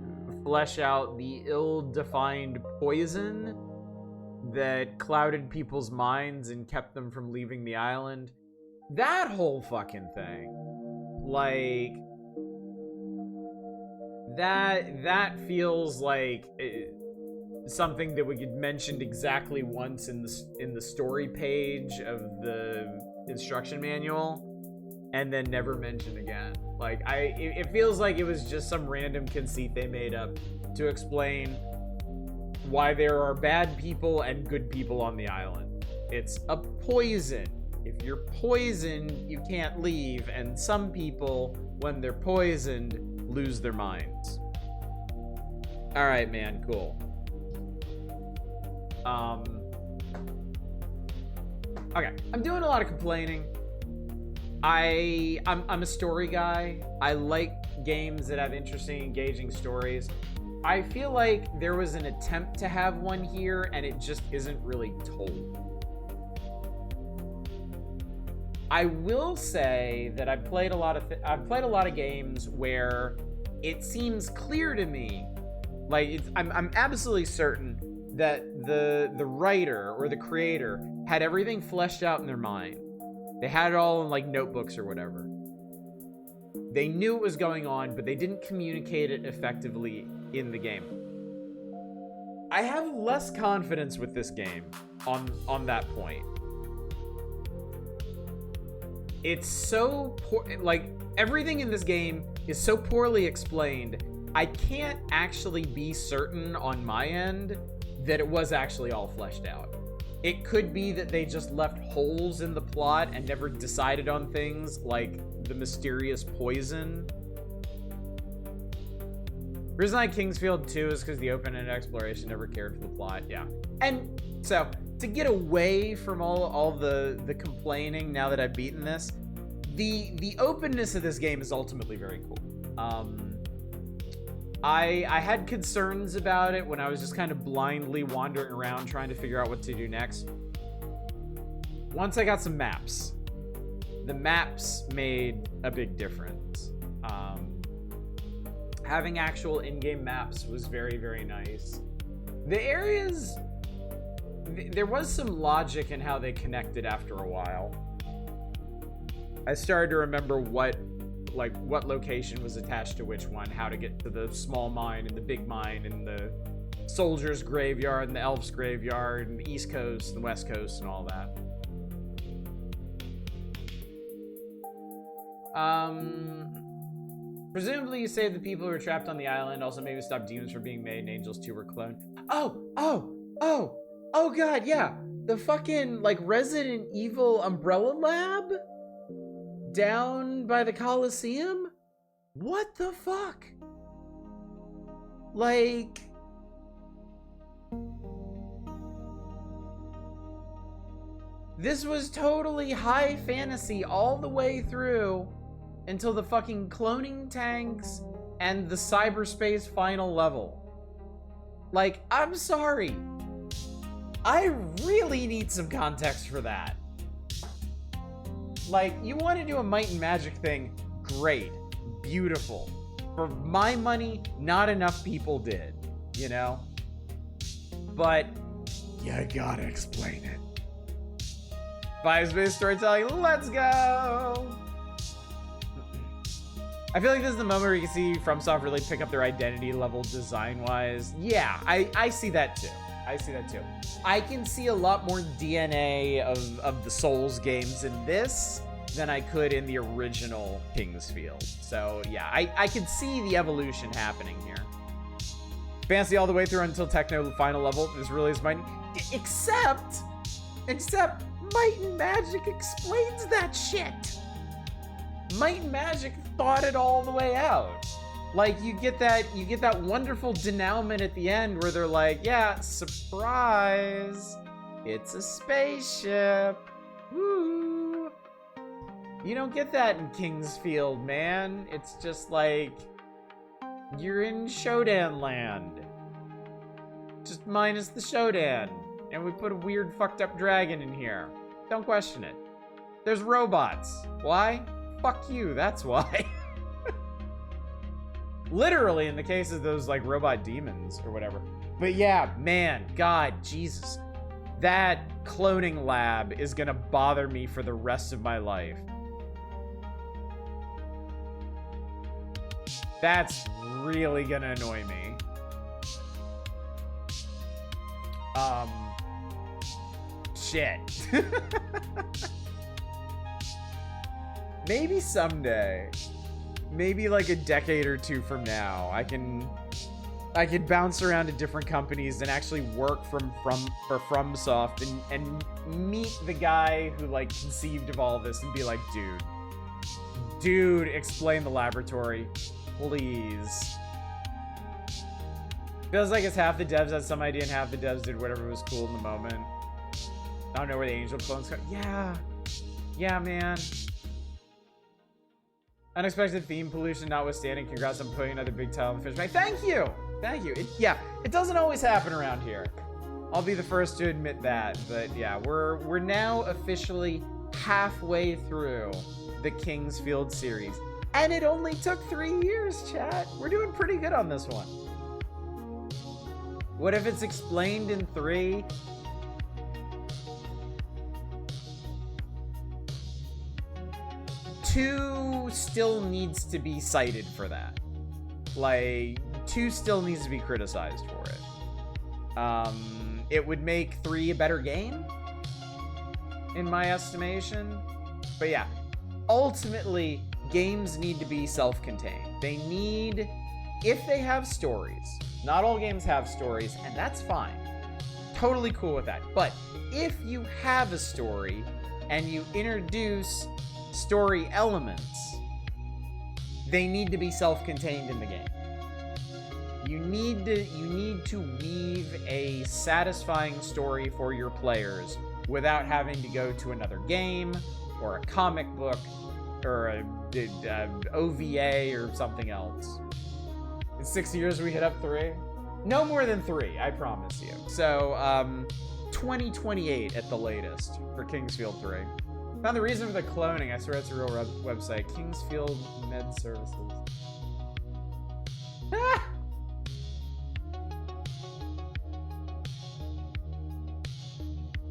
flesh out the ill-defined poison that clouded people's minds and kept them from leaving the island. That whole fucking thing. Like, that feels like something that we get mentioned exactly once in the story page of the instruction manual, and then never mentioned again. Like, it feels like it was just some random conceit they made up to explain why there are bad people and good people on the island. It's a poison. If you're poisoned, you can't leave, and some people, when they're poisoned, lose their minds. All right, man, cool. Okay, I'm doing a lot of complaining. I'm a story guy. I like games that have interesting, engaging stories. I feel like there was an attempt to have one here, and it just isn't really told. I will say that I've played a lot of games where it seems clear to me, like I'm absolutely certain that the writer or the creator had everything fleshed out in their mind. They had it all in like notebooks or whatever. They knew what was going on, but they didn't communicate it effectively in the game. I have less confidence with this game on that point. It's so poor, like everything in this game is so poorly explained. I can't actually be certain on my end that it was actually all fleshed out. It could be that they just left holes in the plot and never decided on things like the mysterious poison. The reason I like Kingsfield 2 is because the open-ended exploration never cared for the plot. Yeah. And so, to get away from all the complaining now that I've beaten this, the openness of this game is ultimately very cool. I had concerns about it when I was just kind of blindly wandering around trying to figure out what to do next. Once I got some maps, the maps made a big difference. Having actual in-game maps was very, very nice. The areas, there was some logic in how they connected after a while. I started to remember what like what location was attached to which one, how to get to the small mine and the big mine and the soldier's graveyard and the elf's graveyard and the East Coast and the West Coast and all that. Presumably you saved the people who were trapped on the island, also maybe stop demons from being made and Angels 2 were cloned. Oh god, yeah. The fucking, like, Resident Evil Umbrella Lab? Down by the Coliseum? What the fuck? Like... This was totally high fantasy all the way through until the fucking cloning tanks and the cyberspace final level. Like, I'm sorry. I really need some context for that. Like, you want to do a Might and Magic thing, great, beautiful. For my money, not enough people did, you know? But you gotta explain it. Five-space storytelling, let's go! I feel like this is the moment where you can see FromSoft really pick up their identity level design-wise. Yeah, I see that too. I see that too. I can see a lot more DNA of the Souls games in this than I could in the original Kingsfield. So yeah, I can see the evolution happening here. Fantasy all the way through until Techno final level. This really is mine. Except Might and Magic explains that shit. Might and Magic thought it all the way out. Like, you get that wonderful denouement at the end where they're like, yeah, surprise, it's a spaceship. Woo. You don't get that in Kingsfield, man. It's just like, you're in Shodan land. Just minus the Shodan. And we put a weird fucked up dragon in here. Don't question it. There's robots. Why? Fuck you, that's why. Literally in the case of those like robot demons or whatever. But yeah, man, God, Jesus. That cloning lab is gonna bother me for the rest of my life. That's really gonna annoy me. Shit. Maybe someday, maybe like a decade or two from now, I can bounce around to different companies and actually work for FromSoft and meet the guy who like conceived of all this and be like, dude, explain the laboratory, please. Feels like it's half the devs had some idea and half the devs did whatever was cool in the moment. I don't know where the angel clones come. Yeah, man. Unexpected theme pollution notwithstanding, congrats on putting another big tile on the fish bag. Thank you. It doesn't always happen around here. I'll be the first to admit that, but yeah, we're now officially halfway through the Kingsfield series, and it only took 3 years, chat. We're doing pretty good on this one. What if it's explained in 3? Two still needs to be cited for that. Like, 2 still needs to be criticized for it. It would make 3 a better game, in my estimation. But yeah, ultimately, games need to be self-contained. They need, if they have stories, not all games have stories, and that's fine. Totally cool with that. But if you have a story and you introduce story elements, they need to be self-contained in the game. You need to weave a satisfying story for your players without having to go to another game or a comic book or a OVA or something else. In 6 years we hit up 3? No more than 3, I promise you. So 2028 at the latest for Kingsfield 3. Found the reason for the cloning. I swear it's a real website. Kingsfield Med Services. Ah!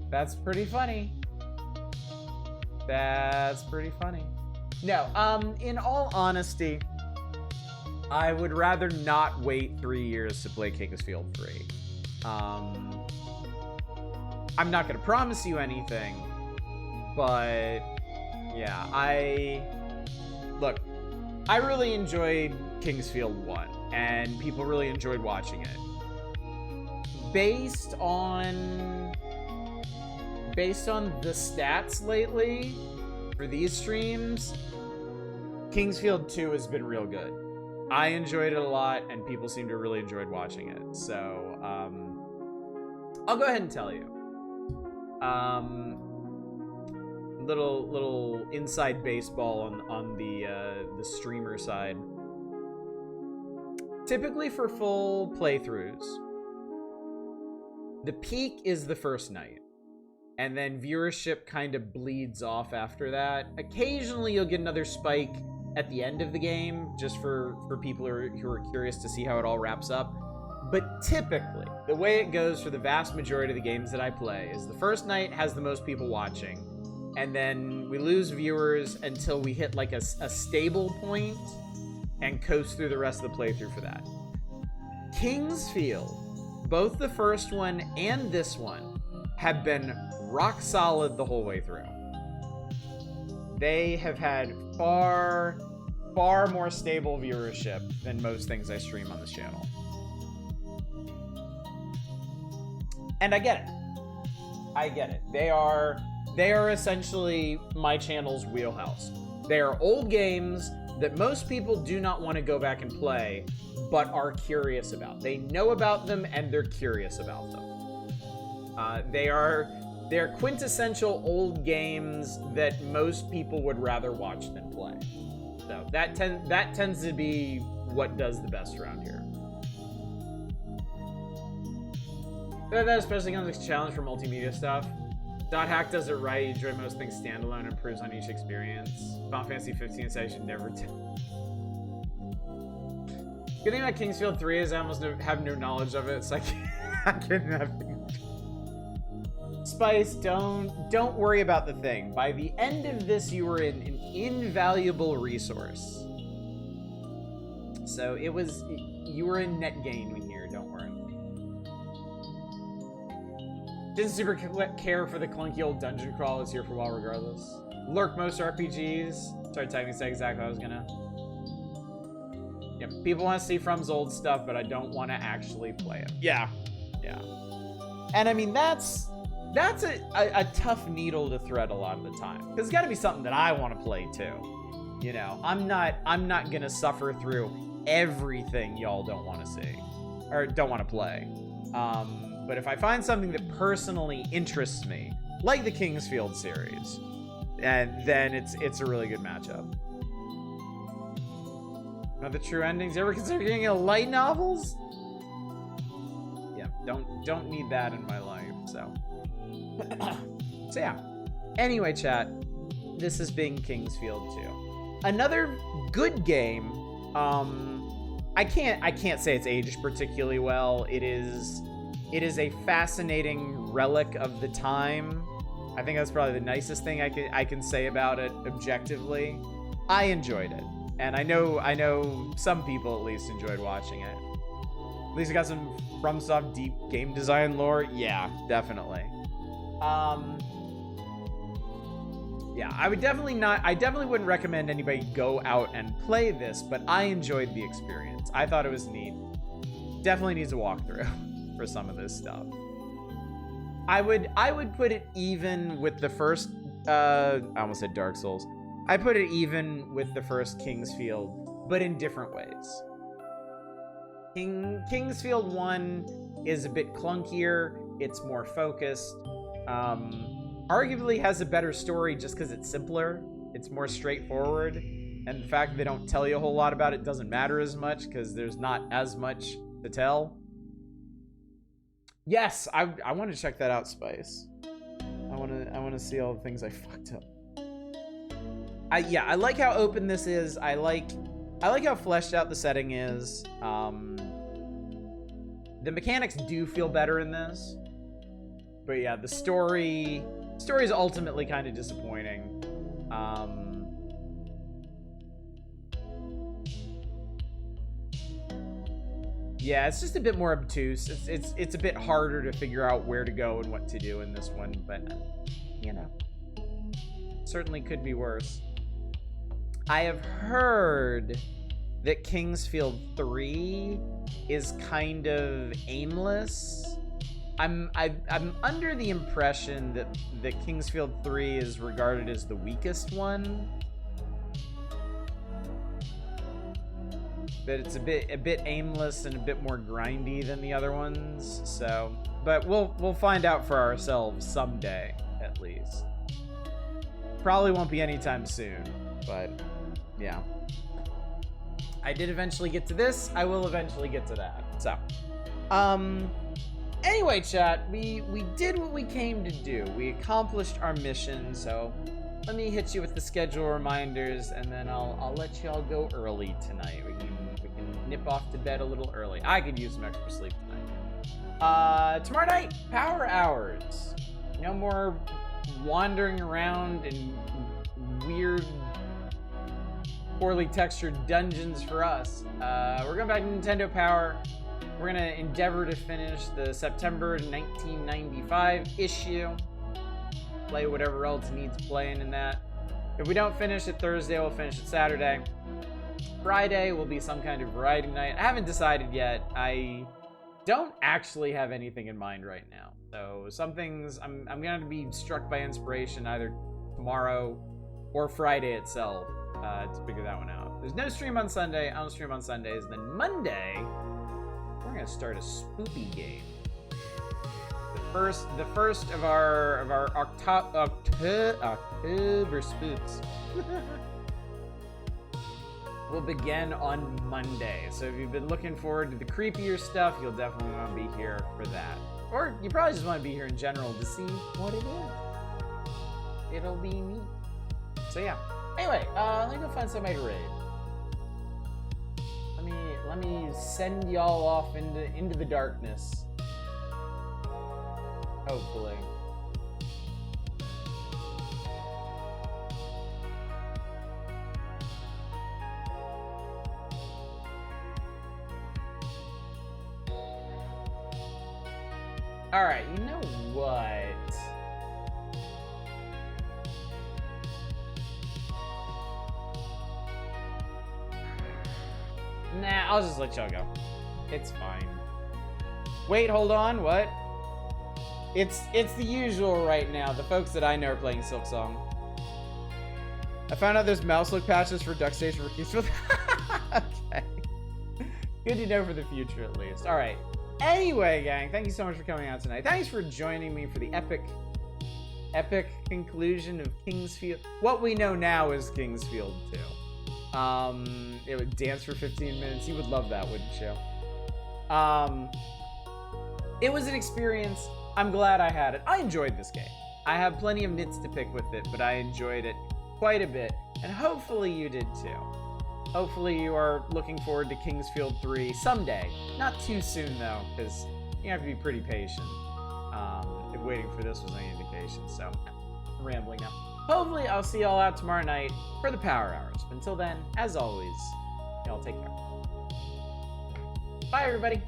That's pretty funny. That's pretty funny. No, in all honesty, I would rather not wait 3 years to play Kingsfield 3. I'm not gonna promise you anything, but yeah, I really enjoyed Kingsfield 1, and people really enjoyed watching it. Based on the stats lately for these streams, Kingsfield 2 has been real good. I enjoyed it a lot, and people seem to really enjoyed watching it. So, I'll go ahead and tell you. Little inside baseball on the streamer side. Typically for full playthroughs, the peak is the first night, and then viewership kind of bleeds off after that. Occasionally you'll get another spike at the end of the game, just for people who are curious to see how it all wraps up. But typically, the way it goes for the vast majority of the games that I play is the first night has the most people watching, and then we lose viewers until we hit like a stable point and coast through the rest of the playthrough for that. Kingsfield, both the first one and this one, have been rock solid the whole way through. They have had far more stable viewership than most things I stream on this channel. And I get it. They are essentially my channel's wheelhouse. They are old games that most people do not want to go back and play, but are curious about. They know about them and they're curious about them. They're quintessential old games that most people would rather watch than play. So that tends to be what does the best around here. That especially comes as a challenge for multimedia stuff. Dot Hack does it right. You enjoy most things standalone, improves on each experience. Final Fantasy 15 says you should never tell. Good thing about Kingsfield 3 is I almost have no knowledge of it, so I can nothing. Spice, don't worry about the thing. By the end of this, you were an invaluable resource. So you were in net gain here. Don't worry. Didn't super care for the clunky old dungeon crawl. It's here for a while regardless. Lurk most RPGs. Started typing, say exactly what I was gonna. Yep, people want to see From's old stuff, but I don't want to actually play it. Yeah. And I mean, that's a tough needle to thread a lot of the time. Because it's got to be something that I want to play too. You know, I'm not gonna suffer through everything y'all don't want to see or don't want to play. But if I find something that personally interests me, like the Kingsfield series, and then it's a really good matchup. Not the true endings. You ever consider getting into light novels? Yeah, don't need that in my life. So yeah. Anyway, chat. This has been Kingsfield 2. Another good game. I can't say it's aged particularly well. It is a fascinating relic of the time. I think that's probably the nicest thing I can say about it objectively. I enjoyed it, and I know some people at least enjoyed watching it. At least it got some FromSoft deep game design lore. Yeah, definitely. Yeah, I definitely wouldn't recommend anybody go out and play this, but I enjoyed the experience. I thought it was neat. Definitely needs a walkthrough for some of this stuff. I would put it even with the first, I almost said Dark Souls. I put it even with the first Kingsfield, but in different ways. Kingsfield 1 is a bit clunkier, it's more focused, arguably has a better story just because it's simpler, it's more straightforward, and the fact that they don't tell you a whole lot about it doesn't matter as much because there's not as much to tell. Yes, I want to check that out, Spice. I want to see all the things I fucked up. I like how open this is. I like how fleshed out the setting is. The mechanics do feel better in this. But yeah, the story is ultimately kind of disappointing. Yeah, it's just a bit more obtuse. It's a bit harder to figure out where to go and what to do in this one, but you know, certainly could be worse. I have heard that Kingsfield 3 is kind of aimless. I'm under the impression that Kingsfield 3 is regarded as the weakest one. But it's a bit aimless and a bit more grindy than the other ones. So, but we'll find out for ourselves someday, at least. Probably won't be anytime soon, but yeah. I did eventually get to this. I will eventually get to that. So, anyway, chat, we did what we came to do. We accomplished our mission. So, let me hit you with the schedule reminders, and then I'll let y'all go early tonight. We can nip off to bed a little early. I could use some extra sleep tonight. Tomorrow night, power hours. No more wandering around in weird, poorly textured dungeons for us. We're going back to Nintendo Power. We're gonna endeavor to finish the September 1995 issue. Play whatever else needs playing in that. If we don't finish it Thursday, we'll finish it Saturday. Friday will be some kind of variety night. I haven't decided yet. I don't actually have anything in mind right now. So some things I'm gonna be struck by inspiration either tomorrow or Friday itself to figure that one out. There's no stream on Sunday. I don't stream on Sundays. Then Monday, we're gonna start a spoopy game. The first of our October spooks will begin on Monday. So if you've been looking forward to the creepier stuff, you'll definitely want to be here for that. Or you probably just want to be here in general to see what it is. It'll be neat. So yeah. Anyway, let me go find somebody to raid. Let me send y'all off into the darkness. Hopefully. All right, you know what? Nah, I'll just let y'all go. It's fine. Wait, hold on, what? It's the usual right now. The folks that I know are playing Silksong. I found out there's mouse look patches for DuckStation for Kingsfield. Okay. Good to know for the future, at least. All right. Anyway, gang, thank you so much for coming out tonight. Thanks for joining me for the epic conclusion of Kingsfield. What we know now is Kingsfield 2. It would dance for 15 minutes. You would love that, wouldn't you? It was an experience. I'm glad I had it. I enjoyed this game. I have plenty of nits to pick with it, but I enjoyed it quite a bit, and hopefully you did too. Hopefully you are looking forward to Kingsfield 3 someday. Not too soon though, because you have to be pretty patient. If waiting for this was any indication, so I'm rambling now. Hopefully I'll see y'all out tomorrow night for the power hours. But until then, as always, y'all take care. Bye everybody.